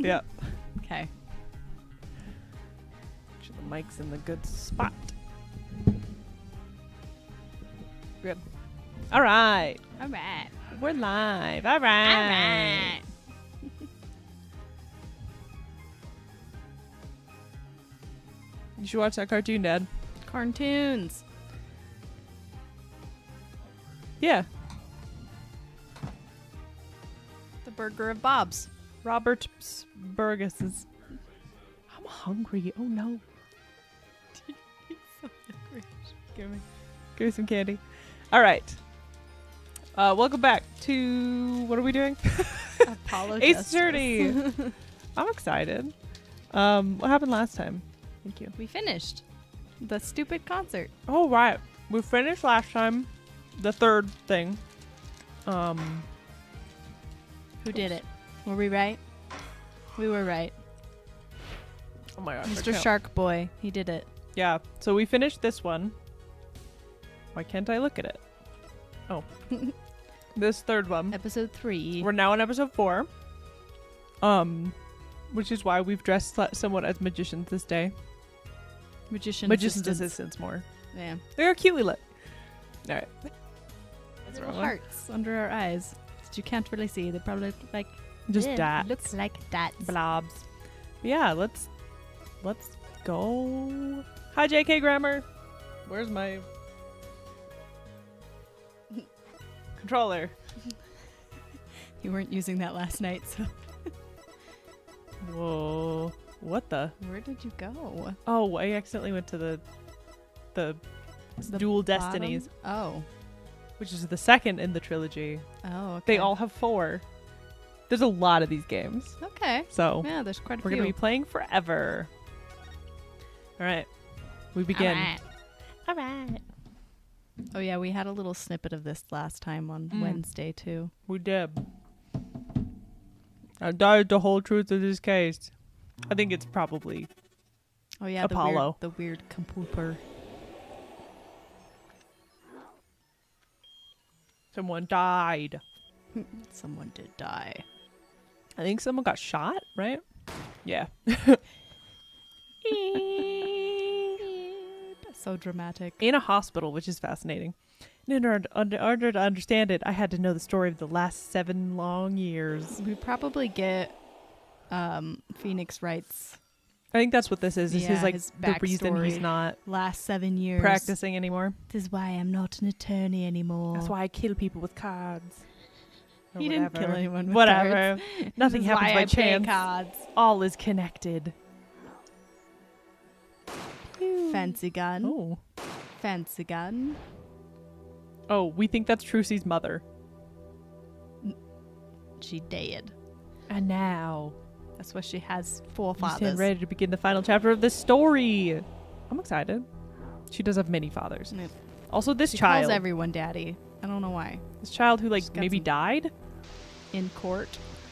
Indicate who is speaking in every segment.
Speaker 1: Yeah.
Speaker 2: Okay.
Speaker 1: Make sure the mic's in the good spot. Good. All right.
Speaker 2: All right.
Speaker 1: We're live. All right.
Speaker 2: All right.
Speaker 1: You should watch that cartoon, Dad.
Speaker 2: Cartoons.
Speaker 1: Yeah.
Speaker 2: The Burger of Bob's.
Speaker 1: Robert Burgess's. I'm hungry. Oh no. Give me some candy. All right. Welcome back to what are we doing?
Speaker 2: Apollo
Speaker 1: Ace Journey. I'm excited. What happened last time? Thank you.
Speaker 2: We finished the stupid concert.
Speaker 1: Oh right, we finished last time. The third thing.
Speaker 2: Who did it? Were we right? We were right.
Speaker 1: Oh my gosh,
Speaker 2: Mr. Shark Boy. He did it.
Speaker 1: Yeah. So we finished this one. Why can't I look at it? Oh. This third one.
Speaker 2: Episode 3.
Speaker 1: We're now on episode 4. Which is why we've dressed somewhat as magicians this day. Magician's assistants more.
Speaker 2: Yeah.
Speaker 1: They're cutely lit. All right. That's
Speaker 2: Little
Speaker 1: wrong one.
Speaker 2: hearts under our eyes that you can't really see. They probably look like
Speaker 1: Just dots.
Speaker 2: Looks like dots.
Speaker 1: Blobs. Yeah, let's go. Hi, JK Grammar. Where's my controller?
Speaker 2: You weren't using that last night, so
Speaker 1: Whoa. What the?
Speaker 2: where did you go?
Speaker 1: Oh, I accidentally went to the Dual
Speaker 2: bottom?
Speaker 1: Destinies,
Speaker 2: Oh.
Speaker 1: which is the second in the trilogy.
Speaker 2: Oh, okay.
Speaker 1: They all have 4. There's a lot of these games.
Speaker 2: Okay.
Speaker 1: So
Speaker 2: Yeah, there's quite a
Speaker 1: we're
Speaker 2: few.
Speaker 1: going to be playing forever. All right. We begin. All right.
Speaker 2: Oh, yeah, we had a little snippet of this last time on Wednesday, too.
Speaker 1: We did. I died the whole truth of this case. I think it's probably
Speaker 2: Oh, yeah,
Speaker 1: Apollo.
Speaker 2: The weird computer.
Speaker 1: someone died.
Speaker 2: Someone did die.
Speaker 1: I think someone got shot, right? Yeah.
Speaker 2: So dramatic.
Speaker 1: In a hospital, which is fascinating. In order to understand it, I had to know the story of the last 7 long years.
Speaker 2: We probably get Phoenix Wright's
Speaker 1: I think that's what this is. This
Speaker 2: Yeah,
Speaker 1: is like
Speaker 2: his
Speaker 1: the reason he's
Speaker 2: backstory.
Speaker 1: not
Speaker 2: last 7 years.
Speaker 1: practicing anymore.
Speaker 2: This is why I'm not an attorney anymore.
Speaker 1: That's why I kill people with cards. Or
Speaker 2: He didn't
Speaker 1: whatever.
Speaker 2: kill anyone with
Speaker 1: Whatever.
Speaker 2: cards.
Speaker 1: Nothing
Speaker 2: This is
Speaker 1: happens
Speaker 2: why
Speaker 1: by
Speaker 2: I play
Speaker 1: chance.
Speaker 2: cards.
Speaker 1: All is connected.
Speaker 2: Fancy gun.
Speaker 1: Oh.
Speaker 2: Fancy gun.
Speaker 1: Oh, we think that's Trucy's mother.
Speaker 2: She dead.
Speaker 1: And now,
Speaker 2: That's why she has
Speaker 1: you
Speaker 2: 4
Speaker 1: stand
Speaker 2: fathers.
Speaker 1: ready to begin the final chapter of this story. I'm excited. She does have many fathers.
Speaker 2: Yep.
Speaker 1: Also, this
Speaker 2: She
Speaker 1: child.
Speaker 2: calls everyone daddy. I don't know why.
Speaker 1: This child who,
Speaker 2: She's got
Speaker 1: maybe
Speaker 2: some-
Speaker 1: died
Speaker 2: In court.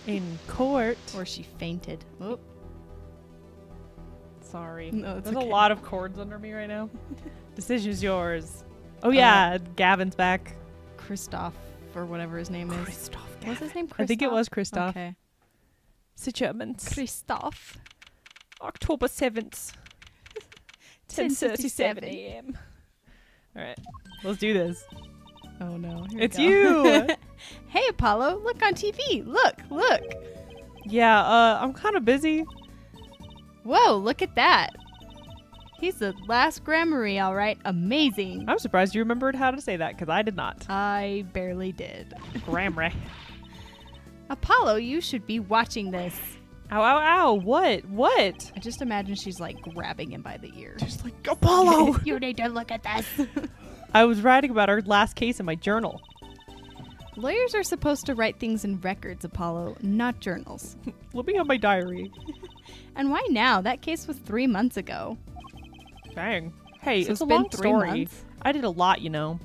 Speaker 1: in court.
Speaker 2: Or she fainted. Oh,
Speaker 1: Sorry.
Speaker 2: no, it's
Speaker 1: There's
Speaker 2: okay.
Speaker 1: a lot of cords under me right now. Decision's yours. Oh, yeah. Gavin's back.
Speaker 2: Christoph, or whatever his name is.
Speaker 1: Christoph.
Speaker 2: What's his name?
Speaker 1: I think it was Christoph.
Speaker 2: Okay.
Speaker 1: Germans.
Speaker 2: Christoph.
Speaker 1: October 7th. 10:37 a.m. All right. Let's do this.
Speaker 2: Oh no. Here we
Speaker 1: It's
Speaker 2: go.
Speaker 1: you.
Speaker 2: Hey Apollo, look on TV. Look.
Speaker 1: Yeah, I'm kind of busy.
Speaker 2: Whoa, look at that. He's the last Grammary, all right. Amazing.
Speaker 1: I'm surprised you remembered how to say that because I did not.
Speaker 2: I barely did.
Speaker 1: Grammar.
Speaker 2: Apollo, you should be watching this.
Speaker 1: Ow, ow, ow. What? What?
Speaker 2: I just imagine she's like grabbing him by the ear.
Speaker 1: Just like, Apollo.
Speaker 2: You need to look at this.
Speaker 1: I was writing about our last case in my journal.
Speaker 2: Lawyers are supposed to write things in records, Apollo, not journals.
Speaker 1: Let me have my diary.
Speaker 2: And why now? That case was 3 months ago.
Speaker 1: Dang. Hey,
Speaker 2: So
Speaker 1: it's a
Speaker 2: been
Speaker 1: long
Speaker 2: 3
Speaker 1: story.
Speaker 2: months?
Speaker 1: I did a lot, you know.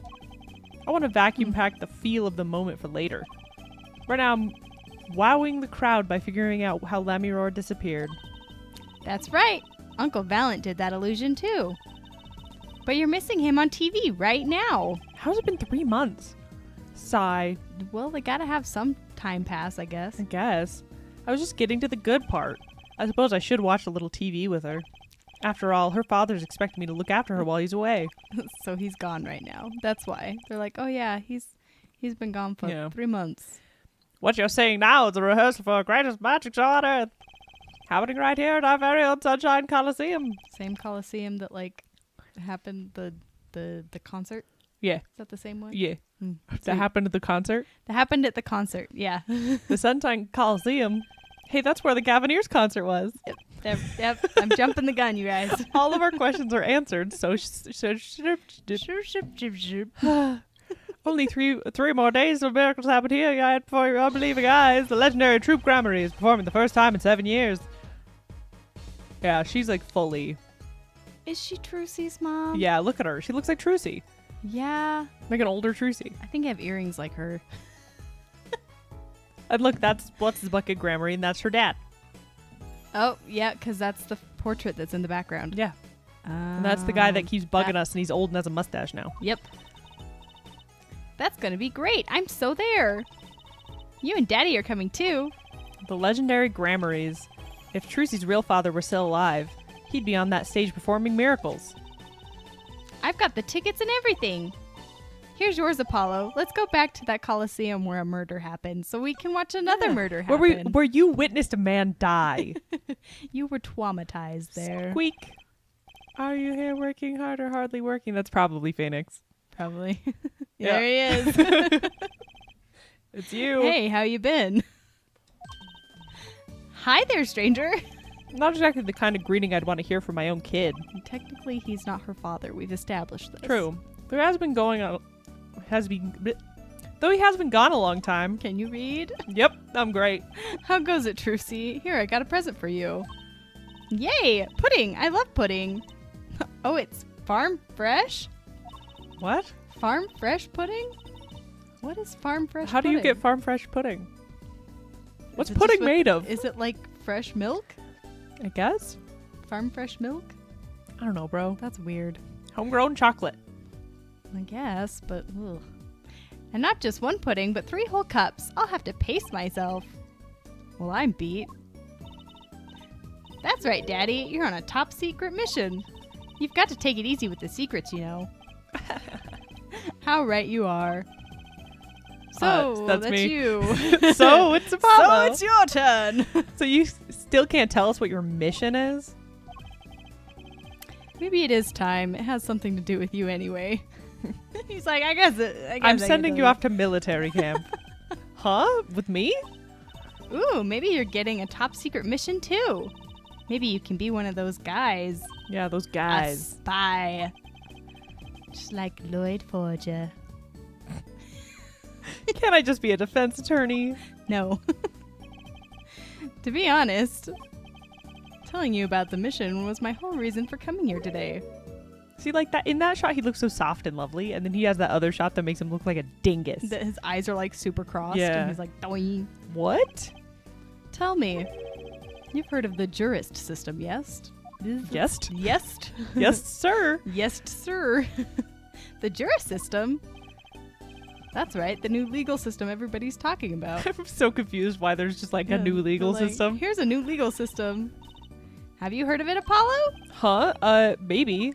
Speaker 1: I want to vacuum pack the feel of the moment for later. Right now, I'm wowing the crowd by figuring out how Lamiror disappeared.
Speaker 2: That's right. Uncle Valent did that illusion too. But you're missing him on TV right now.
Speaker 1: How's it been 3 months? Sigh.
Speaker 2: Well, they gotta have some time pass, I guess.
Speaker 1: I guess. I was just getting to the good part. I suppose I should watch a little TV with her. After all, her father's expecting me to look after her while he's away.
Speaker 2: So he's gone right now. That's why. They're like, oh yeah, he's been gone for 3 months.
Speaker 1: What you're saying now is a rehearsal for our greatest magic show on Earth. Happening right here at our very own Sunshine Coliseum.
Speaker 2: Same Coliseum that like happened the concert?
Speaker 1: Yeah.
Speaker 2: Is that the same one?
Speaker 1: Yeah.
Speaker 2: Mm.
Speaker 1: That happened at the concert?
Speaker 2: That happened at the concert, yeah.
Speaker 1: The Sunshine Coliseum. Hey, that's where the Cavaliers concert was.
Speaker 2: Yep. I'm jumping the gun, you guys.
Speaker 1: All of our questions are answered, so only three more days of miracles happen here yet before your unbelieving eyes. The legendary troupe Gramarye is performing the first time in 7 years. Yeah, she's like fully.
Speaker 2: Is she Trucy's mom?
Speaker 1: Yeah, look at her. She looks like Trucy.
Speaker 2: Yeah.
Speaker 1: Like an older Trucy.
Speaker 2: I think I have earrings like her.
Speaker 1: And look, that's what's his bucket Gramarye, and that's her dad.
Speaker 2: Oh, yeah, because that's the portrait that's in the background.
Speaker 1: Yeah. And that's the guy that keeps bugging us, and he's old and has a mustache now.
Speaker 2: Yep. That's going to be great. I'm so there. You and Daddy are coming too.
Speaker 1: The legendary Gramarys. If Trucy's real father were still alive, he'd be on that stage performing miracles.
Speaker 2: I've got the tickets and everything. Here's yours, Apollo. Let's go back to that Coliseum where a murder happened so we can watch another murder happen.
Speaker 1: Where you witnessed a man die.
Speaker 2: You were traumatized there.
Speaker 1: Squeak. Are you here working hard or hardly working? That's probably Phoenix.
Speaker 2: Probably.
Speaker 1: Yeah.
Speaker 2: There he is.
Speaker 1: It's you.
Speaker 2: Hey, how you been? Hi there, stranger.
Speaker 1: Not exactly the kind of greeting I'd want to hear from my own kid.
Speaker 2: Technically, he's not her father. We've established this.
Speaker 1: True. There has been though he has been gone a long time.
Speaker 2: Can you read?
Speaker 1: Yep, I'm great.
Speaker 2: How goes it, Trucy? Here, I got a present for you. Yay! Pudding! I love pudding. Oh, it's farm fresh?
Speaker 1: What?
Speaker 2: Farm fresh pudding? What is farm fresh
Speaker 1: How do
Speaker 2: pudding?
Speaker 1: you get farm fresh pudding? What's
Speaker 2: Is it
Speaker 1: pudding
Speaker 2: just
Speaker 1: made of?
Speaker 2: Is it like fresh milk?
Speaker 1: I guess.
Speaker 2: Farm fresh milk?
Speaker 1: I don't know, bro.
Speaker 2: That's weird.
Speaker 1: Homegrown chocolate.
Speaker 2: I guess, but ugh. And not just one pudding, but 3 whole cups. I'll have to pace myself. Well, I'm beat. That's right, Daddy. You're on a top secret mission. You've got to take it easy with the secrets, you know. How right you are. So,
Speaker 1: that's me.
Speaker 2: you.
Speaker 1: So, it's Apollo.
Speaker 2: So, it's your turn.
Speaker 1: So you still can't tell us what your mission is?
Speaker 2: Maybe it is time. It has something to do with you anyway. He's like, I guess
Speaker 1: I'm sending you off to military camp. Huh? With me?
Speaker 2: Ooh, maybe you're getting a top secret mission too. Maybe you can be one of those guys.
Speaker 1: Yeah, those
Speaker 2: A
Speaker 1: guys.
Speaker 2: spy. Just like Lloyd Forger.
Speaker 1: Can't I just be a defense attorney?
Speaker 2: No. To be honest, telling you about the mission was my whole reason for coming here today.
Speaker 1: See, like that in that shot, he looks so soft and lovely, and then he has that other shot that makes him look like a dingus.
Speaker 2: That his eyes are like super crossed
Speaker 1: Yeah.
Speaker 2: and he's like, doing.
Speaker 1: What?
Speaker 2: Tell me, you've heard of the jurist system, yes?
Speaker 1: Yes?
Speaker 2: Yes?
Speaker 1: Yes, sir.
Speaker 2: Yes, sir. The jurist system? That's right, the new legal system everybody's talking about.
Speaker 1: I'm so confused why there's just like a
Speaker 2: Yeah,
Speaker 1: new legal
Speaker 2: they're like,
Speaker 1: system.
Speaker 2: Here's a new legal system. Have you heard of it, Apollo?
Speaker 1: Huh? Maybe. ...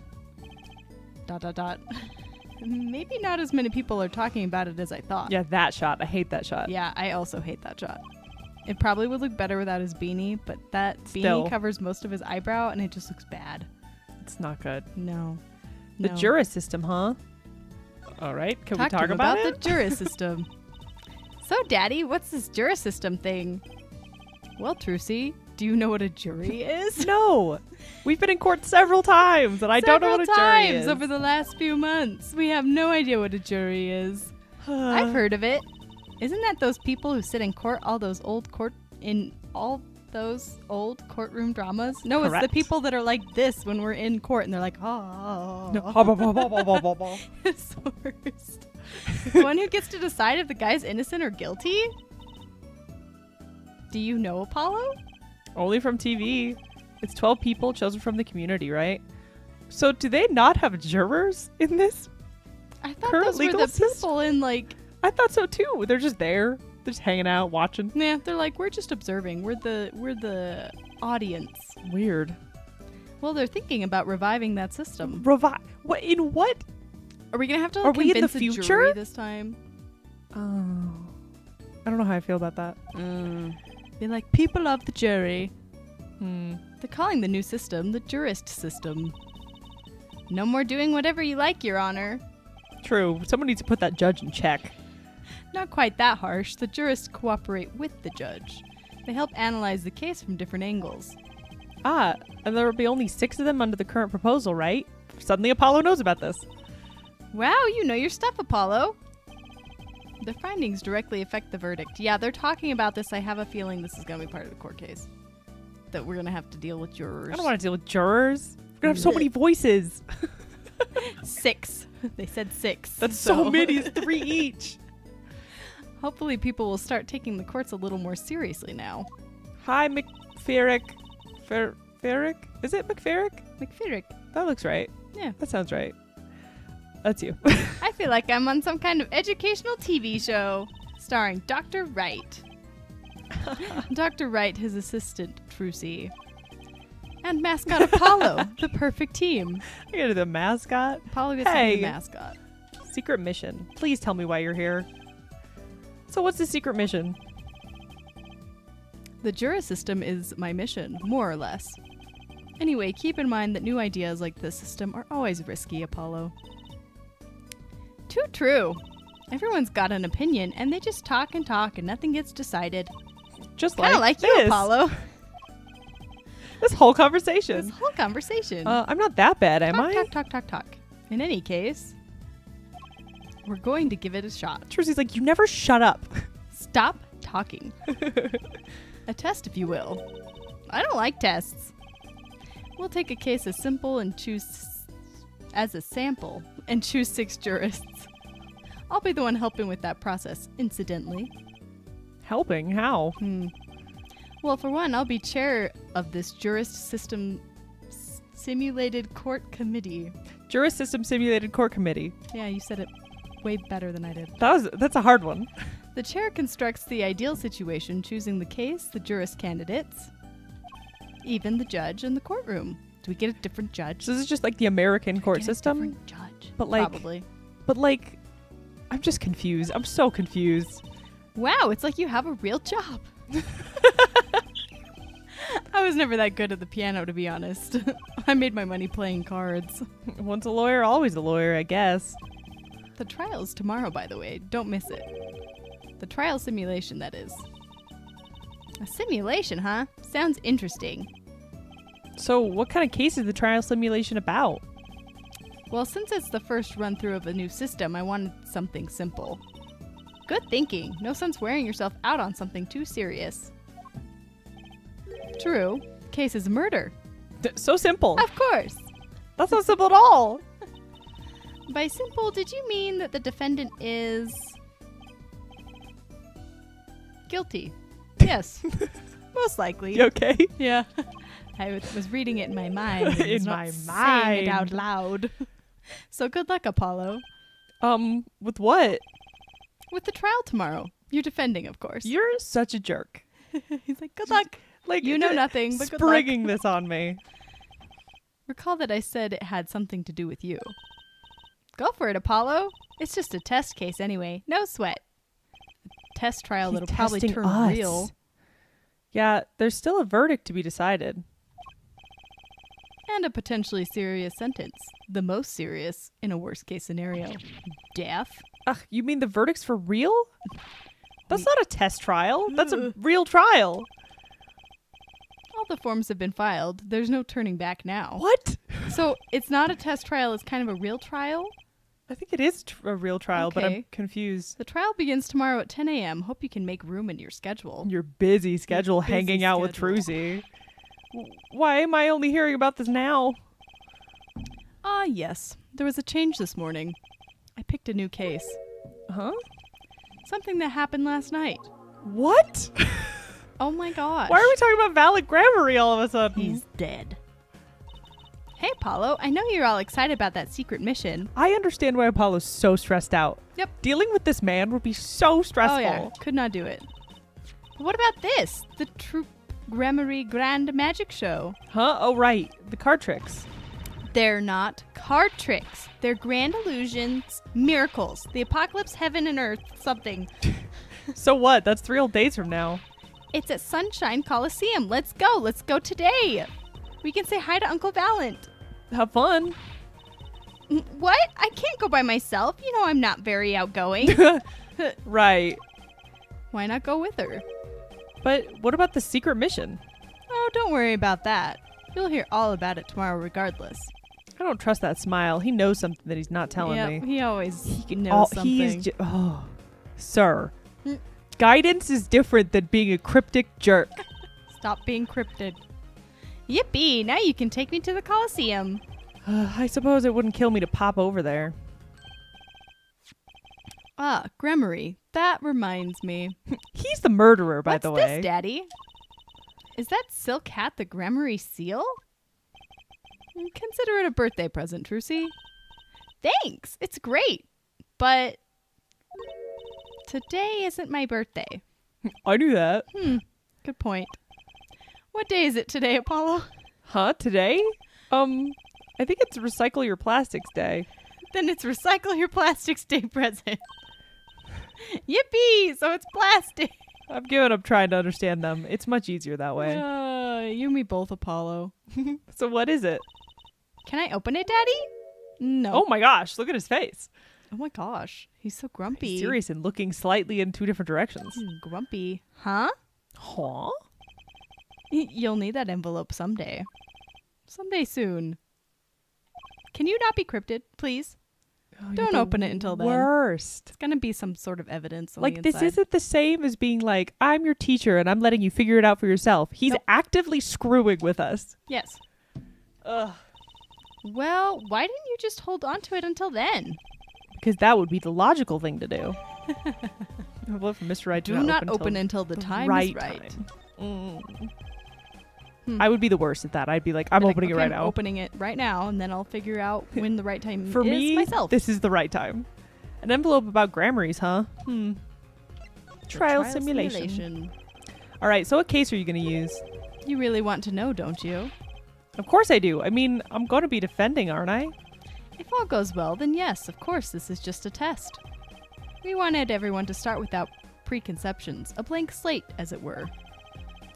Speaker 2: Maybe not as many people are talking about it as I thought.
Speaker 1: Yeah, that shot. I hate that shot.
Speaker 2: Yeah, I also hate that shot. It probably would look better without his beanie, but that
Speaker 1: Still.
Speaker 2: beanie covers most of his eyebrow and it just looks bad.
Speaker 1: It's not good.
Speaker 2: No.
Speaker 1: The
Speaker 2: No.
Speaker 1: jurist system, huh? All right. Can
Speaker 2: Talk
Speaker 1: we
Speaker 2: to
Speaker 1: talk
Speaker 2: him
Speaker 1: about
Speaker 2: the
Speaker 1: it?
Speaker 2: jurist system. So, Daddy, what's this jurist system thing? Well, Trucy, do you know what a jury is?
Speaker 1: No. We've been in court several times, and I don't know what a jury is.
Speaker 2: over the last few months. We have no idea what a jury is. I've heard of it. Isn't that those people who sit in court all those old courtroom dramas? No,
Speaker 1: Correct.
Speaker 2: it's the people that are like this when we're in court and they're like, oh.
Speaker 1: No.
Speaker 2: It's the worst. The one who gets to decide if the guy's innocent or guilty? Do you know Apollo?
Speaker 1: Only from TV. It's 12 people chosen from the community, right? So do they not have jurors in this?
Speaker 2: I thought
Speaker 1: Current
Speaker 2: those were
Speaker 1: legal
Speaker 2: the
Speaker 1: system?
Speaker 2: people in like...
Speaker 1: I thought so too. They're just there. They're just hanging out, watching.
Speaker 2: Yeah, they're like, we're just observing. We're the audience.
Speaker 1: Weird.
Speaker 2: Well, they're thinking about reviving that system.
Speaker 1: What? In what?
Speaker 2: Are we gonna have to
Speaker 1: Are we in the
Speaker 2: convince a
Speaker 1: future?
Speaker 2: jury this time?
Speaker 1: Oh. I don't know how I feel about that.
Speaker 2: Be like, people of the jury.
Speaker 1: Hmm.
Speaker 2: They're calling the new system the jurist system. No more doing whatever you like, Your Honor.
Speaker 1: True. Someone needs to put that judge in check.
Speaker 2: Not quite that harsh. The jurists cooperate with the judge. They help analyze the case from different angles.
Speaker 1: Ah, and there will be only 6 of them under the current proposal, right? Suddenly Apollo knows about this.
Speaker 2: Wow, you know your stuff, Apollo. The findings directly affect the verdict. Yeah, they're talking about this. I have a feeling this is going to be part of the court case. That we're going to have to deal with jurors.
Speaker 1: I don't want to deal with jurors. We're going to have so many voices.
Speaker 2: 6. They said 6.
Speaker 1: That's so many. It's 3 each.
Speaker 2: Hopefully people will start taking the courts a little more seriously now.
Speaker 1: Hi, McFerrick. Ferrick? Is it McFerrick?
Speaker 2: McFerrick.
Speaker 1: That looks right.
Speaker 2: Yeah.
Speaker 1: That sounds right. That's you.
Speaker 2: I feel like I'm on some kind of educational TV show starring Dr. Wright. Dr. Wright, his assistant, Trucy. And mascot Apollo, the perfect team.
Speaker 1: I gotta do the mascot.
Speaker 2: Apollo gets to be the mascot.
Speaker 1: Secret mission. Please tell me why you're here. So what's the secret mission?
Speaker 2: The jurist system is my mission, more or less. Anyway, keep in mind that new ideas like this system are always risky, Apollo. Too true. Everyone's got an opinion, and they just talk and talk, and nothing gets decided.
Speaker 1: Just
Speaker 2: Kind of like you, Apollo.
Speaker 1: This whole conversation.
Speaker 2: This whole conversation.
Speaker 1: I'm not that bad, am I?
Speaker 2: Talk. In any case, we're going to give it a shot.
Speaker 1: Trucy's like, you never shut up.
Speaker 2: Stop talking. A test, if you will. I don't like tests. We'll take a case as simple and choose as a sample and choose 6 jurists. I'll be the one helping with that process, incidentally.
Speaker 1: Helping? How?
Speaker 2: Well, for one, I'll be chair of this jurist system simulated court committee.
Speaker 1: Jurist System Simulated Court Committee.
Speaker 2: Yeah, you said it way better than I did.
Speaker 1: That's a hard one.
Speaker 2: The chair constructs the ideal situation, choosing the case, the jurist candidates, even the judge in the courtroom. Do we get a different judge?
Speaker 1: So this is just like the American court system?
Speaker 2: Different judge.
Speaker 1: But like,
Speaker 2: probably.
Speaker 1: But like, I'm just confused. I'm so confused.
Speaker 2: Wow, it's like you have a real job. I was never that good at the piano, to be honest. I made my money playing cards.
Speaker 1: Once a lawyer, always a lawyer, I guess.
Speaker 2: The trial's tomorrow, by the way. Don't miss it. The trial simulation, that is. A simulation, huh? Sounds interesting.
Speaker 1: So what kind of case is the trial simulation about?
Speaker 2: Well, since it's the first run-through of a new system, I wanted something simple. Good thinking. No sense wearing yourself out on something too serious. True. Case is murder.
Speaker 1: So simple.
Speaker 2: Of course.
Speaker 1: That's not simple at all.
Speaker 2: By simple, did you mean that the defendant is guilty? Yes. Most likely.
Speaker 1: You okay?
Speaker 2: Yeah. I was reading it in my mind.
Speaker 1: In
Speaker 2: not
Speaker 1: my
Speaker 2: saying it out
Speaker 1: mind.
Speaker 2: loud. So good luck, Apollo.
Speaker 1: With what?
Speaker 2: With the trial tomorrow. You're defending, of course.
Speaker 1: You're such a jerk.
Speaker 2: He's like, good luck.
Speaker 1: Like,
Speaker 2: You know nothing, but good luck.
Speaker 1: springing this on me.
Speaker 2: Recall that I said it had something to do with you. Go for it, Apollo. It's just a test case anyway. No sweat. A test trial
Speaker 1: He's
Speaker 2: that'll probably
Speaker 1: testing
Speaker 2: turn
Speaker 1: us.
Speaker 2: real.
Speaker 1: Yeah, there's still a verdict to be decided.
Speaker 2: And a potentially serious sentence. The most serious in a worst case scenario. Death.
Speaker 1: Ugh, you mean the verdict's for real? That's not a test trial. That's a real trial.
Speaker 2: All the forms have been filed. There's no turning back now.
Speaker 1: What?
Speaker 2: So it's not a test trial. It's kind of a real trial.
Speaker 1: I think it is a real trial, but I'm
Speaker 2: Okay.
Speaker 1: confused.
Speaker 2: The trial begins tomorrow at 10 a.m. Hope you can make room in your schedule.
Speaker 1: Your busy schedule
Speaker 2: busy
Speaker 1: hanging out with
Speaker 2: schedule.
Speaker 1: Trucy. Why am I only hearing about this now?
Speaker 2: Ah, yes. There was a change this morning. I picked a new case.
Speaker 1: Huh?
Speaker 2: Something that happened last night.
Speaker 1: What?
Speaker 2: Oh my gosh.
Speaker 1: Why are we talking about valid grammary all of a sudden?
Speaker 2: He's dead. Hey, Apollo, I know you're all excited about that secret mission.
Speaker 1: I understand why Apollo's so stressed out.
Speaker 2: Yep.
Speaker 1: Dealing with this man would be so stressful.
Speaker 2: Oh, yeah. Could not do it. But what about this? The Grammary Grand Magic Show.
Speaker 1: Huh? Oh, right. The card tricks.
Speaker 2: They're not card tricks. They're grand illusions, miracles, the apocalypse, heaven and earth, something.
Speaker 1: So what? That's 3 whole days from now.
Speaker 2: It's at Sunshine Coliseum. Let's go. Let's go today. We can say hi to Uncle Valent.
Speaker 1: Have fun.
Speaker 2: What? I can't go by myself. You know I'm not very outgoing.
Speaker 1: Right.
Speaker 2: Why not go with her?
Speaker 1: But what about the secret mission?
Speaker 2: Oh, don't worry about that. You'll hear all about it tomorrow regardless.
Speaker 1: I don't trust that smile. He knows something that he's not telling me.
Speaker 2: He always knows something.
Speaker 1: He is sir. Guidance is different than being a cryptic jerk.
Speaker 2: Stop being cryptid. Yippee! Now you can take me to the Coliseum.
Speaker 1: I suppose it wouldn't kill me to pop over there.
Speaker 2: Ah, Gremory. That reminds me.
Speaker 1: He's the murderer, by the way.
Speaker 2: What's this, Daddy? Is that Silk Hat the Gremory seal? Consider it a birthday present, Trucy. Thanks! It's great. But today isn't my birthday.
Speaker 1: I knew that.
Speaker 2: Good point. What day is it today, Apollo?
Speaker 1: Huh? Today? I think it's Recycle Your Plastics Day.
Speaker 2: Then it's Recycle Your Plastics Day present. Yippee! So it's plastic.
Speaker 1: I've given up trying to understand them. It's much easier that way.
Speaker 2: You and me both, Apollo.
Speaker 1: So what is it?
Speaker 2: Can I open it, Daddy? No.
Speaker 1: Oh my gosh, look at his face.
Speaker 2: Oh my gosh. He's so grumpy.
Speaker 1: He's serious and looking slightly in 2 different directions.
Speaker 2: Grumpy. Huh?
Speaker 1: Huh?
Speaker 2: You'll need that envelope someday. Someday soon. Can you not be cryptid, please?
Speaker 1: Oh,
Speaker 2: Don't open it until then.
Speaker 1: Worst.
Speaker 2: It's gonna be some sort of evidence on
Speaker 1: Like,
Speaker 2: the
Speaker 1: this
Speaker 2: inside.
Speaker 1: isn't the same as being like, I'm your teacher and I'm letting you figure it out for yourself. He's
Speaker 2: Nope.
Speaker 1: actively screwing with us.
Speaker 2: Yes.
Speaker 1: Ugh.
Speaker 2: Well, why didn't you just hold on to it until then?
Speaker 1: Because that would be the logical thing to do. I'd love for Mr. Right to
Speaker 2: Do not open until the time is right.
Speaker 1: time. I would be the worst at that. I'd be like, I'm opening it right now.
Speaker 2: I'm opening it right now, and then I'll figure out when the right time
Speaker 1: For
Speaker 2: is
Speaker 1: me,
Speaker 2: myself.
Speaker 1: this is the right time. An envelope about Grammarys, huh? Trial simulation. All right, so what case are you going to use?
Speaker 2: You really want to know, don't you?
Speaker 1: Of course I do. I mean, I'm going to be defending, aren't I?
Speaker 2: If all goes well, then yes, of course, this is just a test. We wanted everyone to start without preconceptions, a blank slate, as it were.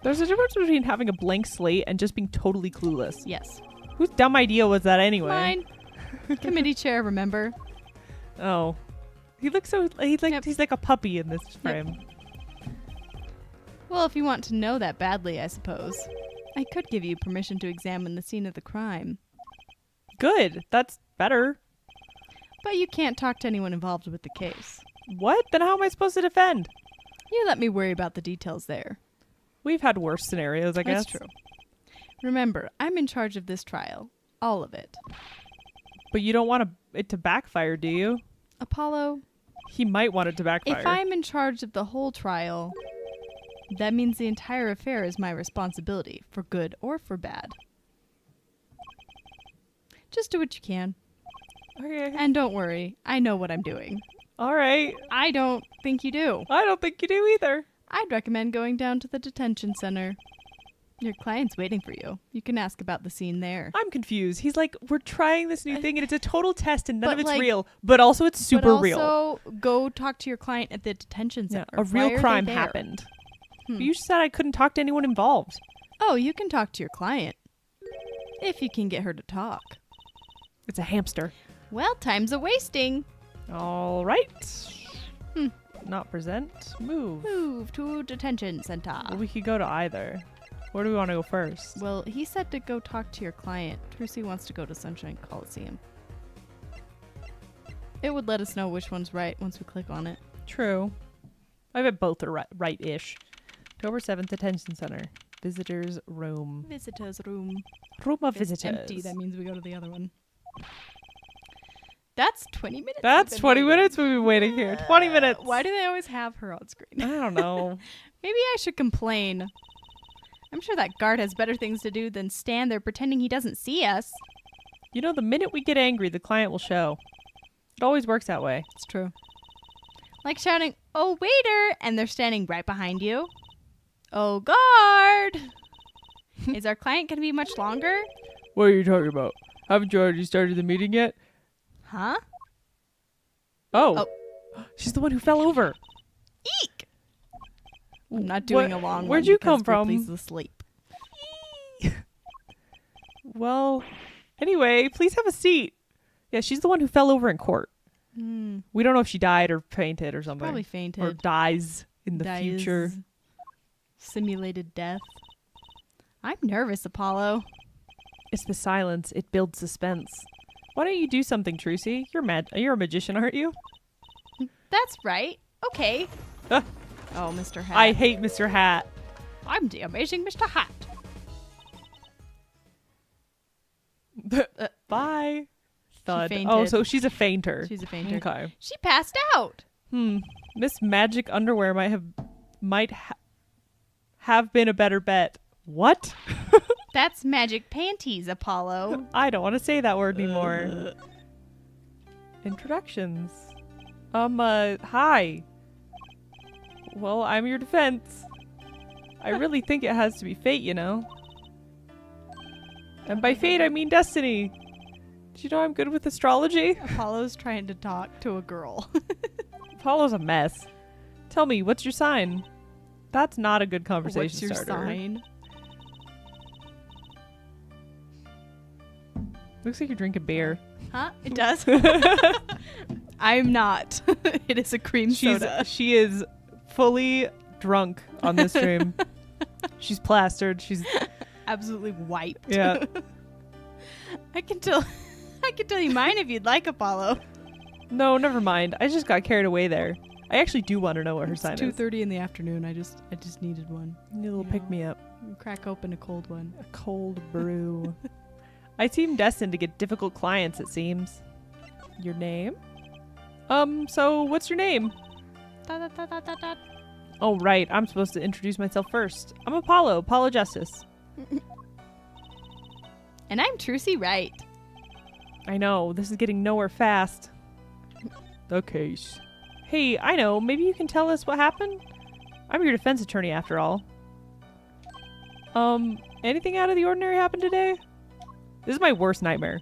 Speaker 1: There's a difference between having a blank slate and just being totally clueless.
Speaker 2: Yes.
Speaker 1: Whose dumb idea was that anyway?
Speaker 2: Mine. Committee chair, remember?
Speaker 1: Oh. He looks so... He's like a puppy in this frame.
Speaker 2: Well, if you want to know that badly, I suppose. I could give you permission to examine the scene of the crime.
Speaker 1: Good. That's better.
Speaker 2: But you can't talk to anyone involved with the case.
Speaker 1: What? Then how am I supposed to defend?
Speaker 2: You let me worry about the details there.
Speaker 1: We've had worse scenarios, I guess.
Speaker 2: That's true. Remember, I'm in charge of this trial. All of it.
Speaker 1: But you don't want it to backfire, do you?
Speaker 2: Apollo,
Speaker 1: He might want it to backfire.
Speaker 2: if I'm in charge of the whole trial, that means the entire affair is my responsibility, for good or for bad. Just do what you can.
Speaker 1: Okay.
Speaker 2: And don't worry, I know what I'm doing.
Speaker 1: All right.
Speaker 2: I don't think you do.
Speaker 1: I don't think you do either.
Speaker 2: I'd recommend going down to the detention center. Your client's waiting for you. You can ask about the scene there.
Speaker 1: I'm confused. He's like, we're trying this new thing and it's a total test and none
Speaker 2: But,
Speaker 1: of it's
Speaker 2: like-
Speaker 1: real. But also it's super
Speaker 2: but
Speaker 1: real.
Speaker 2: also, go talk to your client at the detention
Speaker 1: Yeah,
Speaker 2: center.
Speaker 1: a
Speaker 2: Why
Speaker 1: real
Speaker 2: are they
Speaker 1: crime
Speaker 2: there?
Speaker 1: happened. But you said I couldn't talk to anyone involved.
Speaker 2: Oh, you can talk to your client. If you can get her to talk.
Speaker 1: It's a hamster.
Speaker 2: Well, time's a-wasting.
Speaker 1: All right. Not present. Move.
Speaker 2: Move to detention center.
Speaker 1: Well, we could go to either. Where do we want to go first?
Speaker 2: Well, he said to go talk to your client. Trucy wants to go to Sunshine Coliseum. It would let us know which one's right once we click on it.
Speaker 1: True. I bet both are right-ish. October 7th, Detention Center. Visitors room.
Speaker 2: Visitors room.
Speaker 1: Room of
Speaker 2: If it's
Speaker 1: visitors.
Speaker 2: empty, that means we go to the other one. That's 20 minutes.
Speaker 1: That's
Speaker 2: we've been
Speaker 1: 20
Speaker 2: waiting.
Speaker 1: minutes we've been waiting here. 20 minutes.
Speaker 2: Why do they always have her on screen?
Speaker 1: I don't know.
Speaker 2: Maybe I should complain. I'm sure that guard has better things to do than stand there pretending he doesn't see us.
Speaker 1: You know, the minute we get angry, the client will show. It always works that way.
Speaker 2: It's true. Like shouting, "Oh, waiter!" and they're standing right behind you. "Oh, guard!" Is our client going to be much longer?
Speaker 1: What are you talking about? Haven't you already started the meeting yet?
Speaker 2: Huh?
Speaker 1: Oh. She's the one who fell over.
Speaker 2: Eek! I'm not doing a long one.
Speaker 1: Where'd you come
Speaker 2: because Ripley's
Speaker 1: from?
Speaker 2: asleep.
Speaker 1: Well, anyway, please have a seat. Yeah, she's the one who fell over in court. We don't know if she died or fainted or something.
Speaker 2: Probably fainted.
Speaker 1: Or dies in the future.
Speaker 2: Simulated death. I'm nervous, Apollo.
Speaker 1: It's the silence. It builds suspense. Why don't you do something, Trucy? You're a magician, aren't you?
Speaker 2: That's right. Okay.
Speaker 1: Ah.
Speaker 2: Oh, Mr. Hat.
Speaker 1: I hate Mr. Hat.
Speaker 2: I'm the amazing Mr. Hat.
Speaker 1: Bye. Thud.
Speaker 2: fainted.
Speaker 1: Oh, so she's a fainter.
Speaker 2: She's a fainter.
Speaker 1: Okay.
Speaker 2: She passed out.
Speaker 1: Miss Magic Underwear might have been a better bet. What?
Speaker 2: That's magic panties, Apollo.
Speaker 1: I don't want to say that word anymore. Introductions. Hi. Well, I'm your defense. I really think it has to be fate, you know. And by fate, I mean destiny. Do you know I'm good with astrology?
Speaker 2: Apollo's trying to talk to a girl.
Speaker 1: Apollo's a mess. Tell me, what's your sign? That's not a good conversation
Speaker 2: What's your
Speaker 1: starter.
Speaker 2: sign?
Speaker 1: Looks like you're drinking beer.
Speaker 2: Huh? It does? I'm not. It is a cream soda.
Speaker 1: She is fully drunk on this stream. She's plastered. She's
Speaker 2: absolutely wiped.
Speaker 1: yeah.
Speaker 2: I can tell you mine if you'd like, Apollo.
Speaker 1: No, never mind. I just got carried away there. I actually do want to know what her sign
Speaker 2: It's
Speaker 1: is.
Speaker 2: 2:30 in the afternoon. I just needed one.
Speaker 1: Need a little pick me up.
Speaker 2: Crack open a cold one.
Speaker 1: A cold brew. I seem destined to get difficult clients, it seems. Your name? So what's your name?
Speaker 2: Dot, dot, dot, dot, dot.
Speaker 1: Oh, right. I'm supposed to introduce myself first. I'm Apollo Justice.
Speaker 2: And I'm Trucy Wright.
Speaker 1: I know. This is getting nowhere fast. The case. Hey, I know. Maybe you can tell us what happened? I'm your defense attorney, after all. Anything out of the ordinary happened today? This is my worst nightmare.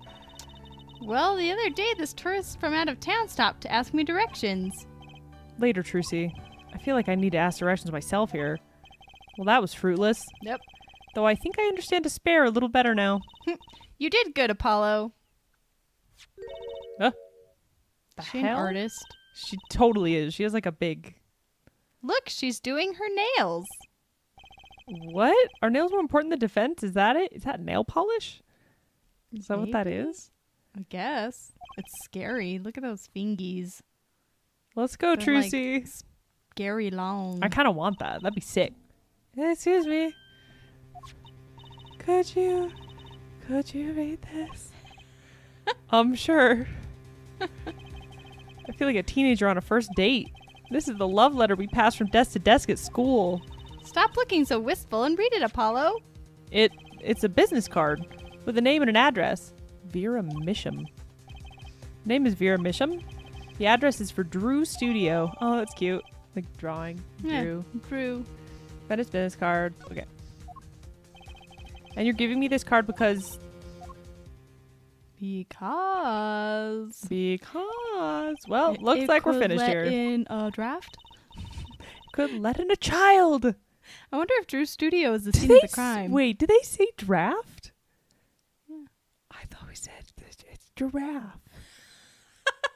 Speaker 2: Well, the other day, this tourist from out of town stopped to ask me directions.
Speaker 1: Later, Trucy. I feel like I need to ask directions myself here. Well, that was fruitless.
Speaker 2: Yep.
Speaker 1: Though I think I understand despair a little better now.
Speaker 2: You did good, Apollo.
Speaker 1: The
Speaker 2: Is she an
Speaker 1: hell?
Speaker 2: artist?
Speaker 1: She totally is. She has like a big...
Speaker 2: Look, she's doing her nails.
Speaker 1: What? Are nails more important than defense? Is that it? Is that nail polish? Is that what that
Speaker 2: Maybe?
Speaker 1: is?
Speaker 2: I guess. It's scary. Look at those fingies.
Speaker 1: Let's go,
Speaker 2: They're, like,
Speaker 1: Trucy.
Speaker 2: Scary long.
Speaker 1: I kind of want that. That'd be sick. Excuse me. Could you read this? Sure. I feel like a teenager on a first date. This is the love letter we pass from desk to desk at school.
Speaker 2: Stop looking so wistful and read it, Apollo.
Speaker 1: It's a business card with a name and an address. Vera Misham. Name is Vera Misham. The address is for Drew Studio. Oh, that's cute. Like drawing. Drew.
Speaker 2: Drew.
Speaker 1: Venice business card. Okay. And you're giving me this card because... Well, looks like we're finished here.
Speaker 2: In a draft.
Speaker 1: Could let in a child.
Speaker 2: I wonder if Drew Studio is the scene of the crime.
Speaker 1: Wait, did they say draft? Yeah. I thought we said it's giraffe.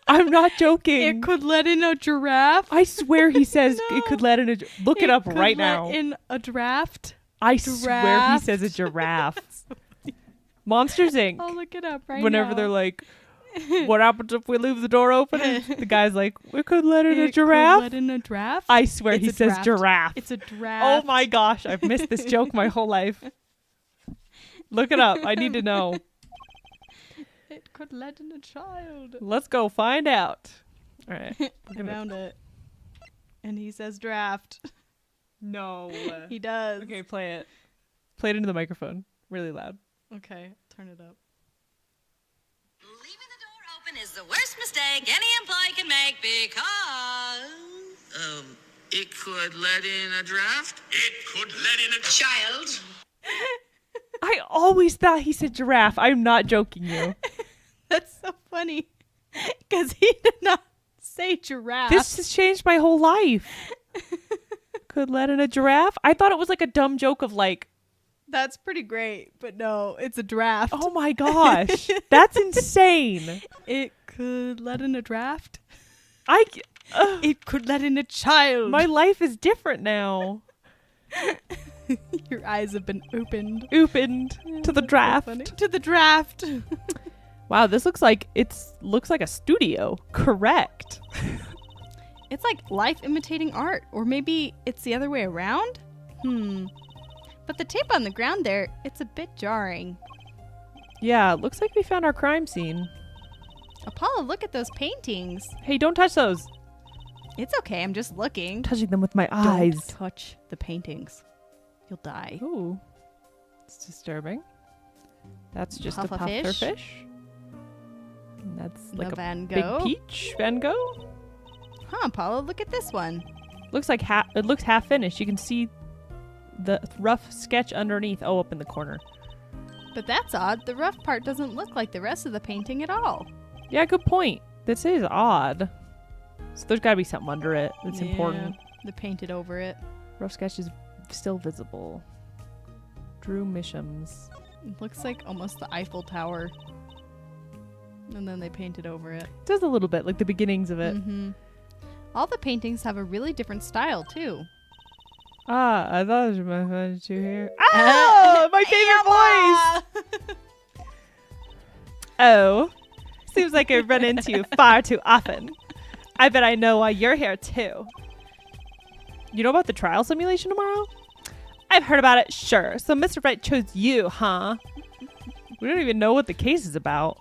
Speaker 1: I'm not joking.
Speaker 2: It could let in a giraffe.
Speaker 1: I swear he says
Speaker 2: No.
Speaker 1: it could let in a... Look it up
Speaker 2: could
Speaker 1: right
Speaker 2: let
Speaker 1: now.
Speaker 2: in a draft.
Speaker 1: I swear he
Speaker 2: Draft.
Speaker 1: says a giraffe. Monsters Inc.
Speaker 2: I'll look it up right
Speaker 1: Whenever
Speaker 2: now.
Speaker 1: they're like, what happens if we leave the door open? And the guy's like, we could let in a
Speaker 2: It
Speaker 1: giraffe.
Speaker 2: Could let in a draft.
Speaker 1: I swear
Speaker 2: It's
Speaker 1: he
Speaker 2: a
Speaker 1: says
Speaker 2: draft.
Speaker 1: giraffe.
Speaker 2: It's a draft.
Speaker 1: Oh my gosh, I've missed this joke my whole life. Look it up. I need to know.
Speaker 2: It could let in a child.
Speaker 1: Let's go find out. All right.
Speaker 2: I found it. And he says draft.
Speaker 1: No.
Speaker 2: He does.
Speaker 1: Okay, play it. Play it into the microphone. Really loud.
Speaker 2: Okay, turn it up.
Speaker 3: Is the worst mistake any employee can make because...
Speaker 4: It could let in a draft?
Speaker 5: It could let in a child.
Speaker 1: I always thought he said giraffe. I'm not joking you.
Speaker 2: That's so funny. Because he did not say giraffe.
Speaker 1: This has changed my whole life. Could let in a giraffe? I thought it was like a dumb joke of like,
Speaker 2: That's pretty great, but no, it's a draft.
Speaker 1: oh my gosh, that's insane.
Speaker 2: It could let in a draft.
Speaker 1: I,
Speaker 2: It could let in a child.
Speaker 1: my life is different now.
Speaker 2: Your eyes have been opened.
Speaker 1: Opened to the draft.
Speaker 2: To the draft.
Speaker 1: Wow, this looks like a studio. Correct.
Speaker 2: It's like life imitating art, or maybe it's the other way around? But the tape on the ground there, it's a bit jarring.
Speaker 1: Yeah, it looks like we found our crime scene.
Speaker 2: Apollo, look at those paintings.
Speaker 1: Hey, don't touch those.
Speaker 2: It's okay, I'm just looking.
Speaker 1: I'm touching them with my
Speaker 2: Don't
Speaker 1: eyes.
Speaker 2: touch the paintings. You'll die.
Speaker 1: Ooh, it's disturbing. That's just a
Speaker 2: Pufferfish.
Speaker 1: pufferfish. And that's like
Speaker 2: The
Speaker 1: a
Speaker 2: Van
Speaker 1: big
Speaker 2: Gogh.
Speaker 1: peach Van Gogh.
Speaker 2: Huh, Apollo, look at this one.
Speaker 1: Looks like it looks half finished. You can see the rough sketch underneath. Oh, up in the corner.
Speaker 2: But that's odd. The rough part doesn't look like the rest of the painting at all.
Speaker 1: Yeah, good point. This is odd. So there's got to be something under it that's
Speaker 2: Yeah,
Speaker 1: important.
Speaker 2: They painted over it.
Speaker 1: Rough sketch is still visible. Drew Misham's.
Speaker 2: It looks like almost the Eiffel Tower. And then they painted over it.
Speaker 1: Does a little bit, like the beginnings of it.
Speaker 2: Mm-hmm. All the paintings have a really different style, too.
Speaker 1: Ah, I thought it was my fun to hear. Oh, my favorite voice! Oh, seems like I run into you far too often. I bet I know why you're here, too. You know about the trial simulation tomorrow? I've heard about it, sure. So Mr. Wright chose you, huh? We don't even know what the case is about.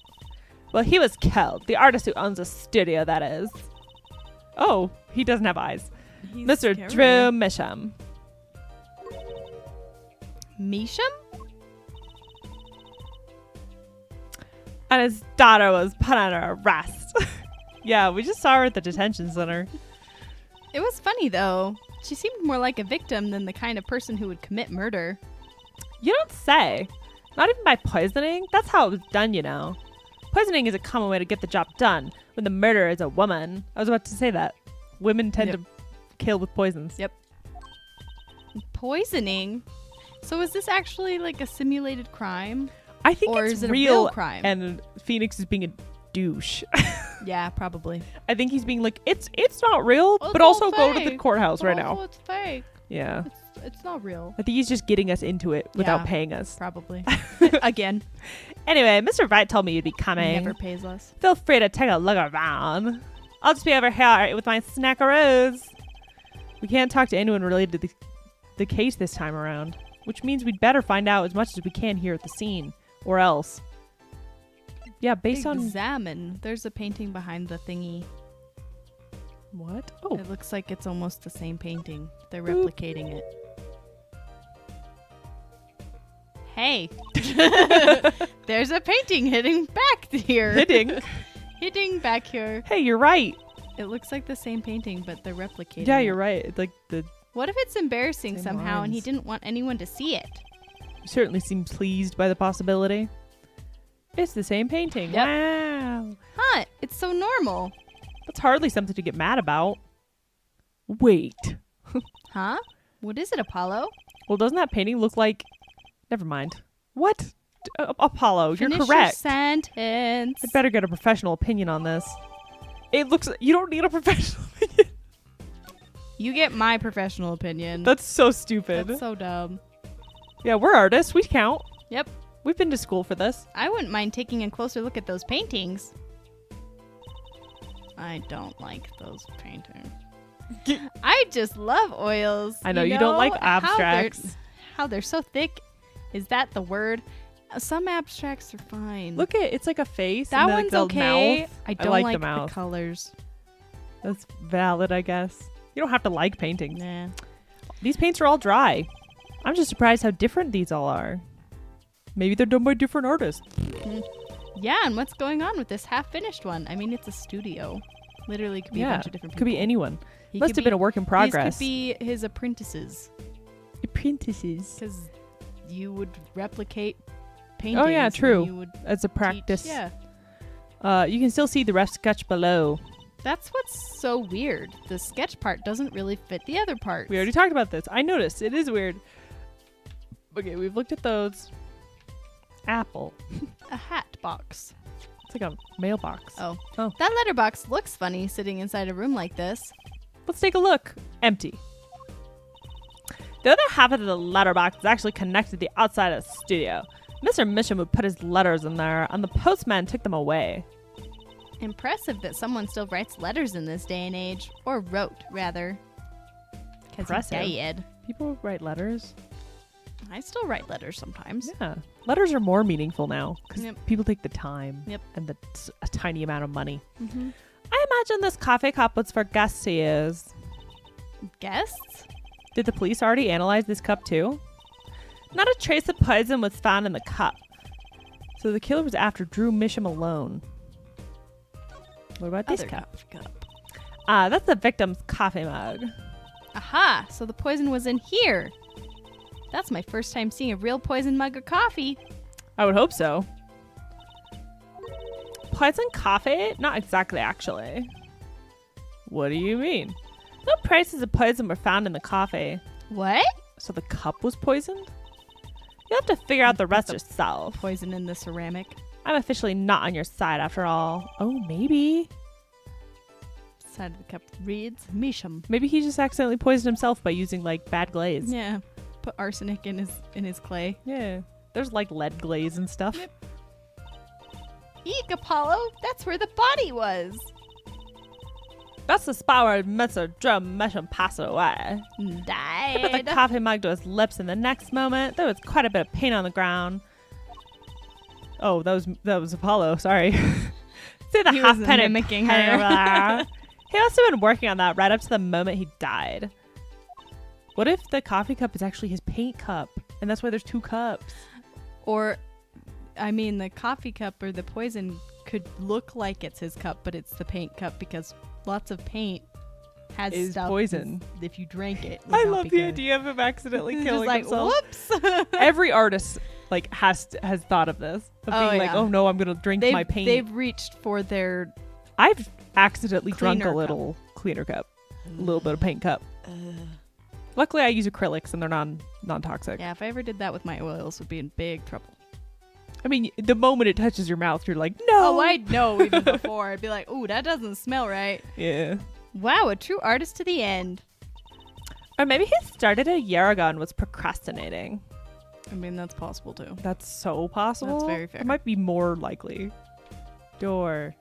Speaker 1: Well, he was killed. The artist who owns the studio, that is. Oh, he doesn't have eyes.
Speaker 2: He's
Speaker 1: Mr.
Speaker 2: scary.
Speaker 1: Drew Misham.
Speaker 2: Misham?
Speaker 1: And his daughter was put under arrest. Yeah, we just saw her at the detention center.
Speaker 2: It was funny, though. She seemed more like a victim than the kind of person who would commit murder.
Speaker 1: You don't say. Not even by poisoning. That's how it was done, you know. Poisoning is a common way to get the job done when the murderer is a woman. I was about to say that. Women tend to kill with poisons.
Speaker 2: Yep. Poisoning? So is this actually like a simulated crime?
Speaker 1: I think
Speaker 2: Or
Speaker 1: it's
Speaker 2: is it a
Speaker 1: real,
Speaker 2: real crime?
Speaker 1: and Phoenix is being a douche.
Speaker 2: Yeah, probably.
Speaker 1: I think he's being like, it's not real,
Speaker 2: Well,
Speaker 1: but
Speaker 2: it's all
Speaker 1: also go to the
Speaker 2: fake.
Speaker 1: courthouse right now.
Speaker 2: Oh, it's fake.
Speaker 1: Yeah.
Speaker 2: It's not real.
Speaker 1: I think he's just getting us into it without
Speaker 2: Yeah.
Speaker 1: paying us.
Speaker 2: Probably. Again.
Speaker 1: Anyway, Mr. Wright told me you'd be coming.
Speaker 2: Never pays us.
Speaker 1: Feel free to take a look around. I'll just be over here with my snackaroos. We can't talk to anyone related to the case this time around, which means we'd better find out as much as we can here at the scene, or else. Yeah, based on
Speaker 2: Examine. There's a painting behind the thingy.
Speaker 1: what? Oh,
Speaker 2: It looks like it's almost the same painting. They're
Speaker 1: Boop.
Speaker 2: replicating it. Hey. There's a painting hitting back here.
Speaker 1: hitting.
Speaker 2: Hitting back here.
Speaker 1: Hey, you're right.
Speaker 2: It looks like the same painting, but they're replicating
Speaker 1: Yeah,
Speaker 2: it.
Speaker 1: you're right. It's like the
Speaker 2: What if it's embarrassing
Speaker 1: Same
Speaker 2: somehow and he
Speaker 1: lines.
Speaker 2: didn't want anyone to see it?
Speaker 1: certainly seem pleased by the possibility. It's the same painting.
Speaker 2: Yep.
Speaker 1: Wow.
Speaker 2: Huh, it's so normal.
Speaker 1: That's hardly something to get mad about. Wait.
Speaker 2: Huh? What is it, Apollo?
Speaker 1: Well, doesn't that painting look like... Never mind. What? Apollo,
Speaker 2: Finish
Speaker 1: you're correct.
Speaker 2: Your sentence.
Speaker 1: I'd better get a professional opinion on this. It looks... You don't need a professional opinion.
Speaker 2: You get my professional opinion.
Speaker 1: That's so stupid.
Speaker 2: That's so dumb.
Speaker 1: Yeah, we're artists. We count.
Speaker 2: Yep.
Speaker 1: We've been to school for this.
Speaker 2: I wouldn't mind taking a closer look at those paintings. I don't like those paintings. I just love oils.
Speaker 1: I know, you don't like abstracts.
Speaker 2: How they're so thick. Is that the word? Some abstracts are fine.
Speaker 1: Look at it's like a face.
Speaker 2: that
Speaker 1: and
Speaker 2: one's
Speaker 1: the
Speaker 2: okay.
Speaker 1: Mouth.
Speaker 2: I don't
Speaker 1: like
Speaker 2: like
Speaker 1: the mouth.
Speaker 2: colors.
Speaker 1: That's valid, I guess. You don't have to like paintings.
Speaker 2: Nah.
Speaker 1: These paints are all dry. I'm just surprised how different these all are. Maybe they're done by different artists.
Speaker 2: Yeah, and what's going on with this half-finished one? I mean, it's a studio. Literally could be a bunch of different people.
Speaker 1: Could be anyone.
Speaker 2: He
Speaker 1: Must
Speaker 2: could
Speaker 1: have been a work in progress.
Speaker 2: These could be his apprentices.
Speaker 1: Apprentices.
Speaker 2: Because you would replicate paintings.
Speaker 1: Oh, yeah,
Speaker 2: and
Speaker 1: true.
Speaker 2: You would
Speaker 1: As a practice.
Speaker 2: teach. Yeah.
Speaker 1: You can still see the rough sketch below.
Speaker 2: That's what's so weird. The sketch part doesn't really fit the other parts.
Speaker 1: We already talked about this. I noticed. It is weird. Okay, we've looked at those. Apple.
Speaker 2: A hat box.
Speaker 1: It's like a mailbox.
Speaker 2: Oh.
Speaker 1: Oh.
Speaker 2: That letterbox looks funny sitting inside a room like this.
Speaker 1: Let's take a look. Empty. The other half of the letterbox is actually connected to the outside of the studio. Mr. Misham would put his letters in there, and the postman took them away.
Speaker 2: Impressive that someone still writes letters in this day and age. Or wrote, rather. Because he's dead.
Speaker 1: People write letters?
Speaker 2: I still write letters sometimes.
Speaker 1: Yeah. Letters are more meaningful now because
Speaker 2: Yep.
Speaker 1: people take the time
Speaker 2: Yep.
Speaker 1: and a tiny amount of money.
Speaker 2: Mm-hmm.
Speaker 1: I imagine this coffee cup was for guests to use.
Speaker 2: Guests?
Speaker 1: Did the police already analyze this cup too? Not a trace of poison was found in the cup. So the killer was after Drew Misham alone. What about this
Speaker 2: Other
Speaker 1: cup?
Speaker 2: cup.
Speaker 1: That's the victim's coffee mug.
Speaker 2: Aha! So the poison was in here. That's my first time seeing a real poison mug of coffee.
Speaker 1: I would hope so. Poison coffee? Not exactly, actually. What do you mean? No traces of poison were found in the coffee.
Speaker 2: What?
Speaker 1: So the cup was poisoned? You'll have to figure out the rest yourself.
Speaker 2: Poison in the ceramic.
Speaker 1: I'm officially not on your side after all. Oh, maybe.
Speaker 2: Side of the cup reads Misham.
Speaker 1: Maybe he just accidentally poisoned himself by using like bad glaze.
Speaker 2: Yeah. Put arsenic in his clay.
Speaker 1: Yeah. There's like lead glaze and stuff.
Speaker 2: Yep. Eek, Apollo! That's where the body was!
Speaker 1: That's the spot where Mr. Drum Mesham passed away. He put the
Speaker 2: Died.
Speaker 1: coffee mug to his lips, and the next moment, there was quite a bit of paint on the ground. Oh, that was Apollo. Sorry. See the
Speaker 2: He
Speaker 1: half
Speaker 2: was
Speaker 1: penny
Speaker 2: mimicking
Speaker 1: penny
Speaker 2: her.
Speaker 1: over there. He must have been working on that right up to the moment he died. What if the coffee cup is actually his paint cup, and that's why there's two cups?
Speaker 2: Or, I mean, the coffee cup or the poison could look like it's his cup, but it's the paint cup because lots of paint has
Speaker 1: Is
Speaker 2: stuff.
Speaker 1: poison.
Speaker 2: If you drank it, would
Speaker 1: I
Speaker 2: not
Speaker 1: love
Speaker 2: be
Speaker 1: the
Speaker 2: good.
Speaker 1: idea of him accidentally
Speaker 2: It's
Speaker 1: killing
Speaker 2: just like,
Speaker 1: himself.
Speaker 2: whoops.
Speaker 1: Every artist like has thought of this, of
Speaker 2: Oh,
Speaker 1: being like,
Speaker 2: yeah.
Speaker 1: oh no, I'm gonna drink my paint.
Speaker 2: They've reached for their.
Speaker 1: I've accidentally drunk a
Speaker 2: Cleaner
Speaker 1: little cleaner cup, a little bit of paint cup. Luckily, I use acrylics and they're non-toxic.
Speaker 2: Yeah, if I ever did that with my oils, would be in big trouble.
Speaker 1: I mean, the moment it touches your mouth, you're like, no.
Speaker 2: Oh, I'd know even before. I'd be like, ooh, that doesn't smell right.
Speaker 1: Yeah.
Speaker 2: Wow, a true artist to the end.
Speaker 1: Or maybe he started a year ago and was procrastinating.
Speaker 2: I mean, that's possible too.
Speaker 1: That's so possible.
Speaker 2: That's very fair.
Speaker 1: It might be more likely. Door.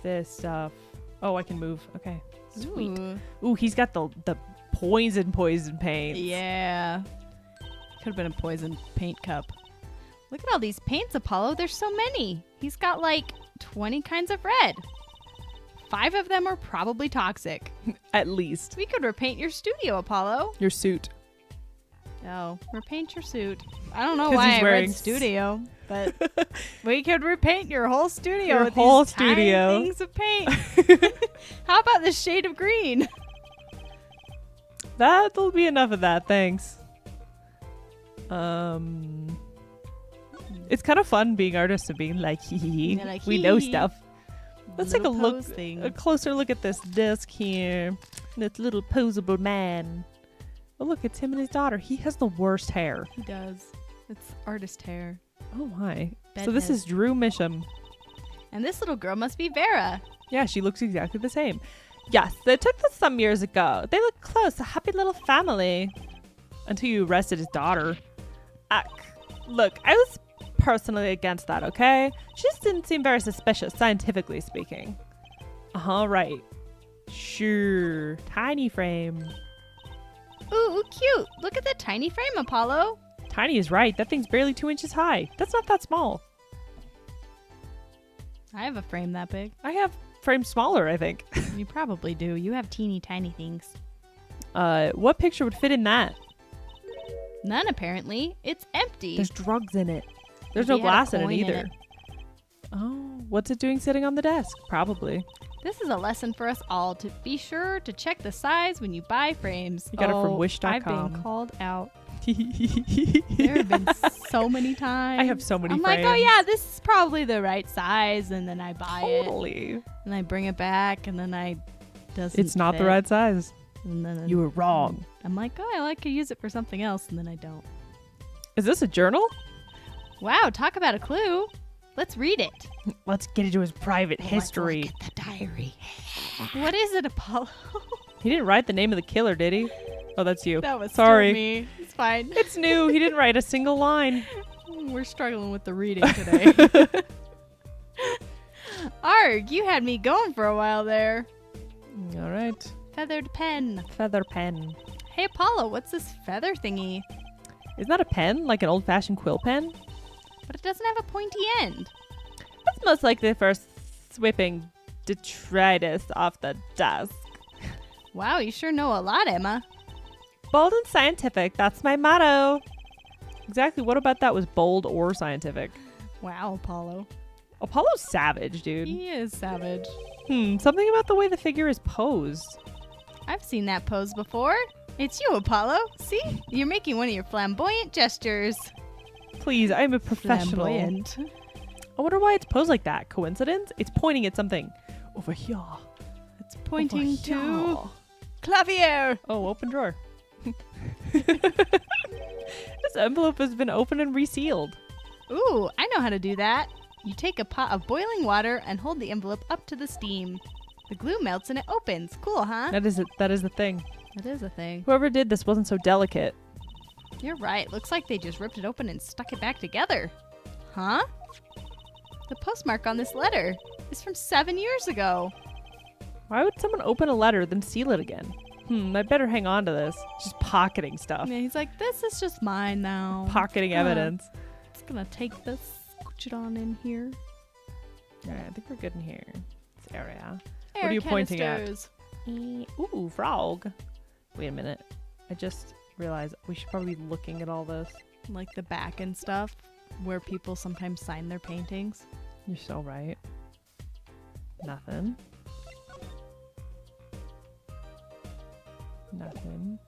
Speaker 1: This stuff. Oh, I can move. Okay. Sweet. Ooh, he's got the poison paint.
Speaker 2: Yeah. Could have been a poison paint cup. Look at all these paints, Apollo. There's so many. He's got like 20 kinds of red. 5 of them are probably toxic.
Speaker 1: At least.
Speaker 2: We could repaint your studio, Apollo.
Speaker 1: Your suit.
Speaker 2: Oh, repaint your suit. I don't know
Speaker 1: 'Cause
Speaker 2: why
Speaker 1: he's
Speaker 2: I
Speaker 1: wearing
Speaker 2: read studio, but we could repaint your whole studio
Speaker 1: Your
Speaker 2: with
Speaker 1: whole
Speaker 2: these tiny
Speaker 1: studio.
Speaker 2: things of paint. How about the shade of green?
Speaker 1: That'll be enough of that, thanks. It's kind of fun being artists and being like, hee hee hee.
Speaker 2: Yeah, like,
Speaker 1: We
Speaker 2: hee
Speaker 1: know
Speaker 2: hee.
Speaker 1: stuff. Let's
Speaker 2: Little
Speaker 1: take a look,
Speaker 2: pose thing.
Speaker 1: a closer look at this desk here. This little posable man. Oh, look, it's him and his daughter. He has the worst hair.
Speaker 2: He does. It's artist hair.
Speaker 1: Oh my. So
Speaker 2: Bed
Speaker 1: this
Speaker 2: head.
Speaker 1: is Drew Misham.
Speaker 2: And this little girl must be Vera.
Speaker 1: Yeah, she looks exactly the same. Yes, they took this some years ago. They look close, a happy little family. Until you arrested his daughter. Look, I was personally against that, okay? She just didn't seem very suspicious, scientifically speaking. Right. Sure. Tiny frame.
Speaker 2: Ooh, cute. Look at that tiny frame, Apollo.
Speaker 1: Tiny is right. That thing's barely 2 inches high. That's not that small.
Speaker 2: I have a frame that big.
Speaker 1: I have frames smaller, I think.
Speaker 2: You probably do. You have teeny tiny things.
Speaker 1: What picture would fit in that?
Speaker 2: None, apparently. It's empty.
Speaker 1: There's drugs in it. There's
Speaker 2: Maybe
Speaker 1: no
Speaker 2: it had a
Speaker 1: glass in it
Speaker 2: coin in
Speaker 1: either.
Speaker 2: it.
Speaker 1: What's it doing sitting on the desk? Probably.
Speaker 2: This is a lesson for us all to be sure to check the size when you buy frames.
Speaker 1: You got it from wish.com.
Speaker 2: I've been called out. There have been so many times.
Speaker 1: I have so many
Speaker 2: I'm
Speaker 1: frames.
Speaker 2: like, oh yeah, this is probably the right size, and then I buy it.
Speaker 1: Totally.
Speaker 2: And I bring it back, and then doesn't
Speaker 1: It's not the
Speaker 2: fit.
Speaker 1: right size.
Speaker 2: And then
Speaker 1: You were wrong.
Speaker 2: I'm like, oh, I like to use it for something else, and then I don't.
Speaker 1: Is this a journal?
Speaker 2: Wow, talk about a clue. Let's read it.
Speaker 1: Let's get into his private history.
Speaker 2: Let's look at the diary. What is it, Apollo?
Speaker 1: He didn't write the name of the killer, did he? Oh, that's you.
Speaker 2: That was
Speaker 1: Sorry.
Speaker 2: still me. It's fine.
Speaker 1: It's new. He didn't write a single line.
Speaker 2: We're struggling with the reading today. Arg, you had me going for a while there.
Speaker 1: All right.
Speaker 2: Feathered pen.
Speaker 1: Feather pen.
Speaker 2: Hey, Apollo, what's this feather thingy?
Speaker 1: Isn't that a pen? Like an old-fashioned quill pen?
Speaker 2: But it doesn't have a pointy end.
Speaker 1: That's most likely for sweeping detritus off the desk.
Speaker 2: Wow, you sure know a lot, Emma.
Speaker 1: Bold and scientific. That's my motto. Exactly what about that was bold or scientific?
Speaker 2: Wow, Apollo.
Speaker 1: Apollo's savage, dude.
Speaker 2: He is savage.
Speaker 1: Something about the way the figure is posed.
Speaker 2: I've seen that pose before. It's you, Apollo. See? You're making one of your flamboyant gestures.
Speaker 1: Please, I'm a professional.
Speaker 2: Flamboyant.
Speaker 1: I wonder why it's posed like that. Coincidence? It's pointing at something. Over here.
Speaker 2: It's pointing
Speaker 1: Over
Speaker 2: to
Speaker 1: here.
Speaker 2: Clavier.
Speaker 1: Oh, open drawer. This envelope has been opened and resealed.
Speaker 2: Ooh, I know how to do that. You take a pot of boiling water and hold the envelope up to the steam. The glue melts and it opens. Cool, huh?
Speaker 1: That is it. That is the thing.
Speaker 2: That is a thing.
Speaker 1: Whoever did this wasn't so delicate.
Speaker 2: You're right. Looks like they just ripped it open and stuck it back together. Huh? The postmark on this letter is from 7 years ago.
Speaker 1: Why would someone open a letter then seal it again? I better hang on to this. Just pocketing stuff.
Speaker 2: And he's like, this is just mine now.
Speaker 1: Pocketing evidence.
Speaker 2: Just gonna take this, scooch it on in here.
Speaker 1: Alright, I think we're good in here. This area.
Speaker 2: Air
Speaker 1: What are you pointing at?
Speaker 2: canisters.
Speaker 1: Ooh, frog. Wait a minute. I just realized we should probably be looking at all this.
Speaker 2: Like the back and stuff, where people sometimes sign their paintings.
Speaker 1: You're so right. Nothing. Nothing.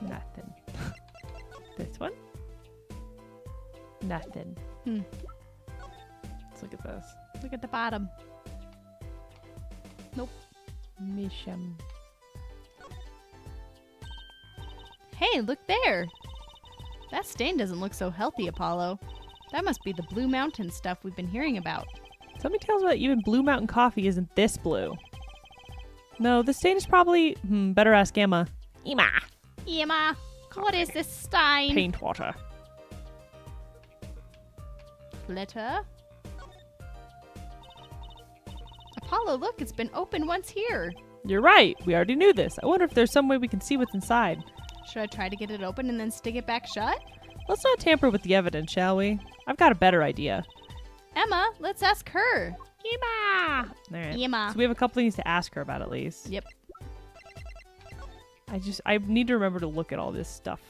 Speaker 1: Nothing. This one? Nothing. Let's look at this.
Speaker 2: Look at the bottom. Nope.
Speaker 1: Misham.
Speaker 2: Hey, look there. That stain doesn't look so healthy, Apollo. That must be the Blue Mountain stuff we've been hearing about.
Speaker 1: Something tells me that even Blue Mountain coffee isn't this blue. No, the stain is probably... better ask Emma. Emma!
Speaker 2: Emma, what is this stain?
Speaker 1: Paint water.
Speaker 2: Letter. Apollo, look, it's been opened once here.
Speaker 1: You're right. We already knew this. I wonder if there's some way we can see what's inside.
Speaker 2: Should I try to get it open and then stick it back shut?
Speaker 1: Let's not tamper with the evidence, shall we? I've got a better idea.
Speaker 2: Emma, let's ask her.
Speaker 1: Emma! Alright.
Speaker 2: Emma.
Speaker 1: So we have a couple things to ask her about at least.
Speaker 2: Yep.
Speaker 1: I need to remember to look at all this stuff.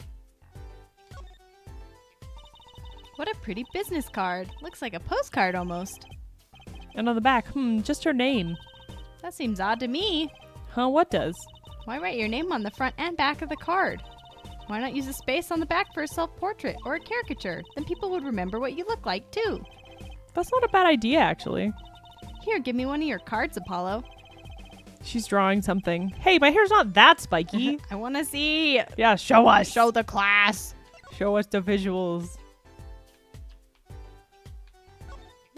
Speaker 2: What a pretty business card. Looks like a postcard almost.
Speaker 1: And on the back, just her name.
Speaker 2: That seems odd to me.
Speaker 1: Huh, what does?
Speaker 2: Why write your name on the front and back of the card? Why not use a space on the back for a self-portrait or a caricature? Then people would remember what you look like, too.
Speaker 1: That's not a bad idea, actually.
Speaker 2: Here, give me one of your cards, Apollo.
Speaker 1: She's drawing something. Hey, my hair's not that spiky.
Speaker 2: I want to see.
Speaker 1: Yeah, show us.
Speaker 2: Show the class.
Speaker 1: Show us the visuals.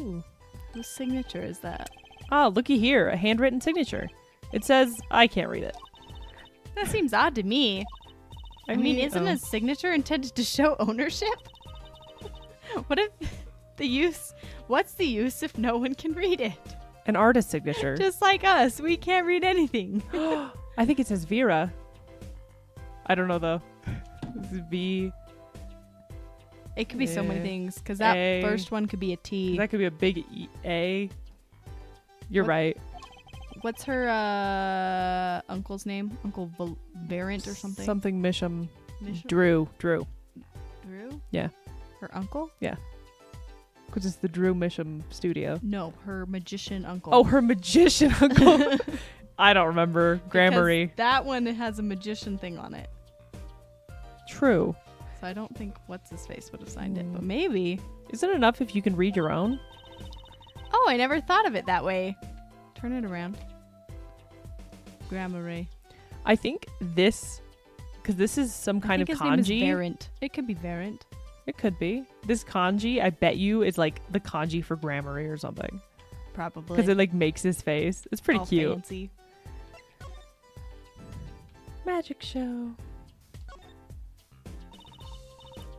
Speaker 1: Ooh.
Speaker 2: Whose signature is that?
Speaker 1: Ah, looky here, a handwritten signature. It says, I can't read it.
Speaker 2: That seems odd to me. I mean, isn't a signature intended to show ownership? What if what's the use if no one can read it?
Speaker 1: An artist signature.
Speaker 2: Just like us, we can't read anything.
Speaker 1: I think it says Vera. I don't know though. This is V.
Speaker 2: It could be so many things, because that
Speaker 1: A.
Speaker 2: first one could be a T.
Speaker 1: That could be a big A. You're
Speaker 2: What-
Speaker 1: right.
Speaker 2: What's her uncle's name? Uncle Variant or something?
Speaker 1: Something Misham.
Speaker 2: Misham?
Speaker 1: Drew.
Speaker 2: Drew?
Speaker 1: Yeah.
Speaker 2: Her uncle?
Speaker 1: Yeah. Because it's the Drew Misham studio.
Speaker 2: No, her magician uncle.
Speaker 1: Oh, her magician uncle. I don't remember. Grammary.
Speaker 2: Because that one has a magician thing on it.
Speaker 1: True.
Speaker 2: So I don't think what's-his-face would have signed it, but maybe.
Speaker 1: Isn't it enough if you can read your own?
Speaker 2: Oh, I never thought of it that way. Turn it around. Grammary.
Speaker 1: I think this, because this is some kind of
Speaker 2: his
Speaker 1: kanji.
Speaker 2: name is Variant. It could be Variant.
Speaker 1: It could be. This kanji, I bet you, is like the kanji for Grammary or something.
Speaker 2: Probably.
Speaker 1: Because it like makes his face. It's pretty
Speaker 2: all
Speaker 1: cute.
Speaker 2: Fancy.
Speaker 1: Magic show.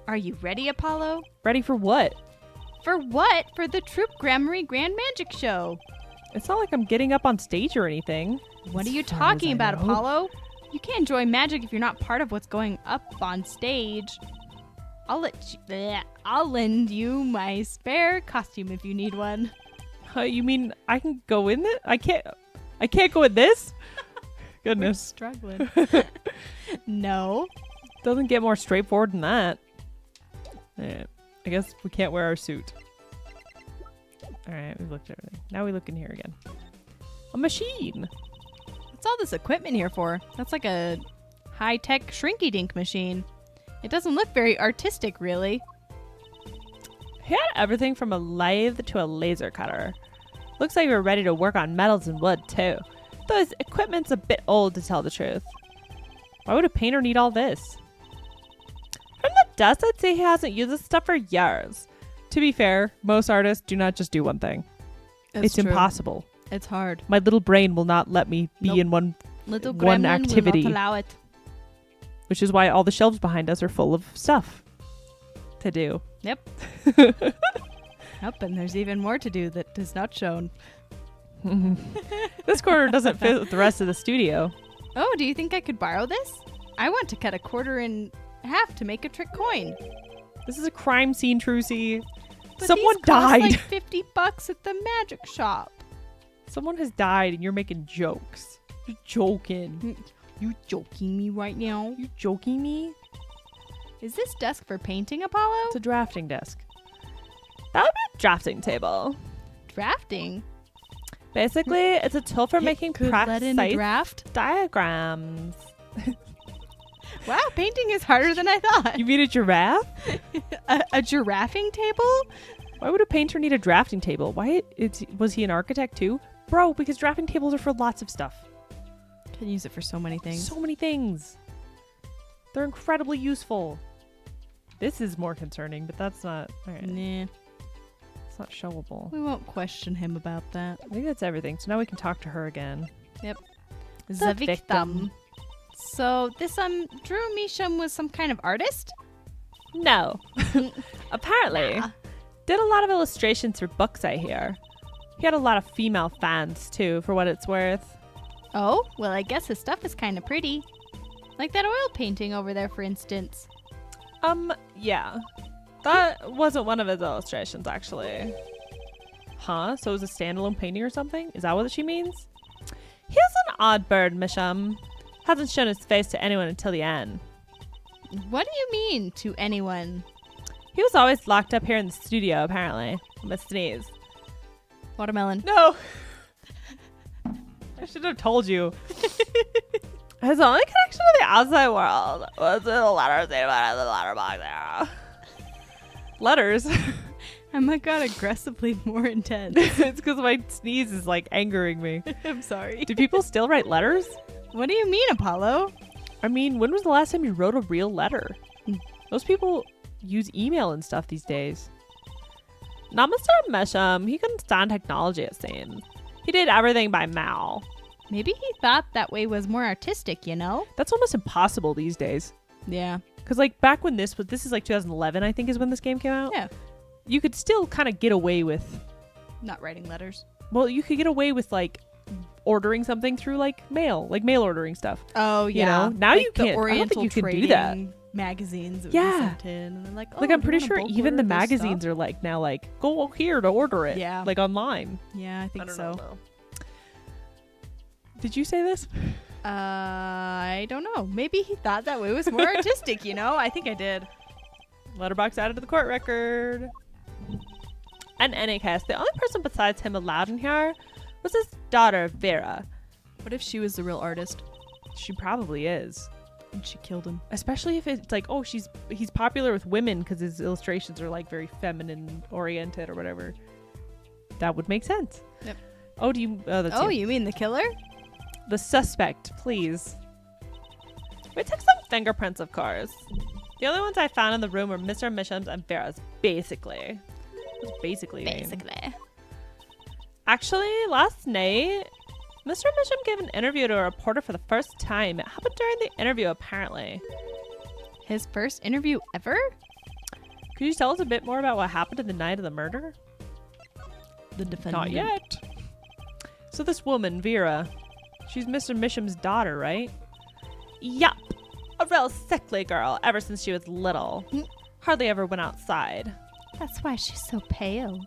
Speaker 2: Are you ready, Apollo?
Speaker 1: Ready for what?
Speaker 2: For what? For the Troop Grammary Grand Magic Show.
Speaker 1: It's not like I'm getting up on stage or anything.
Speaker 2: What
Speaker 1: As
Speaker 2: are you
Speaker 1: far
Speaker 2: talking
Speaker 1: as I
Speaker 2: about,
Speaker 1: know.
Speaker 2: Apollo? You can't enjoy magic if you're not part of what's going up on stage. I'll lend you my spare costume if you need one.
Speaker 1: You mean I can go in it? I can't go in this?
Speaker 2: We're
Speaker 1: Goodness.
Speaker 2: struggling. No.
Speaker 1: Doesn't get more straightforward than that. Yeah, I guess we can't wear our suit. Alright, we've looked at everything. Now we look in here again. A machine.
Speaker 2: What's all this equipment here for? That's like a high-tech shrinky-dink machine. It doesn't look very artistic, really.
Speaker 1: He had everything from a lathe to a laser cutter. Looks like we're ready to work on metals and wood, too. Though his equipment's a bit old, to tell the truth. Why would a painter need all this? From the dust, I'd say he hasn't used this stuff for years. To be fair, most artists do not just do one thing. It's impossible.
Speaker 2: It's hard.
Speaker 1: My little brain will not let me be
Speaker 2: Nope.
Speaker 1: in one
Speaker 2: Little
Speaker 1: One
Speaker 2: gremlin
Speaker 1: activity.
Speaker 2: will not allow it.
Speaker 1: which is why all the shelves behind us are full of stuff to do.
Speaker 2: Yep. Yep, and there's even more to do that is not shown.
Speaker 1: This corner doesn't fit with the rest of the studio.
Speaker 2: Oh, do you think I could borrow this? I want to cut a quarter in half to make a trick coin.
Speaker 1: This is a crime scene, Trucy.
Speaker 2: But
Speaker 1: Someone
Speaker 2: these cost
Speaker 1: died.
Speaker 2: like $50 at the magic shop.
Speaker 1: Someone has died and you're making jokes. You're joking.
Speaker 2: You joking me right now?
Speaker 1: You joking me?
Speaker 2: Is this desk for painting, Apollo?
Speaker 1: It's a drafting desk. That would be a drafting table.
Speaker 2: Drafting.
Speaker 1: Basically, it's a tool for making
Speaker 2: Could let in a
Speaker 1: precise
Speaker 2: draft.
Speaker 1: diagrams.
Speaker 2: Wow, painting is harder than I thought.
Speaker 1: You mean a giraffe?
Speaker 2: a giraffing table?
Speaker 1: Why would a painter need a drafting table? Was he an architect too? Bro, because drafting tables are for lots of stuff.
Speaker 2: Can use it for so many things.
Speaker 1: So many things. They're incredibly useful. This is more concerning, but that's not... Alright,
Speaker 2: Nah,
Speaker 1: it's not showable.
Speaker 2: we won't question him about that.
Speaker 1: I think that's everything. So now we can talk to her again.
Speaker 2: Yep.
Speaker 1: The victim.
Speaker 2: victim. So this Drew Misham was some kind of artist?
Speaker 1: No. Apparently.
Speaker 2: Nah.
Speaker 1: Did a lot of illustrations for books, I hear. He had a lot of female fans, too, for what it's worth.
Speaker 2: Oh, well, I guess his stuff is kind of pretty. Like that oil painting over there, for instance.
Speaker 1: Yeah. That wasn't one of his illustrations, actually. Huh? So it was a standalone painting or something? Is that what she means? He's an odd bird, Misham. Hasn't shown his face to anyone until the end.
Speaker 2: What do you mean, to anyone?
Speaker 1: He was always locked up here in the studio, apparently. I'm gonna sneeze.
Speaker 2: Watermelon.
Speaker 1: No! I should have told you. His only connection to the outside world was the letters they put in the letterbox there. Letters?
Speaker 2: Oh my god, aggressively more intense.
Speaker 1: It's because my sneeze is like angering me.
Speaker 2: I'm sorry.
Speaker 1: Do people still write letters?
Speaker 2: What do you mean, Apollo?
Speaker 1: I mean, when was the last time you wrote a real letter? Most people use email and stuff these days. Not Mr. Misham. He couldn't stand technology, it seems. He did everything by mail.
Speaker 2: Maybe he thought that way was more artistic, you know?
Speaker 1: That's almost impossible these days.
Speaker 2: Yeah.
Speaker 1: Because like back when this is like 2011, I think is when this game came out.
Speaker 2: Yeah.
Speaker 1: You could still kind of get away with,
Speaker 2: Not writing letters.
Speaker 1: well, you could get away with like ordering something through like mail ordering stuff.
Speaker 2: Oh,
Speaker 1: You know? Now
Speaker 2: like
Speaker 1: you
Speaker 2: the
Speaker 1: can't- I don't think
Speaker 2: Oriental
Speaker 1: you can do
Speaker 2: trading
Speaker 1: that.
Speaker 2: magazines that
Speaker 1: Yeah.
Speaker 2: we sent in, and they're like, oh,
Speaker 1: Like I'm
Speaker 2: do you
Speaker 1: pretty
Speaker 2: want a
Speaker 1: sure
Speaker 2: bulk
Speaker 1: even the
Speaker 2: order of this
Speaker 1: magazines
Speaker 2: stuff?
Speaker 1: are like now like go here to order it.
Speaker 2: Yeah.
Speaker 1: Like online.
Speaker 2: Yeah, I think so.
Speaker 1: know. Did you say this?
Speaker 2: I don't know. Maybe he thought that way was more artistic, you know? I think I did.
Speaker 1: Letterbox added to the court record. In any case, the only person besides him allowed in here was his daughter, Vera.
Speaker 2: What if she was the real artist
Speaker 1: She probably is.
Speaker 2: and she killed him?
Speaker 1: Especially if it's like, oh, he's popular with women because his illustrations are like very feminine oriented or whatever. That would make sense.
Speaker 2: Yep.
Speaker 1: Oh, that's you.
Speaker 2: You mean the killer?
Speaker 1: The suspect, please. We took some fingerprints, of course. The only ones I found in the room were Mr. Misham's and Vera's, basically. What's basically mean?
Speaker 2: Basically.
Speaker 1: Actually, last night, Mr. Misham gave an interview to a reporter for the first time. It happened during the interview, apparently.
Speaker 2: His first interview ever?
Speaker 1: Could you tell us a bit more about what happened in the night of the murder?
Speaker 2: The defendant.
Speaker 1: Not yet. So this woman, Vera, she's Mr. Misham's daughter, right? Yup. A real sickly girl ever since she was little. Hardly ever went outside.
Speaker 2: That's why she's so pale.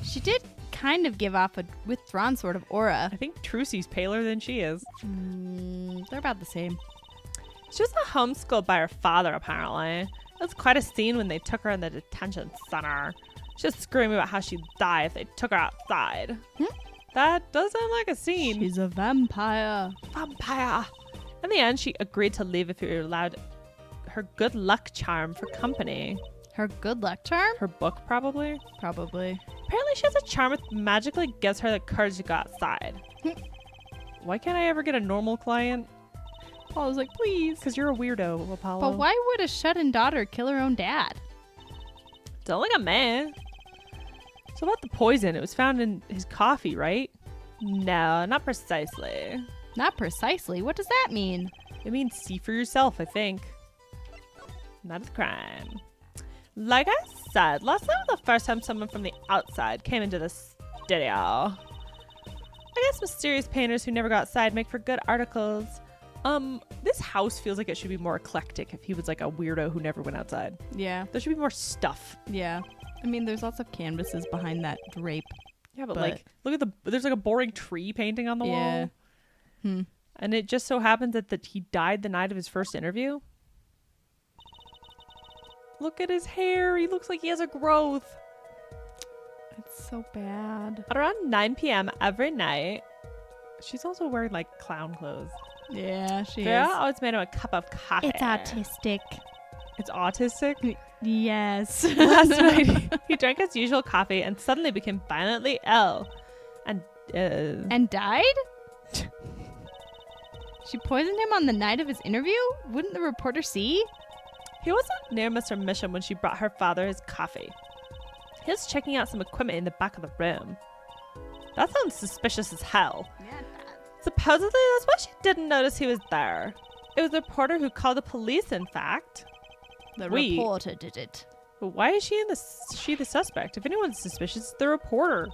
Speaker 2: She did kind of give off a withdrawn sort of aura.
Speaker 1: I think Trucy's paler than she is.
Speaker 2: They're about the same.
Speaker 1: She was homeschooled by her father, apparently. It was quite a scene when they took her in the detention center. She was screaming about how she'd die if they took her outside. That does sound like a scene.
Speaker 2: She's a vampire.
Speaker 1: Vampire. In the end, she agreed to leave if you allowed her good luck charm for company.
Speaker 2: Her good luck charm?
Speaker 1: Her book, probably.
Speaker 2: Probably.
Speaker 1: Apparently, she has a charm that magically gives her the courage to go outside. Why can't I ever get a normal client?
Speaker 2: Paul was like, please.
Speaker 1: Because you're a weirdo, Apollo.
Speaker 2: But why would a shut-in daughter kill her own dad?
Speaker 1: Don't like a man. So about the poison, it was found in his coffee, right? No, not precisely.
Speaker 2: Not precisely. What does that mean?
Speaker 1: It means see for yourself, I think. Not a crime. Like I said, last night was the first time someone from the outside came into the studio. I guess mysterious painters who never go outside make for good articles. This house feels like it should be more eclectic if he was like a weirdo who never went outside.
Speaker 2: Yeah.
Speaker 1: There should be more stuff.
Speaker 2: Yeah. I mean, there's lots of canvases behind that drape.
Speaker 1: Yeah, but like, look at there's like a boring tree painting on the
Speaker 2: Yeah.
Speaker 1: wall. And it just so happens that he died the night of his first interview. Look at his hair. He looks like he has a growth.
Speaker 2: It's so bad.
Speaker 1: At around 9 p.m. every night, she's also wearing like clown clothes.
Speaker 2: Yeah, she
Speaker 1: Vera
Speaker 2: is.
Speaker 1: always made him a cup of coffee.
Speaker 2: It's autistic.
Speaker 1: It's autistic?
Speaker 2: Yes.
Speaker 1: Last night, he drank his usual coffee and suddenly became violently ill.
Speaker 2: And died? She poisoned him on the night of his interview? Wouldn't the reporter see?
Speaker 1: He wasn't near Mr. Misham when she brought her father his coffee. He was checking out some equipment in the back of the room. That sounds suspicious as hell.
Speaker 2: Yeah.
Speaker 1: Supposedly, that's why she didn't notice he was there. It was the reporter who called the police, in fact.
Speaker 2: The
Speaker 1: Wait.
Speaker 2: reporter did it.
Speaker 1: But why is she the suspect? If anyone's suspicious, it's the reporter.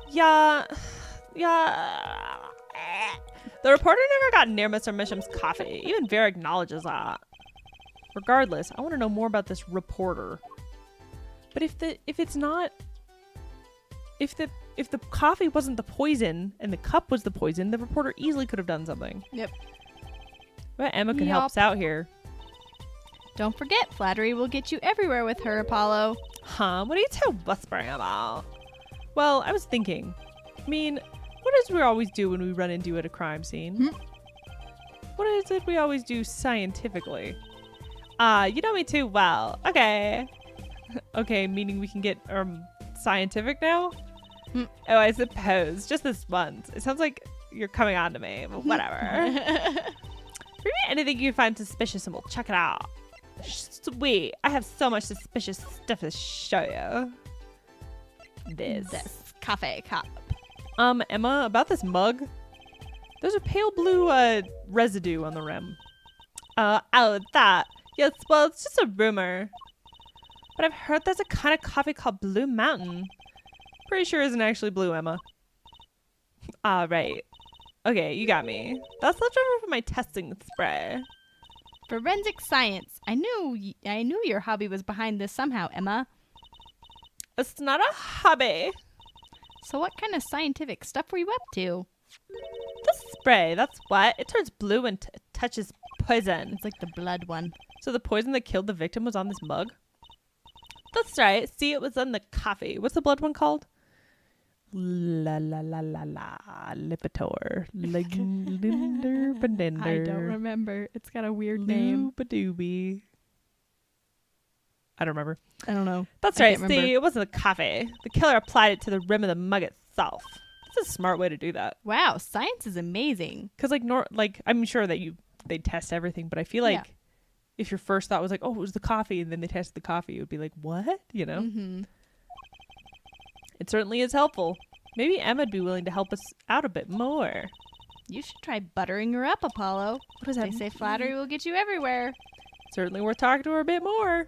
Speaker 1: Yeah. The reporter never got near Mr. Misham's coffee. Even Vera acknowledges that. Regardless, I want to know more about this reporter. But if the coffee wasn't the poison and the cup was the poison, the reporter easily could have done something.
Speaker 2: Yep.
Speaker 1: But Emma could help us out here.
Speaker 2: Don't forget, flattery will get you everywhere with her, Apollo.
Speaker 1: Huh? What are you two whispering about? Well, I was thinking. I mean, what is it we always do when we run into at a crime scene? What is it we always do scientifically? You know me too well. Okay. Okay, meaning we can get scientific now? Oh, I suppose. Just this once. It sounds like you're coming on to me, but whatever. Bring me anything you find suspicious and we'll check it out. Sweet. I have so much suspicious stuff to show you.
Speaker 2: This coffee cup.
Speaker 1: Emma, about this mug. There's a pale blue residue on the rim. That. Yes, well, it's just a rumor. But I've heard there's a kind of coffee called Blue Mountain. Pretty sure it isn't actually blue, Emma. Right. Okay, you got me. That's left over from my testing spray.
Speaker 2: Forensic science. I knew your hobby was behind this somehow, Emma.
Speaker 1: It's not a hobby.
Speaker 2: So what kind of scientific stuff were you up to?
Speaker 1: The spray, that's what. It turns blue and touches poison.
Speaker 2: It's like the blood one.
Speaker 1: So the poison that killed the victim was on this mug? That's right. See, it was in the coffee. What's the blood one called? La la la la la. Lipitor. Linder Benender.
Speaker 2: I don't remember. It's got a weird name.
Speaker 1: Looba-dooby. I don't remember.
Speaker 2: I don't know.
Speaker 1: That's
Speaker 2: I
Speaker 1: right.
Speaker 2: can't
Speaker 1: See,
Speaker 2: remember.
Speaker 1: it wasn't the coffee. The killer applied it to the rim of the mug itself. That's a smart way to do that.
Speaker 2: Wow, science is amazing.
Speaker 1: Because I'm sure that they test everything, but I feel like
Speaker 2: Yeah.
Speaker 1: if your first thought was like, oh, it was the coffee, and then they tested the coffee, it would be like, what? You know?
Speaker 2: Mm-hmm.
Speaker 1: It certainly is helpful. Maybe Emma'd be willing to help us out a bit more.
Speaker 2: You should try buttering her up, Apollo.
Speaker 1: What does
Speaker 2: They
Speaker 1: that
Speaker 2: say
Speaker 1: mean?
Speaker 2: flattery will get you everywhere.
Speaker 1: Certainly worth talking to her a bit more.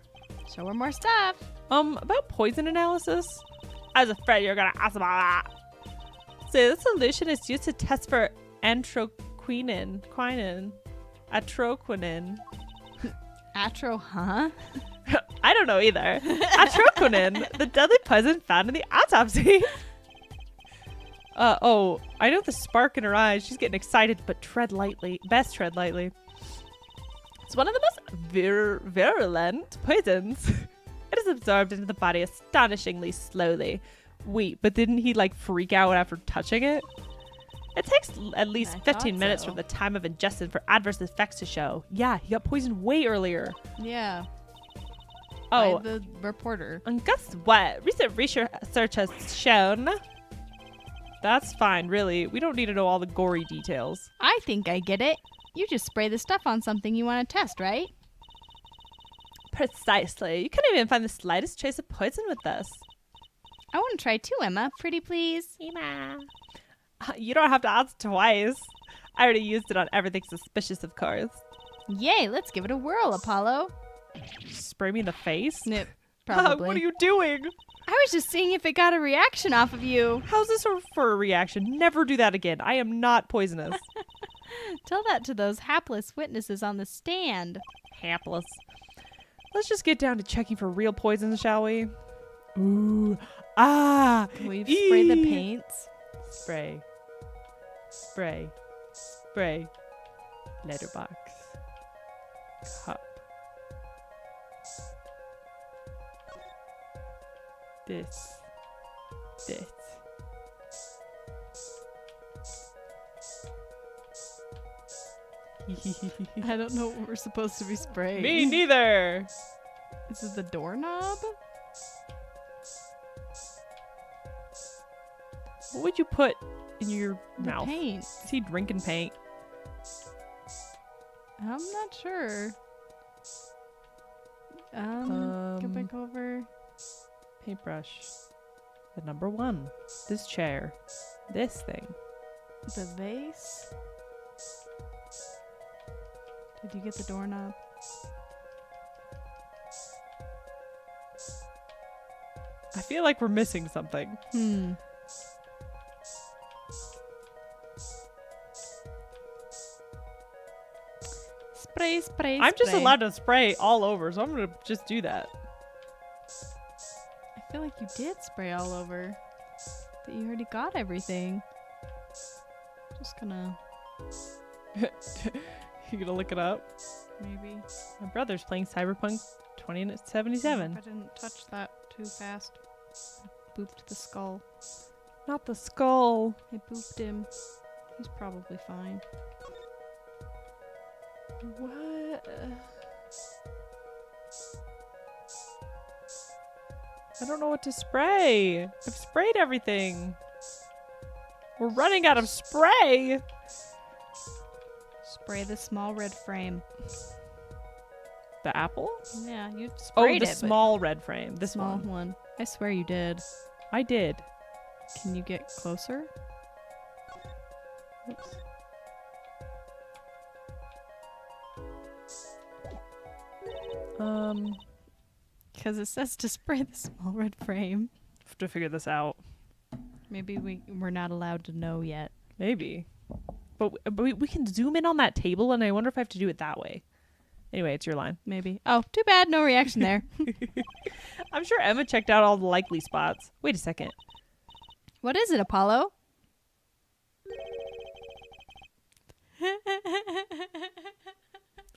Speaker 2: Show her more stuff.
Speaker 1: About poison analysis. I was afraid you were gonna ask about that. So this solution is used to test for atroquinin.
Speaker 2: Atro, huh?
Speaker 1: I don't know either. Atroquinin, the deadly poison found in the autopsy. I know the spark in her eyes. She's getting excited, but tread lightly. Best tread lightly. It's one of the most virulent poisons. It is absorbed into the body astonishingly slowly. Wait, but didn't he freak out after touching it? It takes at least
Speaker 2: I
Speaker 1: 15
Speaker 2: thought
Speaker 1: minutes
Speaker 2: so.
Speaker 1: from the time of ingestion for adverse effects to show. Yeah, he got poisoned way earlier.
Speaker 2: Yeah.
Speaker 1: Oh,
Speaker 2: By the reporter.
Speaker 1: and guess what? Recent research has shown... That's fine, really. We don't need to know all the gory details.
Speaker 2: I think I get it. You just spray the stuff on something you want to test, right?
Speaker 1: Precisely. You couldn't even find the slightest trace of poison with this.
Speaker 2: I want to try too, Emma. Pretty please.
Speaker 1: Emma. You don't have to ask twice. I already used it on everything suspicious, of course.
Speaker 2: Yay, let's give it a whirl, Apollo.
Speaker 1: Spray me in the face?
Speaker 2: Nip, probably.
Speaker 1: What are you doing?
Speaker 2: I was just seeing if it got a reaction off of you.
Speaker 1: How's this for a reaction? Never do that again. I am not poisonous.
Speaker 2: Tell that to those hapless witnesses on the stand.
Speaker 1: Hapless. Let's just get down to checking for real poisons, shall we? Ooh. Ah.
Speaker 2: Can we spray the
Speaker 1: Eee.
Speaker 2: paints?
Speaker 1: Spray. Spray. Spray. Letterbox. Cup. This.
Speaker 2: I don't know what we're supposed to be spraying.
Speaker 1: Me neither.
Speaker 2: This is the doorknob?
Speaker 1: What would you put in your
Speaker 2: The
Speaker 1: mouth?
Speaker 2: paint.
Speaker 1: Is he drinking paint?
Speaker 2: I'm not sure. Go
Speaker 1: Um,
Speaker 2: back over.
Speaker 1: Paintbrush. The number one. This chair. This thing.
Speaker 2: The vase. Did you get the doorknob?
Speaker 1: I feel like we're missing something.
Speaker 2: Spray, spray,
Speaker 1: I'm just
Speaker 2: spray.
Speaker 1: allowed to spray all over, so I'm gonna just do that.
Speaker 2: I feel like you did spray all over. But you already got everything. Just gonna...
Speaker 1: You gonna look it up?
Speaker 2: Maybe.
Speaker 1: My brother's playing Cyberpunk
Speaker 2: I
Speaker 1: 2077.
Speaker 2: didn't touch that too fast. I booped the skull.
Speaker 1: Not the skull.
Speaker 2: I booped him. He's probably fine.
Speaker 1: What? I don't know what to spray. I've sprayed everything. We're running out of spray.
Speaker 2: Spray the small red frame.
Speaker 1: The apple?
Speaker 2: Yeah, you
Speaker 1: Oh,
Speaker 2: sprayed
Speaker 1: the
Speaker 2: it. but
Speaker 1: small red frame. This
Speaker 2: small
Speaker 1: one.
Speaker 2: one. I swear you did.
Speaker 1: I did.
Speaker 2: Can you get closer?
Speaker 1: Oops.
Speaker 2: Because it says to spray the small red frame.
Speaker 1: Have to figure this out.
Speaker 2: Maybe we're not allowed to know yet.
Speaker 1: Maybe. But we can zoom in on that table, and I wonder if I have to do it that way. Anyway, it's your line.
Speaker 2: Maybe. Oh, too bad. No reaction there.
Speaker 1: I'm sure Emma checked out all the likely spots. Wait a second.
Speaker 2: What is it, Apollo?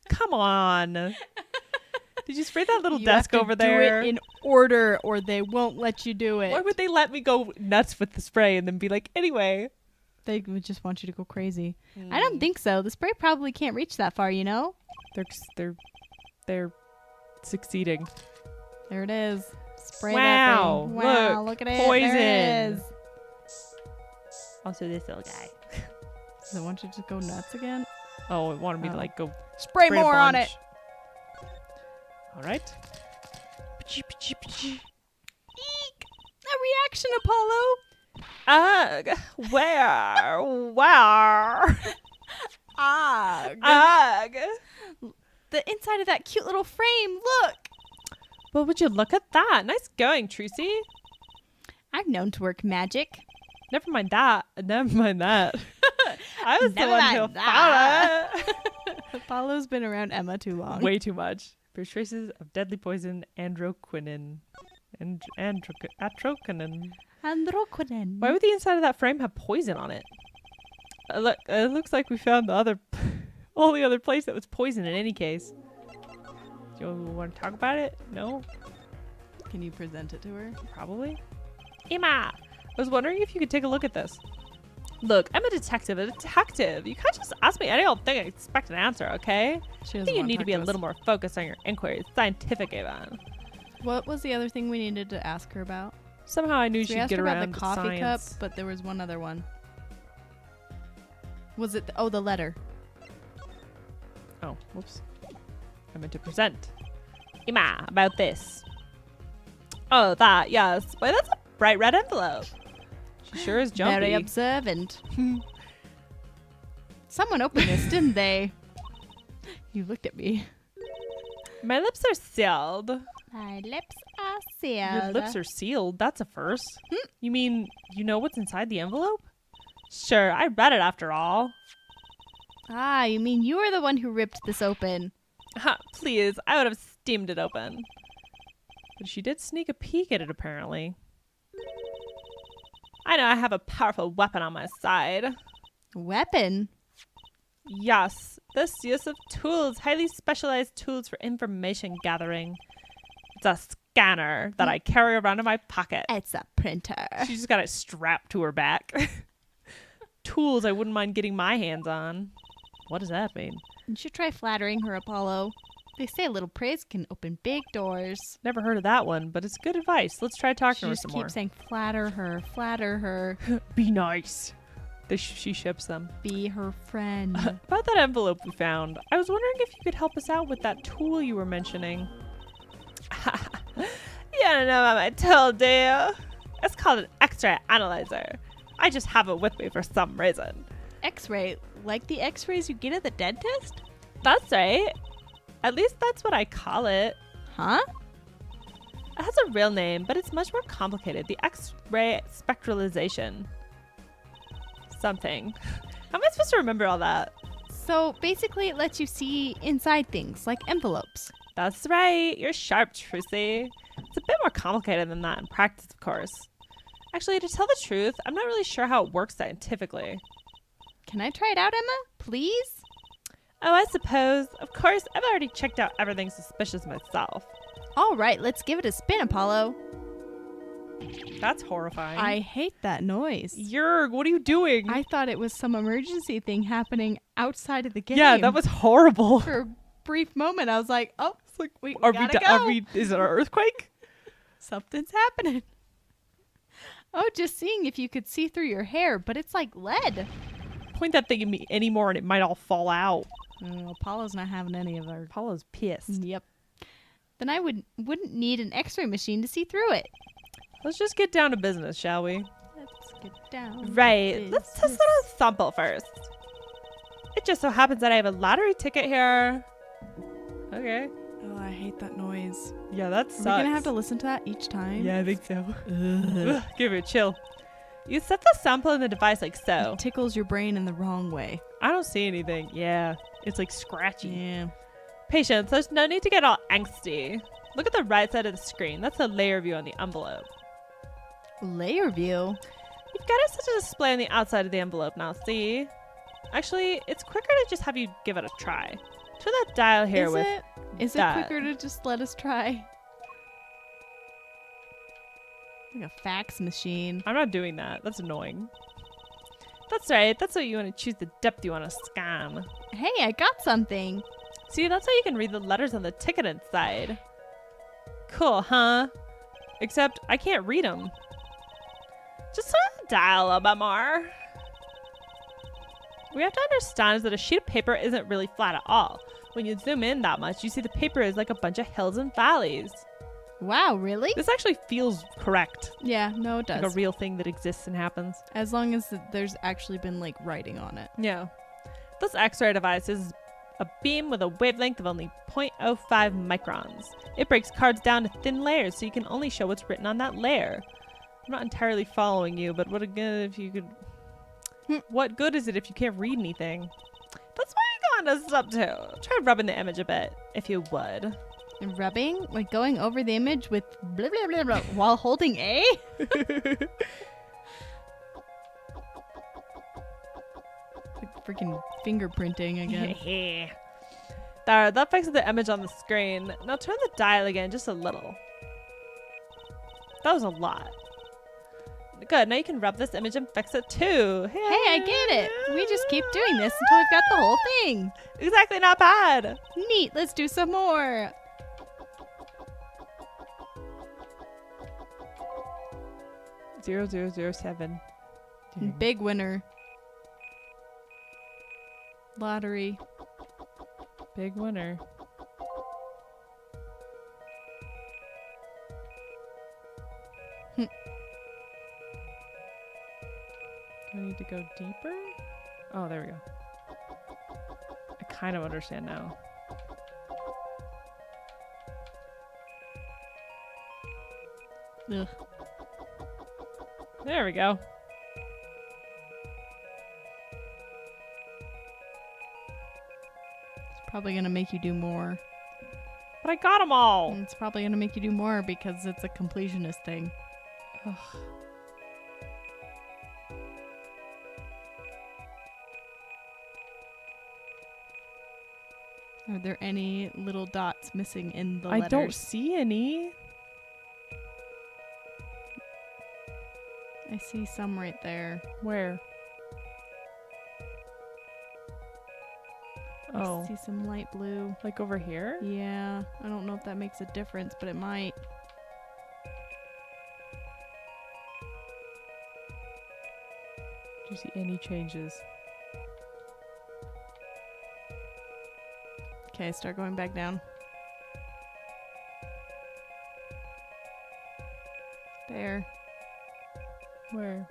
Speaker 1: Come on. Did you spray that little
Speaker 2: You
Speaker 1: desk
Speaker 2: have to
Speaker 1: over there?
Speaker 2: Do it in order, or they won't let you do it.
Speaker 1: Why would they let me go nuts with the spray and then be like, anyway?
Speaker 2: They would just want you to go crazy. I don't think so. The spray probably can't reach that far, you know?
Speaker 1: They're succeeding.
Speaker 2: There it is. Spray
Speaker 1: Wow,
Speaker 2: that thing. Wow,
Speaker 1: look,
Speaker 2: look at it.
Speaker 1: poison.
Speaker 2: There it is.
Speaker 1: Also, this little guy.
Speaker 2: Does it want you to go nuts again?
Speaker 1: Oh, it wanted me to
Speaker 2: Oh.
Speaker 1: like go
Speaker 2: Spray
Speaker 1: spray a
Speaker 2: more on
Speaker 1: bunch.
Speaker 2: it.
Speaker 1: All right.
Speaker 2: Eek! A reaction, Apollo.
Speaker 1: Ugh. Where? Where?
Speaker 2: Ah.
Speaker 1: Ugh.
Speaker 2: The inside of that cute little frame. Look.
Speaker 1: Well, would you look at that? Nice going, Trucy.
Speaker 2: I'm known to work magic.
Speaker 1: Never mind that. Never mind that. I was the
Speaker 2: Never
Speaker 1: one
Speaker 2: mind
Speaker 1: who
Speaker 2: that.
Speaker 1: found it.
Speaker 2: Apollo's been around Emma too long.
Speaker 1: Way too much. There's traces of deadly poison, androquinin. Atroquinin.
Speaker 2: Androquinin.
Speaker 1: Why would the inside of that frame have poison on it? Look, it looks like we found the other, only other place that was poison in any case. Do you want to talk about it? No?
Speaker 2: Can you present it to her?
Speaker 1: Probably. Emma! I was wondering if you could take a look at this. Look, I'm a detective. A detective. You can't just ask me any old thing and expect an answer, okay?
Speaker 2: She
Speaker 1: I
Speaker 2: doesn't
Speaker 1: think you
Speaker 2: want
Speaker 1: need to be a
Speaker 2: us.
Speaker 1: little more focused on your inquiries. Scientific, even.
Speaker 2: What was the other thing we needed to ask her about?
Speaker 1: Somehow I knew
Speaker 2: We
Speaker 1: she'd
Speaker 2: asked
Speaker 1: get
Speaker 2: her about
Speaker 1: around
Speaker 2: the
Speaker 1: to
Speaker 2: coffee cup,
Speaker 1: science.
Speaker 2: but there was one other one. Was it? The letter.
Speaker 1: Oh, whoops. I meant to present. Emma, about this. Oh, that, yes. Boy, that's a bright red envelope. She sure is jumpy.
Speaker 2: Very observant. Someone opened this, didn't they? You looked at me.
Speaker 1: My lips are sealed.
Speaker 2: My lips are sealed.
Speaker 1: Your lips are sealed? That's a first. You mean you know what's inside the envelope? Sure, I read it after all.
Speaker 2: Ah, you mean you were the one who ripped this open?
Speaker 1: Ha, please, I would have steamed it open. But she did sneak a peek at it, apparently. I know I have a powerful weapon on my side.
Speaker 2: Weapon?
Speaker 1: Yes, this use of tools, highly specialized tools for information gathering. It's a scanner that I carry around in my pocket.
Speaker 2: It's a printer.
Speaker 1: She just got it strapped to her back. Tools I wouldn't mind getting my hands on. What does that mean?
Speaker 2: You should try flattering her, Apollo. They say a little praise can open big doors.
Speaker 1: Never heard of that one, but it's good advice. Let's try talking
Speaker 2: She
Speaker 1: to her
Speaker 2: just
Speaker 1: some
Speaker 2: keeps
Speaker 1: more.
Speaker 2: saying, flatter her, flatter her,
Speaker 1: Be nice. She ships them.
Speaker 2: be her friend.
Speaker 1: About that envelope we found, I was wondering if you could help us out with that tool you were mentioning. You don't know about my tool, do you? It's called an X-ray analyzer. I just have it with me for some reason.
Speaker 2: X-ray, like the X-rays you get at the dentist?
Speaker 1: That's right. At least that's what I call it.
Speaker 2: Huh?
Speaker 1: It has a real name, but it's much more complicated. The X-ray spectralization. Something. How am I supposed to remember all that?
Speaker 2: So basically it lets you see inside things, like envelopes.
Speaker 1: That's right. You're sharp, Trucy. It's a bit more complicated than that in practice, of course. Actually, to tell the truth, I'm not really sure how it works scientifically.
Speaker 2: Can I try it out, Emma? Please?
Speaker 1: Oh, I suppose. Of course, I've already checked out everything suspicious myself.
Speaker 2: All right, let's give it a spin, Apollo.
Speaker 1: That's horrifying.
Speaker 2: I hate that noise.
Speaker 1: Yerg, what are you doing?
Speaker 2: I thought it was some emergency thing happening outside of the game.
Speaker 1: Yeah, that was horrible.
Speaker 2: For a brief moment, I was like, oh, it's like, we
Speaker 1: Are
Speaker 2: gotta
Speaker 1: we,
Speaker 2: go.
Speaker 1: is it an earthquake?
Speaker 2: Something's happening. Oh, just seeing if you could see through your hair, but it's like lead.
Speaker 1: Point that thing at me anymore and it might all fall out.
Speaker 2: Apollo's not having any of our...
Speaker 1: Apollo's pissed.
Speaker 2: Yep. Then I wouldn't need an x-ray machine to see through it.
Speaker 1: Let's just get down to business, shall we?
Speaker 2: Let's get down.
Speaker 1: Right. Let's test out a sample first. It just so happens that I have a lottery ticket here. Okay.
Speaker 2: Oh, I hate that noise.
Speaker 1: Yeah, that sucks.
Speaker 2: Are we gonna have to listen to that each time?
Speaker 1: Yeah, I think so. Ugh, give it a chill. You set the sample in the device like so.
Speaker 2: It tickles your brain in the wrong way.
Speaker 1: I don't see anything. Yeah, it's like scratchy.
Speaker 2: Yeah.
Speaker 1: Patience, there's no need to get all angsty. Look at the right side of the screen. That's a layer view on the envelope.
Speaker 2: Layer view?
Speaker 1: You've got it set a display on the outside of the envelope now, see? Actually, it's quicker to just have you give it a try. Turn that dial here with
Speaker 2: Is it
Speaker 1: that.
Speaker 2: quicker to just let us try? Like a fax machine.
Speaker 1: I'm not doing that. That's annoying. That's right. That's what you want to choose the depth you want to scan.
Speaker 2: Hey, I got something.
Speaker 1: See, that's how you can read the letters on the ticket inside. Cool, huh? Except I can't read them. Just turn the dial a bit more. What we have to understand is that a sheet of paper isn't really flat at all. When you zoom in that much, you see the paper is like a bunch of hills and valleys.
Speaker 2: Wow, really?
Speaker 1: This actually feels correct.
Speaker 2: Yeah, no, it does.
Speaker 1: Like a real thing that exists and happens.
Speaker 2: As long as there's actually been like writing on it.
Speaker 1: Yeah. This X-ray device is a beam with a wavelength of only 0.05 microns. It breaks cards down to thin layers so you can only show what's written on that layer. I'm not entirely following you, but what good if you could... What good is it if you can't read anything? That's why I got this up to. Try rubbing the image a bit, if you would.
Speaker 2: And rubbing? Like going over the image with blah blah blah blah while holding A? Like freaking fingerprinting again.
Speaker 1: There, that fixes the image on the screen. Now turn the dial again just a little. That was a lot. Good, now you can rub this image and fix it too.
Speaker 2: Hey, I get it. We just keep doing this until we've got the whole thing.
Speaker 1: Exactly, not bad.
Speaker 2: Neat, let's do some more.
Speaker 1: 0007.
Speaker 2: Big winner. Lottery.
Speaker 1: Big winner. Do I need to go deeper? Oh, there we go. I kind of understand now.
Speaker 2: Ugh.
Speaker 1: There we go.
Speaker 2: It's probably gonna make you do more.
Speaker 1: But I got them all.
Speaker 2: And it's probably gonna make you do more because it's a completionist thing.
Speaker 1: Ugh.
Speaker 2: Are there any little dots missing in the
Speaker 1: I
Speaker 2: letters?
Speaker 1: don't see any.
Speaker 2: I see some right there.
Speaker 1: Where? Oh,
Speaker 2: I see some light blue.
Speaker 1: like over here?
Speaker 2: Yeah, I don't know if that makes a difference, but it might.
Speaker 1: Do you see any changes?
Speaker 2: Okay, start going back down. There.
Speaker 1: Where?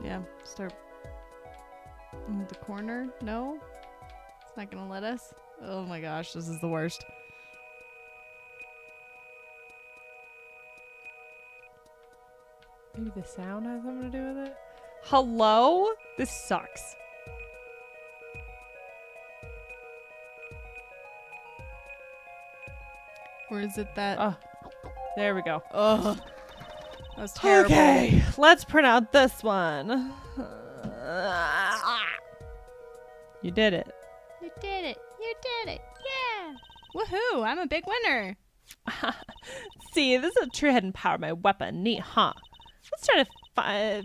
Speaker 2: Yeah, start in the corner. No? It's not gonna let us? Oh my gosh, this is the worst.
Speaker 1: Maybe the sound has something to do with it? Hello? This sucks.
Speaker 2: Or is it that?
Speaker 1: Oh, there we go.
Speaker 2: Ugh. That was terrible.
Speaker 1: Okay, let's print out this one. You did it.
Speaker 2: You did it. You did it. Yeah. Woohoo, I'm a big winner.
Speaker 1: See, this is a true hidden power, my weapon. Neat, huh? Let's try to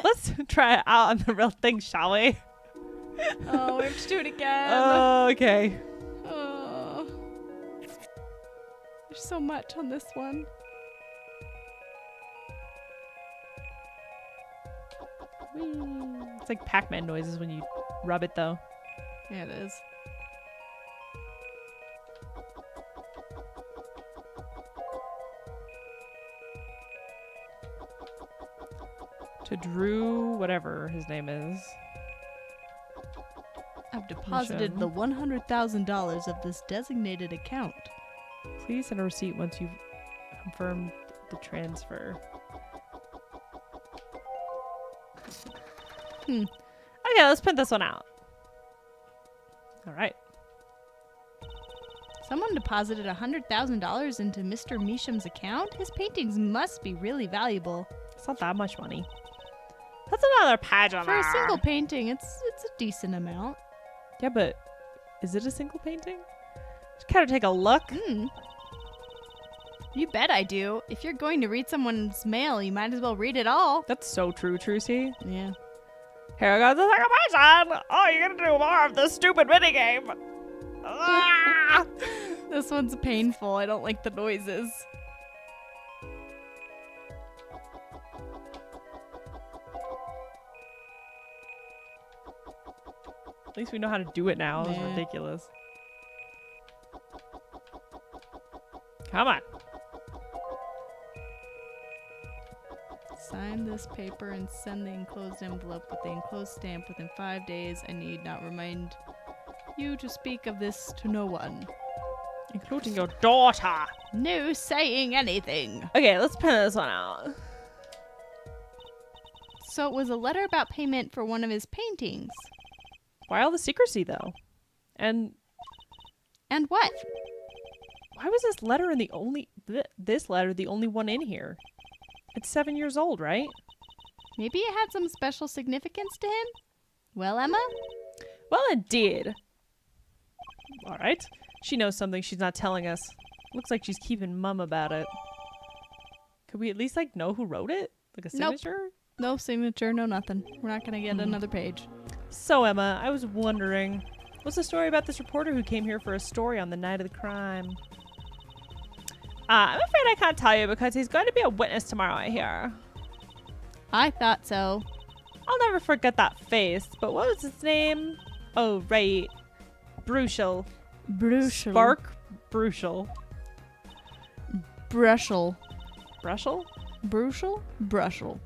Speaker 1: let's try it out on the real thing, shall we?
Speaker 2: Oh, we have to do it again.
Speaker 1: Okay.
Speaker 2: Oh. There's so much on this one.
Speaker 1: Whee. It's like Pac-Man noises when you rub it, though.
Speaker 2: Yeah, it is.
Speaker 1: To Drew, whatever his name is.
Speaker 2: I've deposited the $100,000 of this designated account.
Speaker 1: Please send a receipt once you've confirmed the transfer. Okay, let's print this one out. All right.
Speaker 2: Someone deposited $100,000 into Mr. Measham's account? His paintings must be really valuable.
Speaker 1: It's not that much money. That's another page on
Speaker 2: For a
Speaker 1: there.
Speaker 2: single painting, it's a decent amount.
Speaker 1: Yeah, but Is it a single painting? Just kind of take a look.
Speaker 2: You bet I do. If you're going to read someone's mail, you might as well read it all.
Speaker 1: That's so true, Trucy.
Speaker 2: Yeah.
Speaker 1: Here goes the second person. Oh, you're gonna do more of this stupid minigame. Ah!
Speaker 2: This one's painful. I don't like the noises.
Speaker 1: At least we know how to do it now. It's
Speaker 2: Yeah.
Speaker 1: ridiculous. Come on.
Speaker 2: Sign this paper and send the enclosed envelope with the enclosed stamp within 5 days. I need not remind you to speak of this to no one.
Speaker 1: Including your daughter.
Speaker 2: No saying anything.
Speaker 1: Okay, let's pen this one out.
Speaker 2: So it was a letter about payment for one of his paintings.
Speaker 1: Why all the secrecy, though? And
Speaker 2: And what?
Speaker 1: why was this letter the only one in here? It's 7 years old, right?
Speaker 2: Maybe it had some special significance to him? Well, Emma?
Speaker 1: Well, it did. All right. She knows something she's not telling us. Looks like she's keeping mum about it. Could we at least, like, know who wrote it? Like a
Speaker 2: Nope.
Speaker 1: signature?
Speaker 2: No signature, no nothing. We're not going to get another page.
Speaker 1: So, Emma, I was wondering, what's the story about this reporter who came here for a story on the night of the crime? I'm afraid I can't tell you because he's going to be a witness tomorrow, I hear.
Speaker 2: I thought so.
Speaker 1: I'll never forget that face, but what was his name? Oh, right. Bruschel.
Speaker 2: Bruschel.
Speaker 1: Spark Bruschel.
Speaker 2: Bruschel.
Speaker 1: Bruschel?
Speaker 2: Bruschel? Bruschel.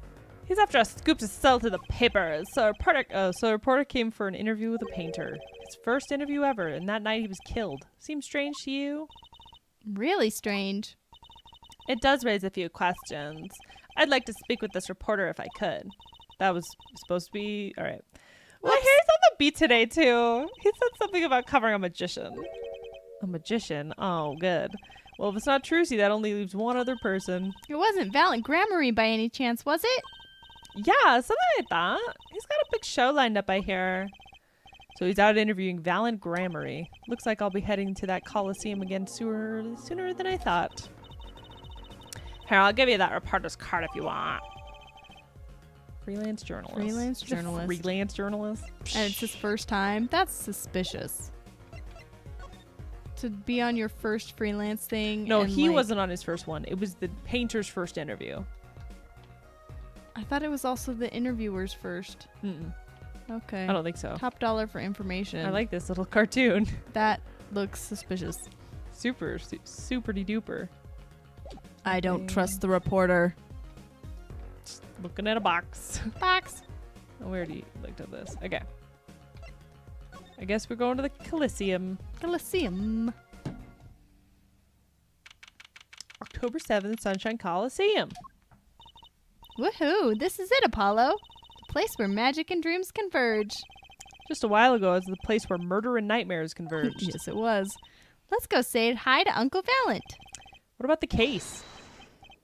Speaker 1: He's after a scoop to sell to the papers. So a reporter came for an interview with a painter. His first interview ever, and that night he was killed. Seems strange to you?
Speaker 2: Really strange.
Speaker 1: It does raise a few questions. I'd like to speak with this reporter if I could. That was supposed to be... All right. Well,
Speaker 2: Whoops.
Speaker 1: here's on the beat today, too. He said something about covering a magician. A magician? Oh, good. Well, if it's not Trucy, that only leaves one other person.
Speaker 2: It wasn't Valent Grammary by any chance, was it?
Speaker 1: Yeah, something like that. He's got a big show lined up, I hear. So he's out interviewing Valent Grammary. Looks like I'll be heading to that Coliseum again sooner than I thought. Here, I'll give you that reporter's card if you want. Freelance journalist.
Speaker 2: Freelance
Speaker 1: He's a
Speaker 2: journalist.
Speaker 1: Freelance journalist.
Speaker 2: And it's his first time? That's suspicious. To be on your first freelance thing.
Speaker 1: No,
Speaker 2: and,
Speaker 1: he
Speaker 2: like,
Speaker 1: wasn't on his first one. It was the painter's first interview.
Speaker 2: I thought it was also the interviewer's first.
Speaker 1: Mm-mm.
Speaker 2: Okay.
Speaker 1: I don't think so.
Speaker 2: Top dollar for information.
Speaker 1: I like this little cartoon.
Speaker 2: That looks suspicious.
Speaker 1: Super duper.
Speaker 2: I don't trust the reporter.
Speaker 1: Just looking at a box.
Speaker 2: Box.
Speaker 1: Oh, we already looked at this. Okay. I guess we're going to the Coliseum.
Speaker 2: Coliseum.
Speaker 1: October 7th, Sunshine Coliseum.
Speaker 2: Woohoo! This is it, Apollo. The place where magic and dreams converge.
Speaker 1: Just a while ago, it was the place where murder and nightmares converged.
Speaker 2: Yes, it was. Let's go say hi to Uncle Valent.
Speaker 1: What about the case?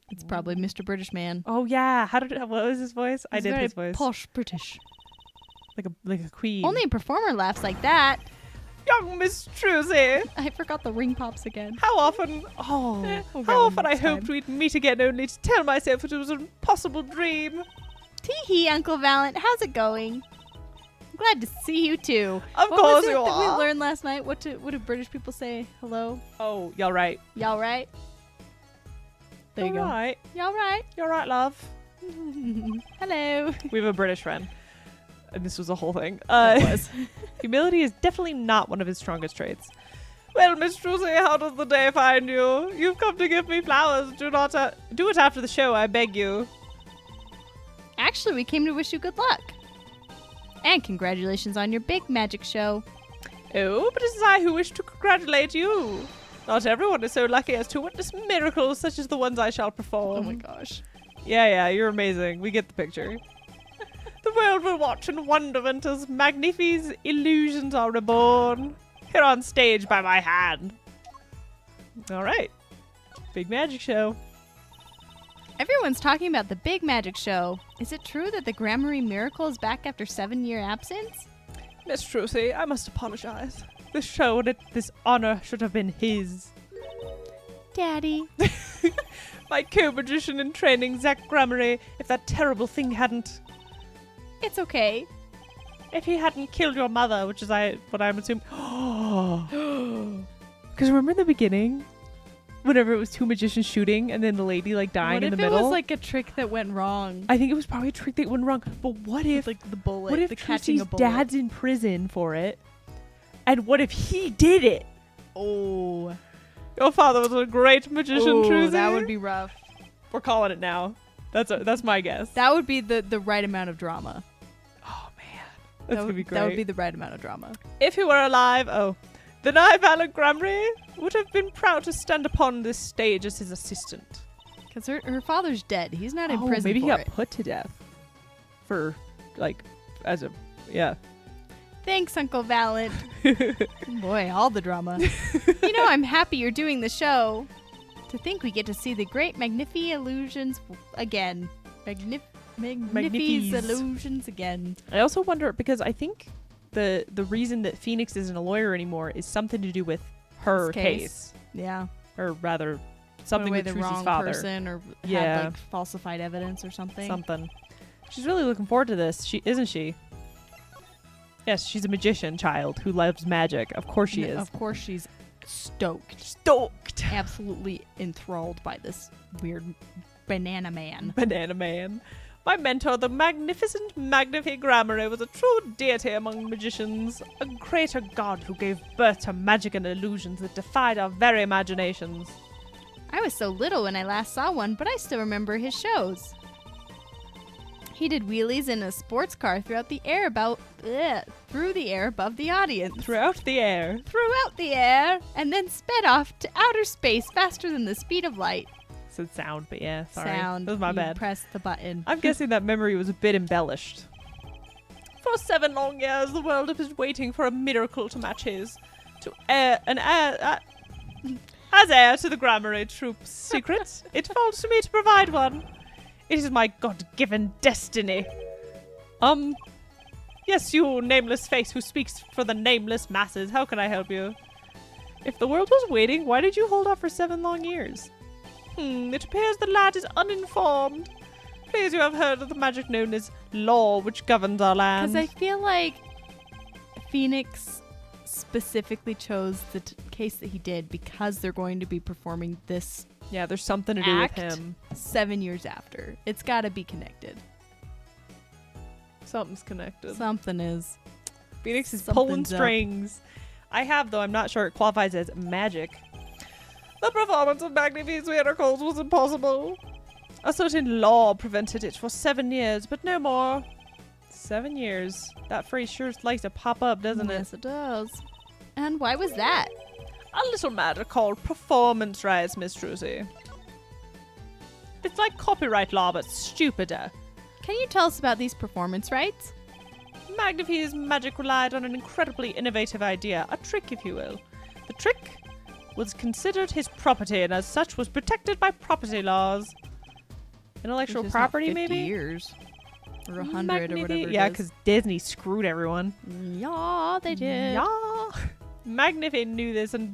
Speaker 2: It's probably Mr. British Man.
Speaker 1: Oh yeah, what was his voice? I
Speaker 2: He's
Speaker 1: did
Speaker 2: very
Speaker 1: his voice.
Speaker 2: Posh British.
Speaker 1: Like a queen.
Speaker 2: Only a performer laughs like that.
Speaker 1: Young Miss Trucy.
Speaker 2: I forgot the ring pops again.
Speaker 1: How often?
Speaker 2: We'll get
Speaker 1: How
Speaker 2: one
Speaker 1: often I
Speaker 2: next time.
Speaker 1: hoped we'd meet again, only to tell myself it was an impossible dream.
Speaker 2: Tee-hee, Uncle Valent. How's it going? I'm glad to see you too.
Speaker 1: Of
Speaker 2: What
Speaker 1: course
Speaker 2: was it
Speaker 1: you
Speaker 2: that
Speaker 1: are.
Speaker 2: we learned last night? What do British people say? Hello?
Speaker 1: Oh, y'all right.
Speaker 2: Y'all right? There you
Speaker 1: You're
Speaker 2: go.
Speaker 1: right.
Speaker 2: Y'all right?
Speaker 1: You're right, love.
Speaker 2: Hello.
Speaker 1: We have a British friend. And this was a whole thing.
Speaker 2: It was.
Speaker 1: Humility is definitely not one of his strongest traits. Well, Miss Trucy, how does the day find you? You've come to give me flowers. Do it after the show, I beg you.
Speaker 2: Actually, we came to wish you good luck. And congratulations on your big magic show.
Speaker 1: Oh, but it is I who wish to congratulate you. Not everyone is so lucky as to witness miracles such as the ones I shall perform.
Speaker 2: Oh my gosh.
Speaker 1: Yeah, you're amazing. We get the picture. The world will watch in wonderment as magnificent illusions are reborn. Here on stage by my hand. All right. Big magic show.
Speaker 2: Everyone's talking about the big magic show. Is it true that the Grammary Miracle is back after 7-year absence?
Speaker 1: Miss Trucy, I must apologize. This showed that this honor should have been his.
Speaker 2: Daddy.
Speaker 1: My co-magician in training, Zach Gramarye, if that terrible thing hadn't...
Speaker 2: It's okay.
Speaker 1: If he hadn't killed your mother, which is what I'm assuming... Because remember in the beginning? Whenever it was two magicians shooting and then the lady like dying in the middle?
Speaker 2: What if it was like a trick that went wrong?
Speaker 1: I think it was probably a trick that went wrong. But what if...
Speaker 2: Like the bullet,
Speaker 1: what if
Speaker 2: the catching a
Speaker 1: Trucy's
Speaker 2: bullet.
Speaker 1: dad's in prison for it? And what if he did it?
Speaker 2: Oh.
Speaker 1: Your father was a great magician,
Speaker 2: Ooh,
Speaker 1: Trucy.
Speaker 2: that would be rough.
Speaker 1: We're calling it now. That's my guess.
Speaker 2: That would be the right amount of drama.
Speaker 1: Oh man, that's gonna be great.
Speaker 2: That would be the right amount of drama.
Speaker 1: If he were alive, then I, Valak Gramarye, would have been proud to stand upon this stage as his assistant.
Speaker 2: Because her father's dead. He's not in prison
Speaker 1: maybe
Speaker 2: for
Speaker 1: he got
Speaker 2: it.
Speaker 1: put to death for yeah.
Speaker 2: Thanks, Uncle Valent. Boy, all the drama. I'm happy you're doing the show. To think we get to see the great Magnifi illusions again. Magnifi's illusions again.
Speaker 1: I also wonder, because I think the reason that Phoenix isn't a lawyer anymore is something to do with her case.
Speaker 2: Yeah.
Speaker 1: Or rather, something with
Speaker 2: the
Speaker 1: Trucy's
Speaker 2: wrong
Speaker 1: father.
Speaker 2: person or had like falsified evidence or something.
Speaker 1: Something. She's really looking forward to this, isn't she? Yes, she's a magician child who loves magic. Of course she is.
Speaker 2: Of course she's stoked.
Speaker 1: Stoked.
Speaker 2: Absolutely enthralled by this weird banana man.
Speaker 1: Banana man. My mentor, the magnificent Magnifi Gramarye, was a true deity among magicians, a greater god who gave birth to magic and illusions that defied our very imaginations.
Speaker 2: I was so little when I last saw one, but I still remember his shows. He did wheelies in a sports car throughout the air above the audience.
Speaker 1: Throughout the air.
Speaker 2: Throughout the air, and then sped off to outer space faster than the speed of light.
Speaker 1: Said sound, but yeah, sorry.
Speaker 2: Sound.
Speaker 1: That was my
Speaker 2: You
Speaker 1: bad.
Speaker 2: Press the button.
Speaker 1: I'm guessing that memory was a bit embellished. For 7 long years, the world has been waiting for a miracle to match his. As heir to the Gramarye Troop's secrets, it falls to me to provide one. It is my God-given destiny. Yes, you nameless face who speaks for the nameless masses. How can I help you? If the world was waiting, why did you hold off for 7 long years? It appears the lad is uninformed. Please, you have heard of the magic known as law, which governs our land.
Speaker 2: Because I feel like Phoenix specifically chose the case that he did because they're going to be performing this
Speaker 1: Yeah, there's something to do with
Speaker 2: act
Speaker 1: him.
Speaker 2: 7 years after. It's got to be connected.
Speaker 1: Something's connected.
Speaker 2: Something is.
Speaker 1: Phoenix is
Speaker 2: Something's
Speaker 1: pulling
Speaker 2: up.
Speaker 1: strings. I have, though I'm not sure it qualifies as magic. The performance of Magnifi's miracles was impossible. A certain law prevented it for 7 years, but no more. 7 years. That phrase sure likes to pop up, doesn't it?
Speaker 2: Yes, it does. And why was that?
Speaker 1: A little matter called performance rights, Miss Trucy. It's like copyright law, but stupider.
Speaker 2: Can you tell us about these performance rights?
Speaker 1: Magnifi's magic relied on an incredibly innovative idea, a trick, if you will. The trick was considered his property, and as such was protected by property laws. Intellectual
Speaker 2: Which is not
Speaker 1: property,
Speaker 2: 50
Speaker 1: maybe?
Speaker 2: years. Or 100 or whatever it
Speaker 1: Yeah,
Speaker 2: is.
Speaker 1: because Disney screwed everyone.
Speaker 2: Yeah, they did.
Speaker 1: Yeah. Magnifi knew this and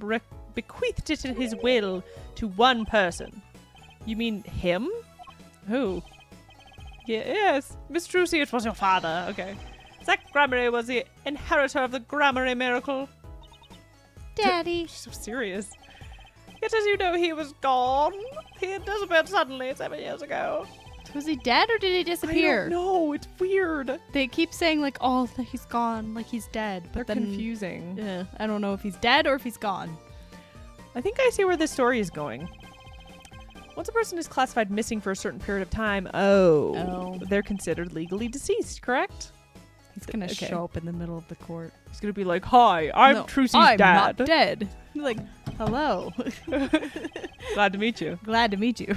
Speaker 1: bequeathed it in his will to one person. You mean him? Who? Yes, Miss Trucy, it was your father. Okay. Zach Gramarye was the inheritor of the Gramarye miracle.
Speaker 2: Daddy.
Speaker 1: She's so serious. Yet, as you know, he was gone. He had disappeared suddenly 7 years ago.
Speaker 2: Was he dead or did he disappear?
Speaker 1: I don't know. It's weird.
Speaker 2: They keep saying like, oh, that he's gone, like he's dead. But
Speaker 1: They're
Speaker 2: then,
Speaker 1: confusing.
Speaker 2: Yeah, I don't know if he's dead or if he's gone.
Speaker 1: I think I see where this story is going. Once a person is classified missing for a certain period of time, they're considered legally deceased, correct?
Speaker 2: He's gonna
Speaker 1: Okay.
Speaker 2: show up in the middle of the court.
Speaker 1: He's gonna be like, "Hi, I'm
Speaker 2: No,
Speaker 1: Trucy's
Speaker 2: I'm
Speaker 1: dad.
Speaker 2: not dead." Like, hello.
Speaker 1: Glad to meet you."
Speaker 2: Glad to meet you.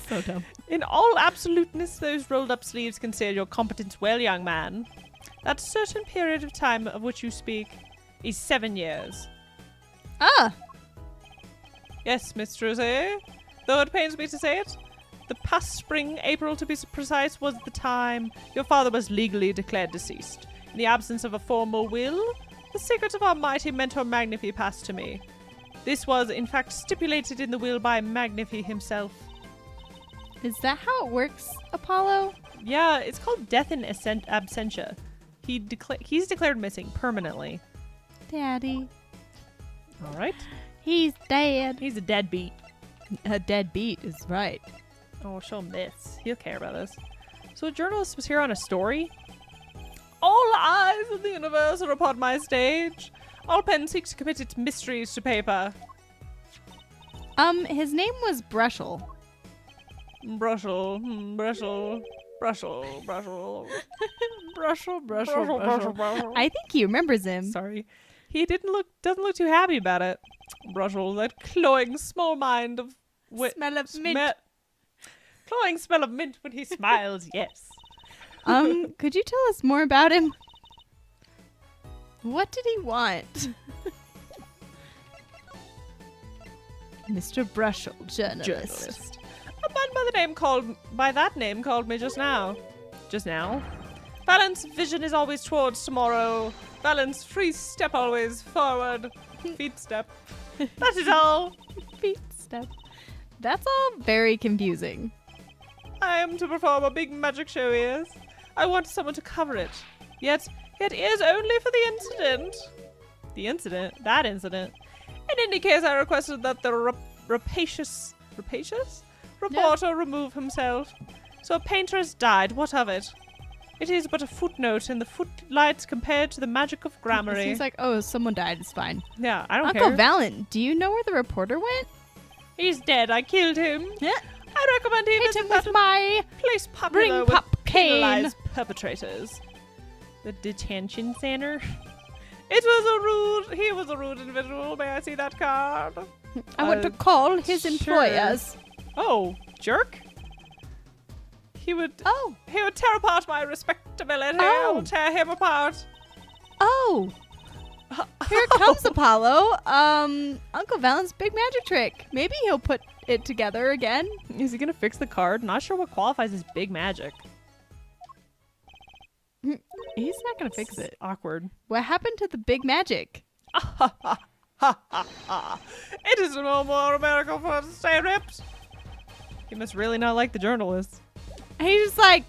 Speaker 2: So dumb.
Speaker 1: In all absoluteness, those rolled-up sleeves conceal your competence well, young man. That certain period of time of which you speak is 7 years.
Speaker 2: Ah,
Speaker 1: Yes, Miss Trucy. Though it pains me to say it, the past spring, April to be precise, was the time your father was legally declared deceased. In the absence of a formal will, The secrets of our mighty mentor Magnifi passed to me. This was, in fact, stipulated in the will by Magnifi himself.
Speaker 2: Is that how it works, Apollo?
Speaker 1: Yeah, it's called death in absentia. He's declared missing permanently.
Speaker 2: Daddy.
Speaker 1: All right.
Speaker 2: He's dead.
Speaker 1: He's a deadbeat.
Speaker 2: A deadbeat is right.
Speaker 1: Oh, show him this. He'll care about this. So a journalist was here on a story? All eyes of the universe are upon my stage. All pen seeks to commit its mysteries to paper.
Speaker 2: His name was Brushel.
Speaker 1: Brushel, Brushel, Brushel, Brushel.
Speaker 2: Brushel. I think he remembers him.
Speaker 1: Sorry. He doesn't look too happy about it. Brushel, that cloying small mind of
Speaker 2: Smell of mint.
Speaker 1: Cloying smell of mint when he smiles, yes.
Speaker 2: Could you tell us more about him? What did he want? Mr. Brushel, journalist.
Speaker 1: A man by that name called me just now. Just now? Balance vision is always towards tomorrow. Balance free step always forward. Feet step. That is all.
Speaker 2: Feet step. That's all very confusing.
Speaker 1: I am to perform a big magic show, yes. I want someone to cover it. Yet is only for the incident. The incident? That incident. In any case, I requested that the rapacious reporter remove himself. So a painter has died. What of it? It is but a footnote in the footlights compared to the magic of grammar.
Speaker 2: It seems like, someone died. It's fine.
Speaker 1: Yeah, I don't
Speaker 2: Uncle
Speaker 1: care.
Speaker 2: Valen, do you know where the reporter went?
Speaker 1: He's dead. I killed him.
Speaker 2: Yeah.
Speaker 1: I recommend he
Speaker 2: Hit
Speaker 1: visit
Speaker 2: him
Speaker 1: that
Speaker 2: with my
Speaker 1: place popular
Speaker 2: ring
Speaker 1: with
Speaker 2: pop cane.
Speaker 1: penalized perpetrators. The detention center. He was a rude individual. May I see that card?
Speaker 2: I want to call his
Speaker 1: sure.
Speaker 2: employers.
Speaker 1: Oh, jerk. He would tear apart my respectability. I will tear him apart.
Speaker 2: Oh. Here comes Apollo. Uncle Valen's big magic trick. Maybe he'll put it together again.
Speaker 1: Is he gonna fix the card? Not sure what qualifies as big magic.
Speaker 2: He's not gonna fix it.
Speaker 1: Awkward.
Speaker 2: What happened to the big magic?
Speaker 1: It is no more a miracle for us to stay ripped. He must really not like the journalist.
Speaker 2: He's just like,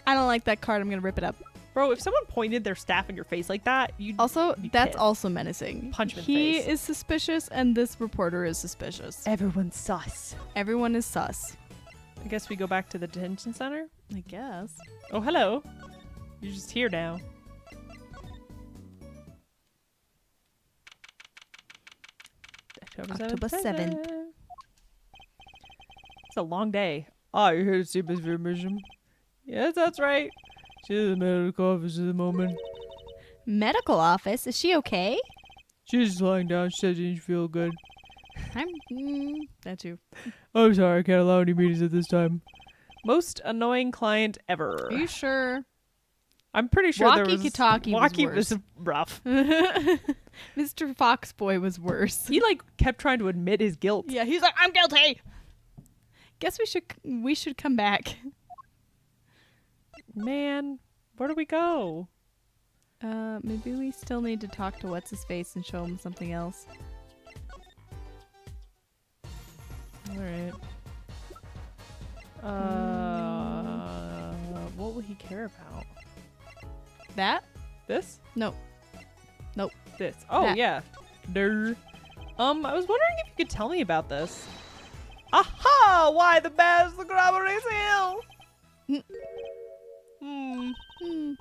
Speaker 2: I don't like that card. I'm gonna rip it up.
Speaker 1: Bro, if someone pointed their staff in your face like that, you'd
Speaker 2: Also,
Speaker 1: be
Speaker 2: that's
Speaker 1: pissed.
Speaker 2: also menacing.
Speaker 1: Punch him in
Speaker 2: He
Speaker 1: the face.
Speaker 2: is suspicious, and this reporter is suspicious.
Speaker 1: Everyone's sus.
Speaker 2: Everyone is sus.
Speaker 1: I guess we go back to the detention center.
Speaker 2: I guess.
Speaker 1: Oh, hello. You're just here now.
Speaker 2: October 7th.
Speaker 1: It's a long day. Oh, you're here to see Miss Vermission? Yes, that's right. She's in the medical office at the moment.
Speaker 2: Medical office? Is she okay?
Speaker 1: She's just lying down. She said she didn't feel good.
Speaker 2: That too.
Speaker 1: I'm sorry, I can't allow any meetings at this time. Most annoying client ever.
Speaker 2: Are you sure?
Speaker 1: I'm pretty sure there was...
Speaker 2: Walkie-talkie was
Speaker 1: Walkie
Speaker 2: worse.
Speaker 1: was rough.
Speaker 2: Mr. Foxboy was worse.
Speaker 1: He, kept trying to admit his guilt.
Speaker 2: Yeah, he's like, I'm guilty. Guess we should come back.
Speaker 1: Man, where do we go?
Speaker 2: Maybe we still need to talk to What's-His-Face and show him something else.
Speaker 1: Alright. What will he care about?
Speaker 2: That?
Speaker 1: This?
Speaker 2: No. Nope.
Speaker 1: This. Oh,
Speaker 2: That.
Speaker 1: yeah. Durr. I was wondering if you could tell me about this. Aha! Why the bears the grammar is ill!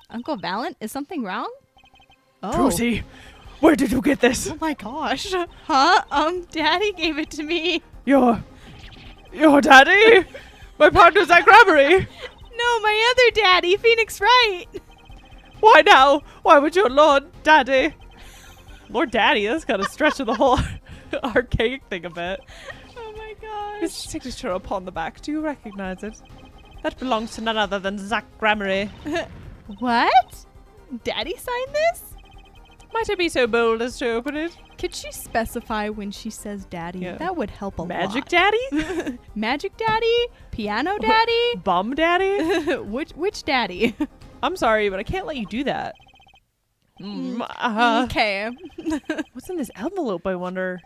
Speaker 2: Uncle Valen, is something wrong? Oh.
Speaker 1: Trucy, where did you get this?
Speaker 2: Oh my gosh. Huh? Daddy gave it to me.
Speaker 1: Your daddy? My partner's at Grammarly.
Speaker 2: No, my other daddy, Phoenix Wright.
Speaker 1: Why now? Why would your Lord Daddy? Lord Daddy, that's kind of stretching the whole archaic thing a bit.
Speaker 2: Oh my gosh.
Speaker 1: His signature upon the back, do you recognize it? That belongs to none other than Zach Grammarly.
Speaker 2: What? Daddy signed this?
Speaker 1: Might I be so bold as to open it?
Speaker 2: Could she specify when she says daddy?
Speaker 1: Yeah.
Speaker 2: That would help a
Speaker 1: Magic
Speaker 2: lot.
Speaker 1: Daddy?
Speaker 2: Magic daddy? Piano daddy?
Speaker 1: Bum Daddy?
Speaker 2: which daddy?
Speaker 1: I'm sorry, but I can't let you do that.
Speaker 2: Okay.
Speaker 1: What's in this envelope, I wonder?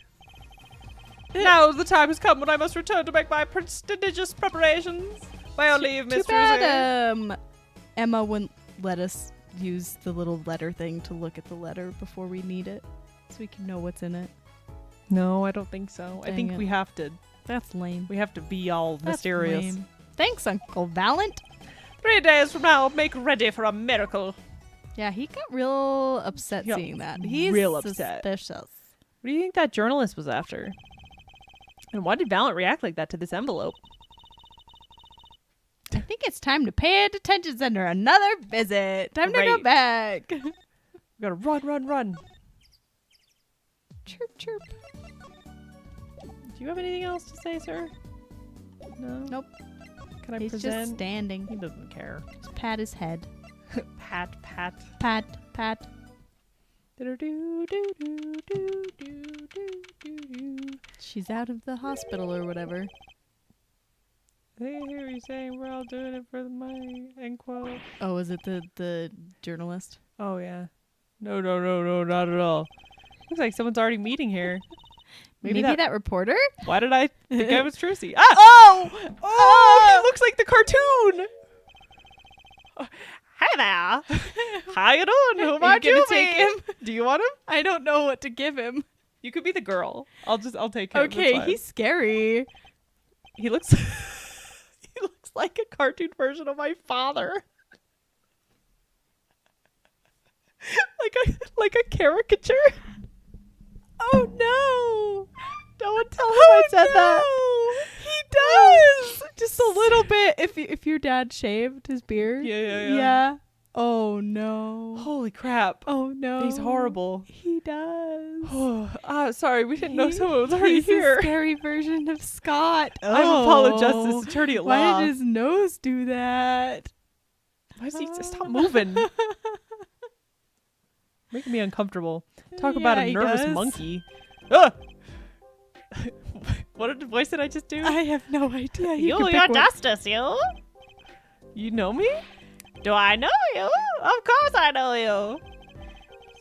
Speaker 1: Now the time has come when I must return to make my prestigious preparations. By leave, Miss
Speaker 2: Too bad Emma wouldn't let us use the little letter thing to look at the letter before we need it, so we can know what's in it.
Speaker 1: No, I don't think so. I
Speaker 2: Dang
Speaker 1: think
Speaker 2: it.
Speaker 1: we have to.
Speaker 2: That's lame.
Speaker 1: We have to be all
Speaker 2: That's
Speaker 1: mysterious.
Speaker 2: lame. Thanks, Uncle Valent.
Speaker 1: 3 days from now, make ready for a miracle.
Speaker 2: Yeah, he got real upset
Speaker 1: Yeah,
Speaker 2: seeing that. He's
Speaker 1: real upset.
Speaker 2: suspicious.
Speaker 1: What do you think that journalist was after? And why did Valent react like that to this envelope?
Speaker 2: I think it's time to pay a detention center another visit. Time to go
Speaker 1: Great.
Speaker 2: back.
Speaker 1: We gotta run.
Speaker 2: Chirp, chirp.
Speaker 1: Do you have anything else to say, sir? No?
Speaker 2: Nope.
Speaker 1: Can I
Speaker 2: He's
Speaker 1: present?
Speaker 2: just standing.
Speaker 1: He doesn't care.
Speaker 2: Just pat his head.
Speaker 1: Pat.
Speaker 2: Pat, pat. She's out of the hospital or whatever.
Speaker 1: I hear you saying we're all doing it for the money, end quote.
Speaker 2: Oh, is it the journalist?
Speaker 1: Oh, yeah. No, not at all. Looks like someone's already meeting here.
Speaker 2: Maybe that reporter?
Speaker 1: Why did I think I was Trucy? Ah! Oh! He looks like the cartoon! Hey there! How you doing? Who might
Speaker 2: gonna
Speaker 1: you
Speaker 2: take
Speaker 1: be?
Speaker 2: him?
Speaker 1: Do you want him?
Speaker 2: I don't know what to give him.
Speaker 1: You could be the girl. I'll take him.
Speaker 2: Okay,
Speaker 1: That's fine.
Speaker 2: he's scary.
Speaker 1: He looks he looks like a cartoon version of my father. like a caricature.
Speaker 2: Oh no!
Speaker 1: Don't tell him I said that.
Speaker 2: He does! Just a little bit. If your dad shaved his beard.
Speaker 1: Yeah.
Speaker 2: Oh no.
Speaker 1: Holy crap.
Speaker 2: Oh no.
Speaker 1: He's horrible.
Speaker 2: He does.
Speaker 1: Sorry, we didn't know someone was already
Speaker 2: He's
Speaker 1: here.
Speaker 2: a scary version of Scott.
Speaker 1: I'm Apollo Justice, attorney at law.
Speaker 2: Why did his nose do that?
Speaker 1: Why does he stop moving? Making me uncomfortable. Talk about
Speaker 2: Yeah,
Speaker 1: a
Speaker 2: he
Speaker 1: nervous
Speaker 2: does.
Speaker 1: monkey. Ah! What voice did I just do?
Speaker 2: I have no idea.
Speaker 1: You,
Speaker 2: could
Speaker 1: your
Speaker 2: pick one.
Speaker 1: justice, you. You know me? Do I know you? Of course I know you.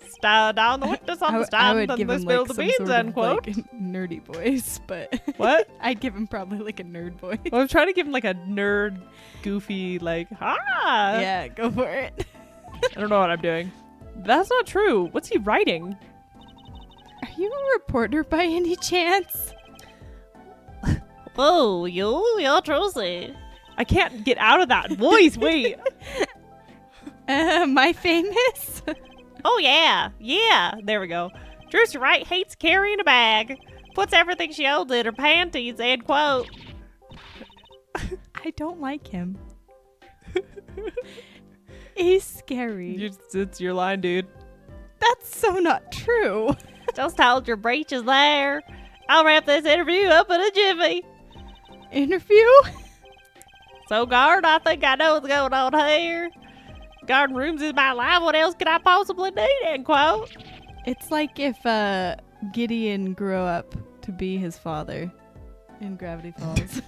Speaker 1: Stand down the witness on the
Speaker 2: I
Speaker 1: stand
Speaker 2: would
Speaker 1: and
Speaker 2: give
Speaker 1: they
Speaker 2: him
Speaker 1: spill
Speaker 2: like
Speaker 1: the
Speaker 2: some
Speaker 1: beans,
Speaker 2: sort
Speaker 1: end
Speaker 2: of
Speaker 1: quote.
Speaker 2: like nerdy voice, but
Speaker 1: What?
Speaker 2: I'd give him probably like a nerd voice.
Speaker 1: Well, I'm trying to give him like a nerd, goofy, like,
Speaker 2: Yeah, go for it.
Speaker 1: I don't know what I'm doing. That's not true. What's he writing?
Speaker 2: Are you a reporter by any chance?
Speaker 1: Whoa, you're Trucy. I can't get out of that voice. Wait.
Speaker 2: Am I famous?
Speaker 1: Oh, yeah. There we go. Trucy Wright hates carrying a bag. Puts everything she owns in her panties, end quote.
Speaker 2: I don't like him. He's scary.
Speaker 1: It's your line, dude.
Speaker 2: That's so not true.
Speaker 1: Just hold your breeches there. I'll wrap this interview up in a jiffy.
Speaker 2: Interview?
Speaker 1: So, guard, I think I know what's going on here. Garden rooms is my life. What else could I possibly need, end quote?
Speaker 2: It's like if Gideon grew up to be his father in Gravity Falls.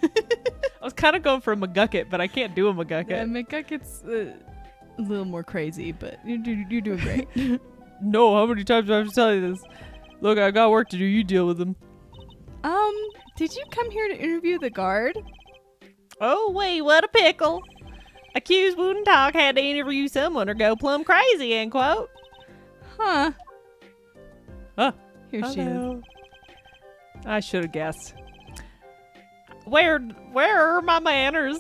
Speaker 1: I was kind of going for a McGucket, but I can't do a McGucket.
Speaker 2: Yeah, McGucket's a little more crazy, but you're doing great.
Speaker 1: No, how many times do I have to tell you this? Look, I got work to do. You deal with them.
Speaker 2: Did you come here to interview the guard?
Speaker 1: Oh, wait, what a pickle. Accused wouldn't talk, had to interview someone or go plumb crazy, end quote.
Speaker 2: Huh.
Speaker 1: Huh.
Speaker 2: Here she is.
Speaker 1: Hello. I should have guessed. Where are my manners?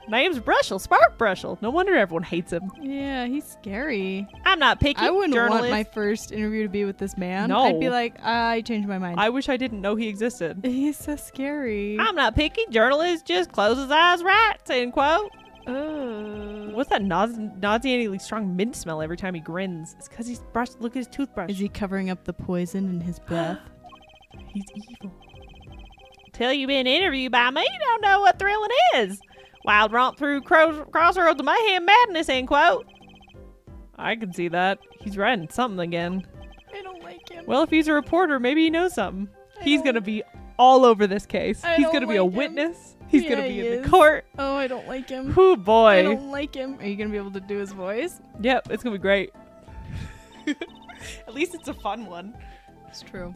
Speaker 1: Name's Brushel, Spark Brushel. No wonder everyone hates him.
Speaker 2: Yeah, he's scary.
Speaker 1: I'm not picky.
Speaker 2: I wouldn't
Speaker 1: journalist.
Speaker 2: want my first interview to be with this man.
Speaker 1: No.
Speaker 2: I'd be like, I changed my mind.
Speaker 1: I wish I didn't know he existed.
Speaker 2: He's so scary.
Speaker 1: I'm not picky. Journalist just closes his eyes right, end quote.
Speaker 2: Oh.
Speaker 1: What's that nauseatingly strong mint smell every time he grins? It's because he's brushed. Look at his toothbrush.
Speaker 2: Is he covering up the poison in his breath?
Speaker 1: He's evil. Till you've been interviewed by me, you don't know what thrilling is. Wild romp through crossroads of mayhem madness, end quote. I can see that. He's writing something again.
Speaker 2: I don't like him.
Speaker 1: Well, if he's a reporter, maybe he knows something. He's going to be all over this case.
Speaker 2: I
Speaker 1: He's
Speaker 2: don't
Speaker 1: going to be a
Speaker 2: like him.
Speaker 1: witness. He's going to
Speaker 2: Yeah,
Speaker 1: be
Speaker 2: he
Speaker 1: in the
Speaker 2: is.
Speaker 1: court.
Speaker 2: Oh, I don't like him.
Speaker 1: Whoo,
Speaker 2: I
Speaker 1: boy.
Speaker 2: don't like him. Are you going to be able to do his voice?
Speaker 1: Yep, it's going to be great. At least it's a fun one.
Speaker 2: It's true.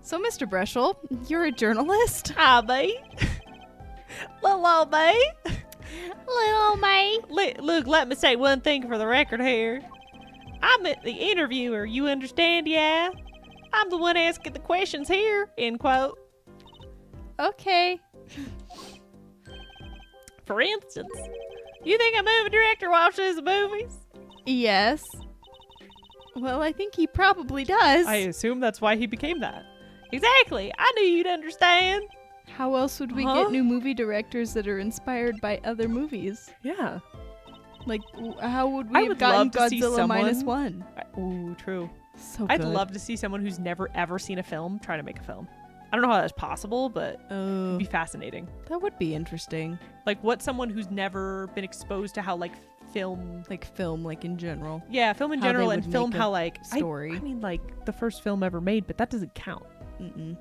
Speaker 2: So, Mr. Breschel, you're a journalist?
Speaker 1: Hi, mate. Little old mate.
Speaker 2: Little mate.
Speaker 1: Look, let me say one thing for the record here. I'm the interviewer, you understand, yeah? I'm the one asking the questions here, end quote.
Speaker 2: Okay.
Speaker 1: For instance, you think a movie director watches movies?
Speaker 2: Yes. Well, I think he probably does.
Speaker 1: I assume that's why he became that. Exactly. I knew you'd understand.
Speaker 2: How else would we
Speaker 1: Huh?
Speaker 2: get new movie directors that are inspired by other movies?
Speaker 1: Yeah.
Speaker 2: Like, how would
Speaker 1: I
Speaker 2: we have
Speaker 1: would
Speaker 2: gotten
Speaker 1: love to see
Speaker 2: Godzilla
Speaker 1: someone-
Speaker 2: -1?
Speaker 1: Ooh, true.
Speaker 2: So
Speaker 1: I'd
Speaker 2: good.
Speaker 1: love to see someone who's never ever seen a film try to make a film. I don't know how that's possible, but it'd be fascinating.
Speaker 2: That would be interesting.
Speaker 1: Like, what someone who's never been exposed to how, like, film...
Speaker 2: Like film, like in general.
Speaker 1: Yeah, film in
Speaker 2: How they
Speaker 1: general,
Speaker 2: would
Speaker 1: and film
Speaker 2: make a
Speaker 1: how, like...
Speaker 2: story.
Speaker 1: I mean, like, the first film ever made, but that doesn't count.
Speaker 2: Mm-mm.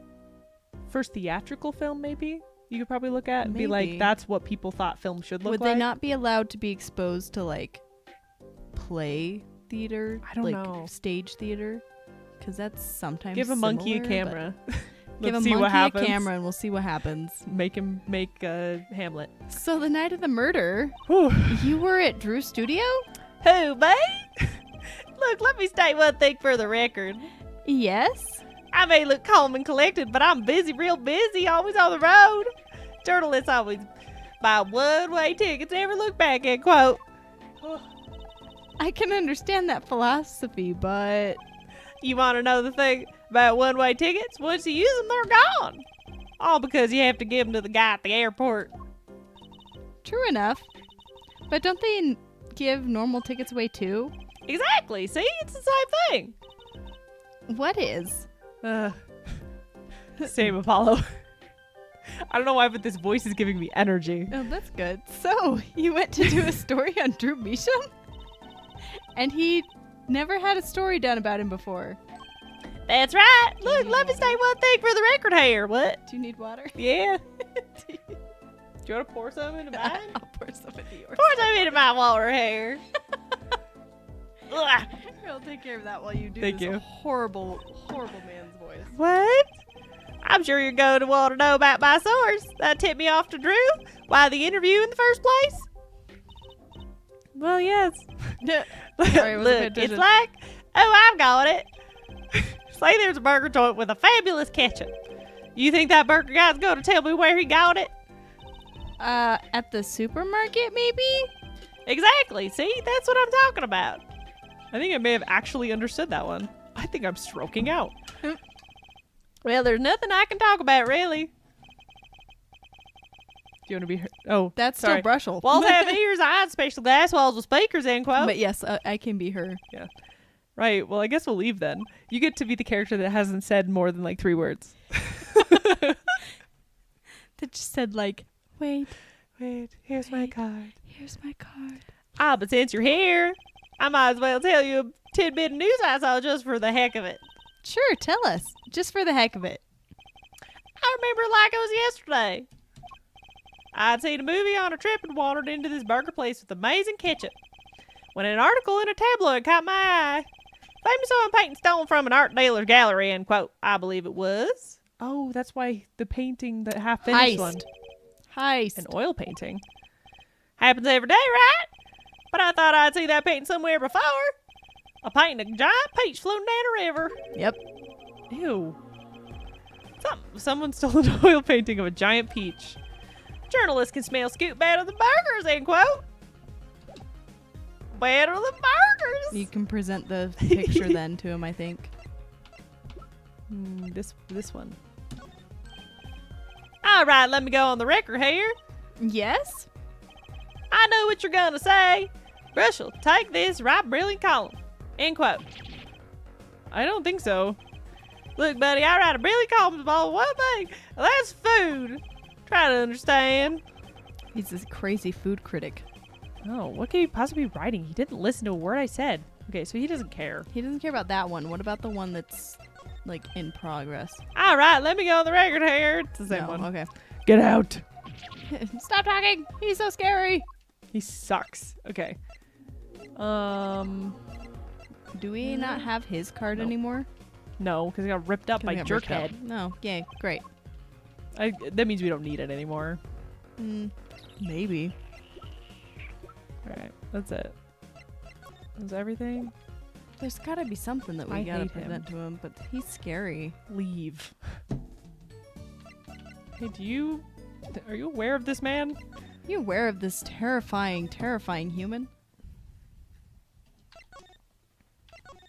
Speaker 1: First theatrical film, maybe? You could probably look at and be like,
Speaker 2: Maybe.
Speaker 1: that's what people thought film should look
Speaker 2: Would
Speaker 1: like.
Speaker 2: they not be allowed to be exposed to like play theater?
Speaker 1: I don't
Speaker 2: like
Speaker 1: know.
Speaker 2: Stage theater? Because that's sometimes
Speaker 1: Give a monkey a
Speaker 2: similar,
Speaker 1: camera.
Speaker 2: but-
Speaker 1: Let's
Speaker 2: Give a
Speaker 1: see
Speaker 2: monkey
Speaker 1: what happens.
Speaker 2: a camera and we'll see what happens.
Speaker 1: Make him make Hamlet.
Speaker 2: So the night of the murder,
Speaker 1: Whew.
Speaker 2: you were at Drew's studio?
Speaker 1: Who, mate? Look, let me state one thing for the record.
Speaker 2: Yes.
Speaker 1: I may look calm and collected, but I'm busy, real busy, always on the road. Journalists always buy one-way tickets, never look back, end quote.
Speaker 2: I can understand that philosophy, but
Speaker 1: You want to know the thing about one-way tickets? Once you use them, they're gone. All because you have to give them to the guy at the airport.
Speaker 2: true enough. But don't they give normal tickets away too?
Speaker 1: Exactly. See? It's the same thing.
Speaker 2: What is?
Speaker 1: Same Apollo. I don't know why, but this voice is giving me energy.
Speaker 2: Oh, that's good. So, you went to do a story on Drew Measham? And he never had a story done about him before.
Speaker 1: That's right. Look, let me say one thing for the record here. What?
Speaker 2: Do you need water?
Speaker 1: Yeah. Do you want to pour some into mine?
Speaker 2: I'll pour some into yours.
Speaker 1: Pour some into my water here. Ugh.
Speaker 2: I'll take care of that while you do
Speaker 1: Thank
Speaker 2: this
Speaker 1: you.
Speaker 2: horrible, horrible man's voice.
Speaker 1: What? I'm sure you're going to want to know about my source. That tipped me off to Drew. Why the interview in the first place? Well, yes.
Speaker 2: Sorry, I wasn't paying
Speaker 1: Look, it's
Speaker 2: attention.
Speaker 1: like, oh, I've got it. Say there's a burger joint with a fabulous ketchup. You think that burger guy's going to tell me where he got it?
Speaker 2: At the supermarket, maybe?
Speaker 1: Exactly. See, that's what I'm talking about. I think I may have actually understood that one. I think I'm stroking out. Well, there's nothing I can talk about, really. Do you want to be heard? Oh,
Speaker 2: That's
Speaker 1: sorry.
Speaker 2: still Brushel.
Speaker 1: Walls have ears, eyes, special glass walls with speakers, end quote.
Speaker 2: But yes, I can be her.
Speaker 1: Right, well, I guess we'll leave then. You get to be the character that hasn't said more than like 3 words.
Speaker 2: That just said like, wait,
Speaker 1: Here's my card.
Speaker 2: here's my card.
Speaker 1: Ah, but since you're here, I might as well tell you a tidbit of news I saw just for the heck of it.
Speaker 2: Sure, tell us. Just for the heck of it.
Speaker 1: I remember it like it was yesterday. I'd seen a movie on a trip and wandered into this burger place with amazing ketchup, when an article in a tabloid caught my eye. Famous oil painting stolen from an art dealer's gallery, end quote. I believe it was. Oh, that's why the painting, the half-finished one.
Speaker 2: Heist.
Speaker 1: An oil painting. Happens every day, right? But I thought I'd see that painting somewhere before. A painting of a giant peach floating down a river.
Speaker 2: Yep.
Speaker 1: Ew. Someone stole an oil painting of a giant peach. Journalists can smell scoop better than burgers, end quote. Better than burgers.
Speaker 2: You can present the picture then to him, I think.
Speaker 1: This one. All right, let me go on the record here.
Speaker 2: Yes?
Speaker 1: I know what you're gonna say. Brushel, take this right brilliant column. End quote. I don't think so. Look, buddy, I write a brilliant column about one thing. And that's food. Try to understand.
Speaker 2: He's this crazy food critic.
Speaker 1: Oh, what could he possibly be writing? He didn't listen to a word I said. Okay, so he doesn't care.
Speaker 2: He doesn't care about that one. What about the one that's like in progress?
Speaker 1: All right, let me go on the record here. It's the same
Speaker 2: No,
Speaker 1: one.
Speaker 2: Okay.
Speaker 1: Get out.
Speaker 2: Stop talking. He's so scary.
Speaker 1: He sucks. Okay.
Speaker 2: Do we not have his card
Speaker 1: Nope.
Speaker 2: anymore?
Speaker 1: No, because it got ripped up by Jerkhead.
Speaker 2: No. Yay. Great.
Speaker 1: That means we don't need it anymore.
Speaker 2: Maybe.
Speaker 1: All right, that's it. That's everything.
Speaker 2: There's gotta be something that we
Speaker 1: I
Speaker 2: gotta
Speaker 1: hate him.
Speaker 2: present to him, but he's scary.
Speaker 1: Leave. Hey, are you aware of this man?
Speaker 2: Are you aware of this terrifying, terrifying human?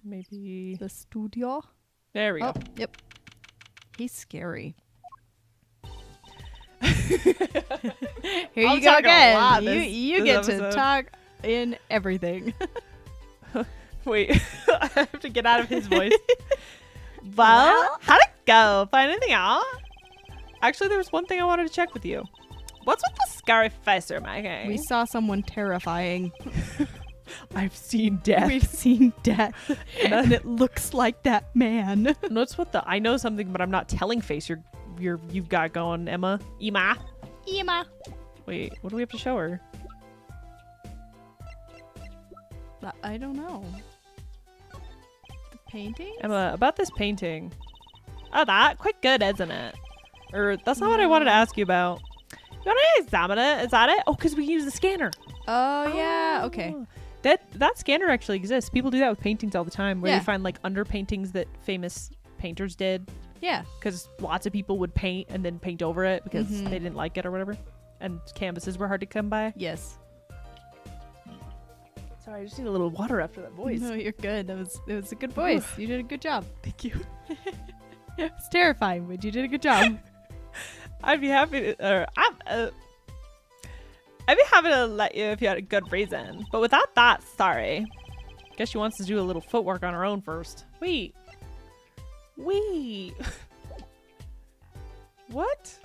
Speaker 1: Maybe.
Speaker 2: The studio?
Speaker 1: There we go.
Speaker 2: Oh, yep. He's scary. Here
Speaker 1: I'm
Speaker 2: you go
Speaker 1: talking a lot
Speaker 2: again. You
Speaker 1: this
Speaker 2: get to
Speaker 1: episode.
Speaker 2: talk in everything.
Speaker 1: Wait, I have to get out of his voice. Well, how'd it go? Find anything out? Actually, there was one thing I wanted to check with you. What's with the scary face you're making?
Speaker 2: We saw someone terrifying.
Speaker 1: I've seen death.
Speaker 2: We've seen death, and it looks like that man.
Speaker 1: What's with the I know something, but I'm not telling face you've got going, Emma? Emma? Wait, what do we have to show her?
Speaker 2: I don't know. The painting?
Speaker 1: Emma, about this painting. Oh, that? Quite good, isn't it? Or, that's not what I wanted to ask you about. You want to examine it? Is that it? Oh, because we can use the scanner.
Speaker 2: Oh, yeah. Okay.
Speaker 1: That scanner actually exists. People do that with paintings all the time, where
Speaker 2: Yeah.
Speaker 1: you find like under paintings that famous painters did,
Speaker 2: Yeah.
Speaker 1: because lots of people would paint and then paint over it because
Speaker 2: Mhm.
Speaker 1: they didn't like it or whatever, and canvases were hard to come by.
Speaker 2: Yes.
Speaker 1: Sorry, I just need a little water after that voice.
Speaker 2: No, you're good. It was a good voice. You did a good job.
Speaker 1: Thank you.
Speaker 2: It's terrifying, but you did a good job.
Speaker 1: I'd be happy to, I'd be happy to let you if you had a good reason, but without that, sorry. Guess she wants to do a little footwork on her own first. Wait. What?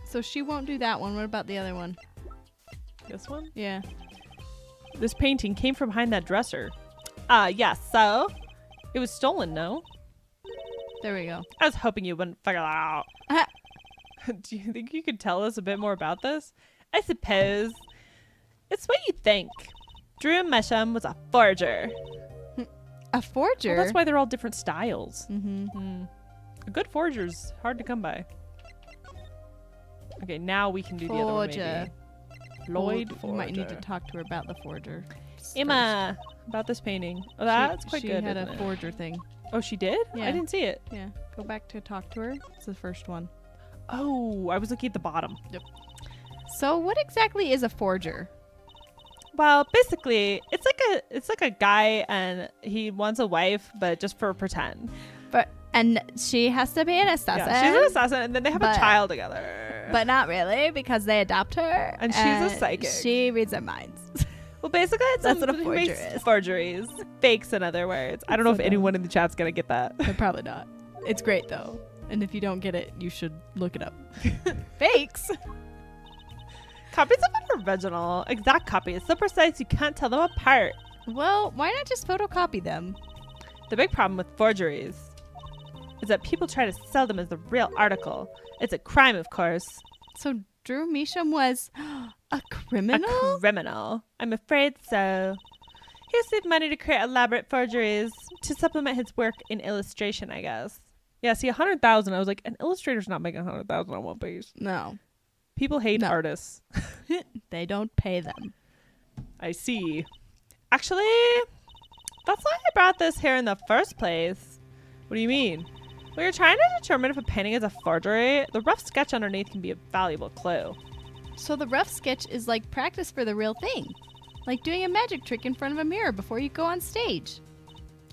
Speaker 2: So she won't do that one. What about the other one?
Speaker 1: This one?
Speaker 2: Yeah.
Speaker 1: This painting came from behind that dresser. Yes, so it was stolen, no?
Speaker 2: There we go.
Speaker 1: I was hoping you wouldn't figure that out.
Speaker 2: Ah.
Speaker 1: Do you think you could tell us a bit more about this? I suppose. It's what you think. Drew Mesham was a forger.
Speaker 2: A forger?
Speaker 1: Well, that's why they're all different styles.
Speaker 2: Mm-hmm.
Speaker 1: A good forger's hard to come by. Okay, now we can do the other one,
Speaker 2: Forger.
Speaker 1: maybe. Lloyd
Speaker 2: You
Speaker 1: Forger.
Speaker 2: might need to talk to her about the forger.
Speaker 1: Emma, about this painting. Oh,
Speaker 2: First.
Speaker 1: that's quite
Speaker 2: she
Speaker 1: good,
Speaker 2: had
Speaker 1: isn't
Speaker 2: a
Speaker 1: it?
Speaker 2: forger thing.
Speaker 1: Oh, she did?
Speaker 2: Yeah.
Speaker 1: I didn't see it.
Speaker 2: Yeah. Go back to talk to her. It's the first one.
Speaker 1: Oh, I was looking at the bottom.
Speaker 2: So what exactly is a forger?
Speaker 1: Well, basically, it's like a guy and he wants a wife, but just for pretend.
Speaker 2: And she has to be an assassin.
Speaker 1: Yeah, she's an assassin, and then they have a
Speaker 2: but-
Speaker 1: child together.
Speaker 2: But not really, because they adopt her.
Speaker 1: And she's a psychic.
Speaker 2: She reads their minds.
Speaker 1: Well, basically, it's
Speaker 2: That's what a
Speaker 1: someone who
Speaker 2: forger
Speaker 1: makes
Speaker 2: is.
Speaker 1: Forgeries, fakes, in other words. I don't know
Speaker 2: So
Speaker 1: if anyone in the chat's gonna get that.
Speaker 2: They're probably not. It's great though. And if you don't get it, you should look it up. Fakes.
Speaker 1: Copies of an original, exact copies, so precise you can't tell them apart.
Speaker 2: Well, why not just photocopy them?
Speaker 1: The big problem with forgeries is that people try to sell them as the real article. It's a crime, of course.
Speaker 2: So Drew Measham was a criminal?
Speaker 1: A criminal. I'm afraid so. He received money to create elaborate forgeries to supplement his work in illustration, I guess. Yeah, see, 100,000. I was like, an illustrator's not making 100,000 on one page.
Speaker 2: No.
Speaker 1: People hate
Speaker 2: No.
Speaker 1: artists.
Speaker 2: They don't pay them.
Speaker 1: I see. Actually, that's why I brought this here in the first place. What do you mean? When you're trying to determine if a painting is a forgery, the rough sketch underneath can be a valuable clue.
Speaker 2: So the rough sketch is like practice for the real thing. Like doing a magic trick in front of a mirror before you go on stage.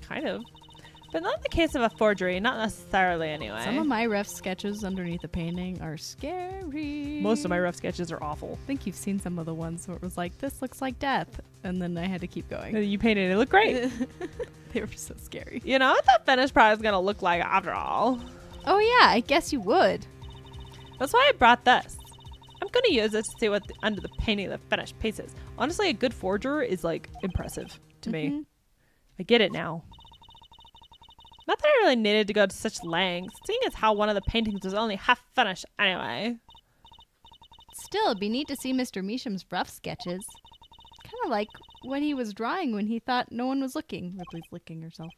Speaker 1: Kind of. But not in the case of a forgery, not necessarily anyway.
Speaker 2: Some of my rough sketches underneath a painting are scary.
Speaker 1: Most of my rough sketches are awful.
Speaker 2: I think you've seen some of the ones where it was like, this looks like death. And then I had to keep going.
Speaker 1: You painted it. It looked great.
Speaker 2: They were so scary.
Speaker 1: You know what the finished product is going to look like after all.
Speaker 2: Oh yeah, I guess you would.
Speaker 1: That's why I brought this. I'm going to use this to see what under the painting of the finished piece is. Honestly, a good forger is like impressive to me.
Speaker 2: Mhm.
Speaker 1: I get it now. Not that I really needed to go to such lengths, seeing as how one of the paintings was only half finished anyway.
Speaker 2: Still, it'd be neat to see Mr. Measham's rough sketches. Kind of like what he was drawing when he thought no one was looking. Ripley's licking herself.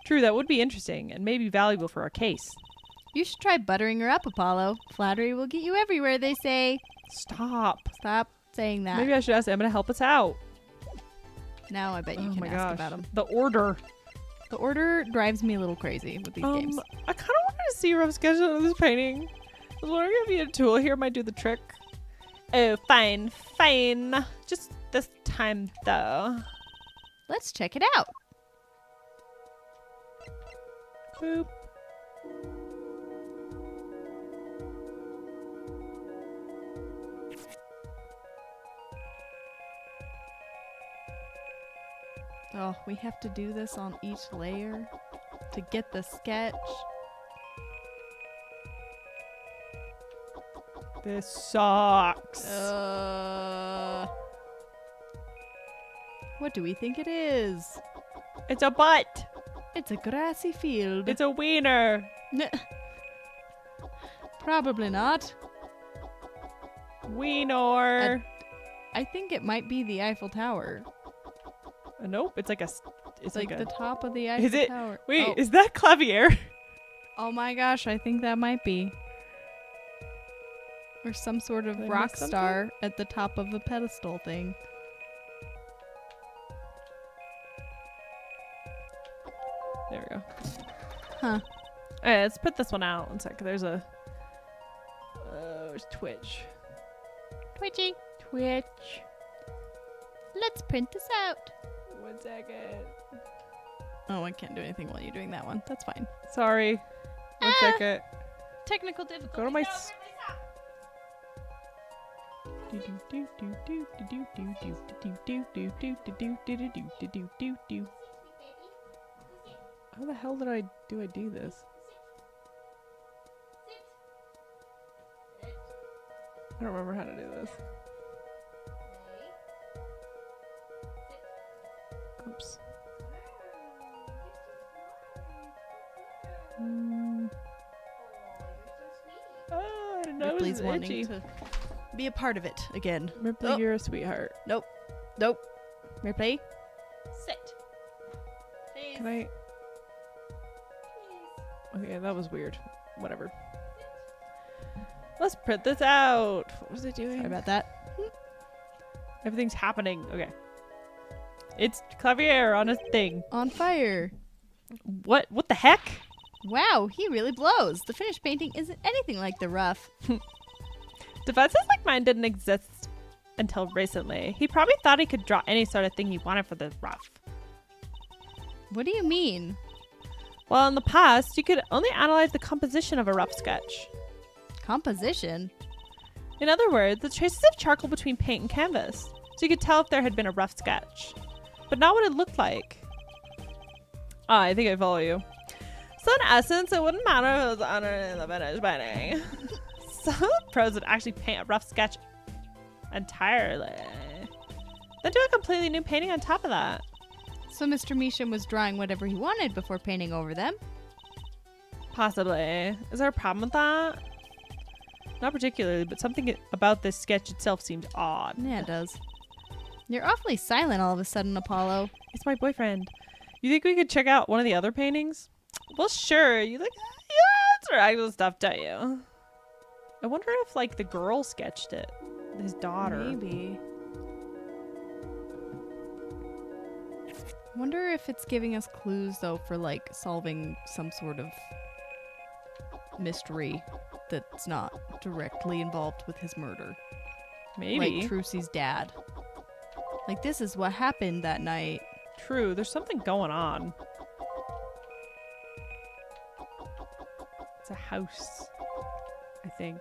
Speaker 1: True, that would be interesting and maybe valuable for our case.
Speaker 2: You should try buttering her up, Apollo. Flattery will get you everywhere, they say.
Speaker 1: Stop.
Speaker 2: Stop saying that.
Speaker 1: Maybe I should ask Emma to help us out.
Speaker 2: Now I bet you
Speaker 1: Oh
Speaker 2: can
Speaker 1: my
Speaker 2: ask
Speaker 1: gosh.
Speaker 2: about him.
Speaker 1: The order.
Speaker 2: The order drives me a little crazy with these games.
Speaker 1: I kind of wanted to see a rough sketch of this painting. I was wondering if you had a tool here might do the trick. Oh, fine. Just this time, though.
Speaker 2: Let's check it out.
Speaker 1: Boop.
Speaker 2: Oh, we have to do this on each layer to get the sketch.
Speaker 1: This sucks.
Speaker 2: What do we think it is?
Speaker 1: It's a butt.
Speaker 2: It's a grassy field.
Speaker 1: It's a wiener.
Speaker 2: Probably not.
Speaker 1: Wiener.
Speaker 2: I think it might be the Eiffel Tower.
Speaker 1: Nope. It's like a.
Speaker 2: It's like the
Speaker 1: a,
Speaker 2: top of the Eiffel
Speaker 1: Is it?
Speaker 2: Tower.
Speaker 1: Wait,
Speaker 2: Oh.
Speaker 1: is that Clavier?
Speaker 2: Oh my gosh, I think that might be. Or some sort of
Speaker 1: Did I
Speaker 2: rock
Speaker 1: miss something?
Speaker 2: star at the top of a pedestal thing.
Speaker 1: There we go.
Speaker 2: Huh.
Speaker 1: Alright, let's put this one out. One sec. There's a. There's Twitch.
Speaker 2: Twitchy.
Speaker 1: Twitch.
Speaker 2: Let's print this out.
Speaker 1: 1 second.
Speaker 2: Oh, I can't do anything while you're doing that one. That's fine.
Speaker 1: Sorry. 1
Speaker 2: Ah.
Speaker 1: second.
Speaker 2: Technical difficulty.
Speaker 1: Go to my. How the hell did I do this? I don't remember how to do this. Oops. Oh, I didn't know it
Speaker 2: Ripley's
Speaker 1: was
Speaker 2: wanting
Speaker 1: itchy.
Speaker 2: to be a part of it again.
Speaker 1: Ripley,
Speaker 2: Oh.
Speaker 1: you're a sweetheart.
Speaker 2: Nope. Ripley. Sit. Please.
Speaker 1: Can I? Okay, that was weird. Whatever. Let's print this out. What was I doing?
Speaker 2: Sorry about that.
Speaker 1: Everything's happening. Okay. It's Clavier on a thing.
Speaker 2: On fire.
Speaker 1: What the heck?
Speaker 2: Wow, he really blows. The finished painting isn't anything like the rough.
Speaker 1: Defenses like mine didn't exist until recently. He probably thought he could draw any sort of thing he wanted for the rough.
Speaker 2: What do you mean?
Speaker 1: Well, in the past, you could only analyze the composition of a rough sketch.
Speaker 2: Composition?
Speaker 1: In other words, the traces of charcoal between paint and canvas. So you could tell if there had been a rough sketch. But not what it looked like. Ah, I think I follow you. So in essence, it wouldn't matter if it was under the finished painting. Some pros would actually paint a rough sketch entirely. Then do a completely new painting on top of that.
Speaker 2: So Mr. Measham was drawing whatever he wanted before painting over them.
Speaker 1: Possibly. Is there a problem with that? Not particularly, but something about this sketch itself seems odd.
Speaker 2: Yeah, it does. You're awfully silent all of a sudden, Apollo.
Speaker 1: It's my boyfriend. You think we could check out one of the other paintings? Well, sure. You think, yeah, that's regular stuff, don't you? I wonder if, like, the girl sketched it. His daughter.
Speaker 2: Maybe. Wonder if it's giving us clues, though, for, like, solving some sort of mystery that's not directly involved with his murder.
Speaker 1: Maybe.
Speaker 2: Like Trucy's dad. Like, this is what happened that night.
Speaker 1: True. There's something going on. It's a house, I think.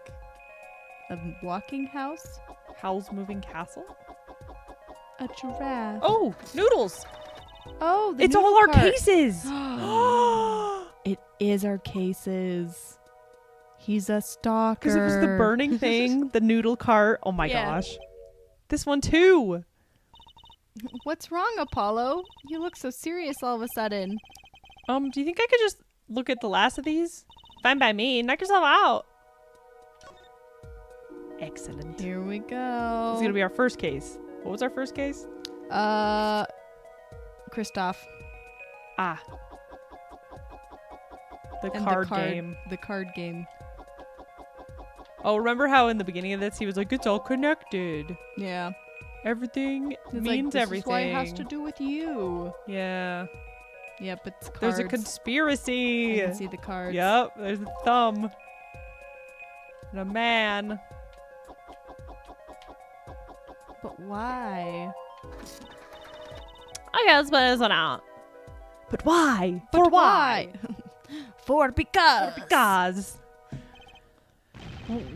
Speaker 2: A walking house?
Speaker 1: Howl's Moving Castle?
Speaker 2: A giraffe.
Speaker 1: Oh, noodles!
Speaker 2: Oh, the
Speaker 1: It's all
Speaker 2: noodle
Speaker 1: our
Speaker 2: cart.
Speaker 1: cases!
Speaker 2: It is our cases. He's a stalker.
Speaker 1: Because it was the burning thing, the noodle cart. Oh my
Speaker 2: Yeah.
Speaker 1: gosh. This one too.
Speaker 2: What's wrong, Apollo? You look so serious all of a sudden.
Speaker 1: Do you think I could just look at the last of these? Fine by me. Knock yourself out. Excellent.
Speaker 2: Here we go.
Speaker 1: This is going to be our first case. What was our first case?
Speaker 2: Kristoff.
Speaker 1: Ah. The
Speaker 2: And
Speaker 1: card game.
Speaker 2: The card game.
Speaker 1: Oh, remember how in the beginning of this he was like, it's all connected.
Speaker 2: Yeah.
Speaker 1: Everything
Speaker 2: It's
Speaker 1: means
Speaker 2: this
Speaker 1: everything.
Speaker 2: is what it has to do with you.
Speaker 1: Yeah.
Speaker 2: Yep, it's cards.
Speaker 1: There's a conspiracy.
Speaker 2: I can see the cards.
Speaker 1: Yep, there's a thumb. And a man.
Speaker 2: But why?
Speaker 1: I guess but it's not. But why?
Speaker 2: But
Speaker 1: For why?
Speaker 2: For because.
Speaker 1: Because.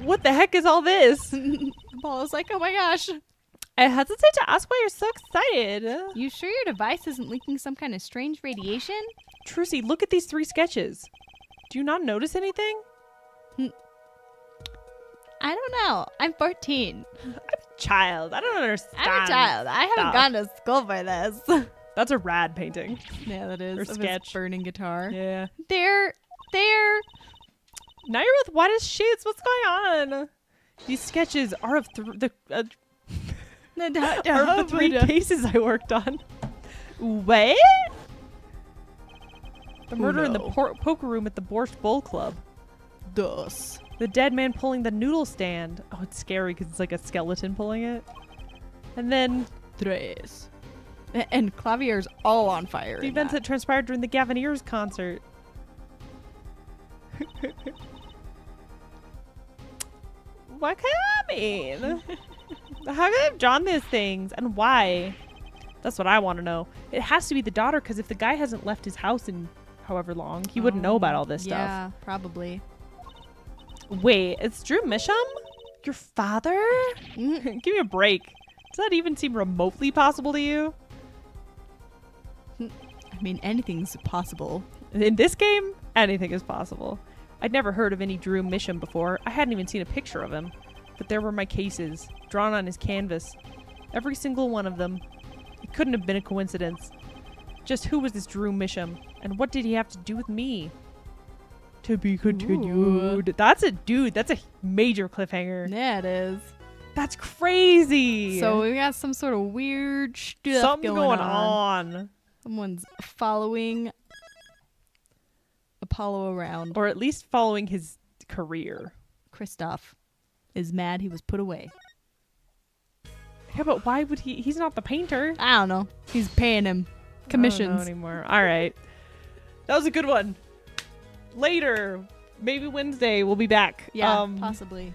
Speaker 1: What the heck is all this?
Speaker 2: Paula's like, oh my gosh.
Speaker 1: I hesitate to ask why you're so excited.
Speaker 2: You sure your device isn't leaking some kind of strange radiation?
Speaker 1: Trucy, look at these 3 sketches. Do you not notice anything?
Speaker 2: I don't know. I'm 14.
Speaker 1: I'm a child. I don't understand.
Speaker 2: I'm a child. I haven't
Speaker 1: stuff.
Speaker 2: gone to school for this.
Speaker 1: That's a rad painting.
Speaker 2: Yeah, that is.
Speaker 1: Or
Speaker 2: Of his
Speaker 1: sketch.
Speaker 2: burning guitar.
Speaker 1: Yeah.
Speaker 2: There.
Speaker 1: Now you're with whitest sheets. What's going on? These sketches are of the are of the 3 cases I worked on. Wait? The murder in the poker room at the Borscht Bowl Club.
Speaker 2: Dos.
Speaker 1: The dead man pulling the noodle stand. Oh, it's scary because it's like a skeleton pulling it. And then
Speaker 2: Tres. And Clavier's all on fire.
Speaker 1: the
Speaker 2: in
Speaker 1: events
Speaker 2: that.
Speaker 1: that transpired during the Gavineers concert. What can that mean? How could I have drawn these things and why? That's what I want to know. It has to be the daughter because if the guy hasn't left his house in however long, he wouldn't know about all this stuff.
Speaker 2: Yeah, probably.
Speaker 1: Wait, it's Drew Misham? Your father? Give me a break. Does that even seem remotely possible to you?
Speaker 2: I mean, anything's possible.
Speaker 1: In this game, anything is possible. I'd never heard of any Drew Misham before. I hadn't even seen a picture of him. But there were my cases, drawn on his canvas. Every single one of them. It couldn't have been a coincidence. Just who was this Drew Misham? And what did he have to do with me? To be continued.
Speaker 2: Ooh.
Speaker 1: That's a dude. That's a major cliffhanger.
Speaker 2: Yeah, it is.
Speaker 1: That's crazy.
Speaker 2: So we got some sort of weird stuff
Speaker 1: something's going on.
Speaker 2: Someone's following Apollo around.
Speaker 1: Or at least following his career.
Speaker 2: Kristoff is mad he was put away.
Speaker 1: Yeah, but why would he? He's not the painter.
Speaker 2: I don't know. He's paying him
Speaker 1: I don't
Speaker 2: commissions.
Speaker 1: know anymore. All right. That was a good one. Later, maybe Wednesday, we'll be back.
Speaker 2: Yeah, possibly.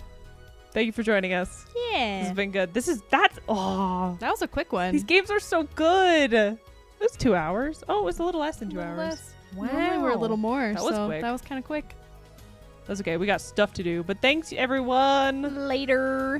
Speaker 1: Thank you for joining us. This
Speaker 2: Yeah.
Speaker 1: has been good. That's
Speaker 2: That was a quick one.
Speaker 1: these games are so good. It was 2 hours. Oh, it was a little less than 2
Speaker 2: little
Speaker 1: hours.
Speaker 2: less. Normally we're a little more.
Speaker 1: That was
Speaker 2: so
Speaker 1: quick.
Speaker 2: That was kind of quick.
Speaker 1: That's okay. We got stuff to do. But thanks, everyone.
Speaker 2: Later.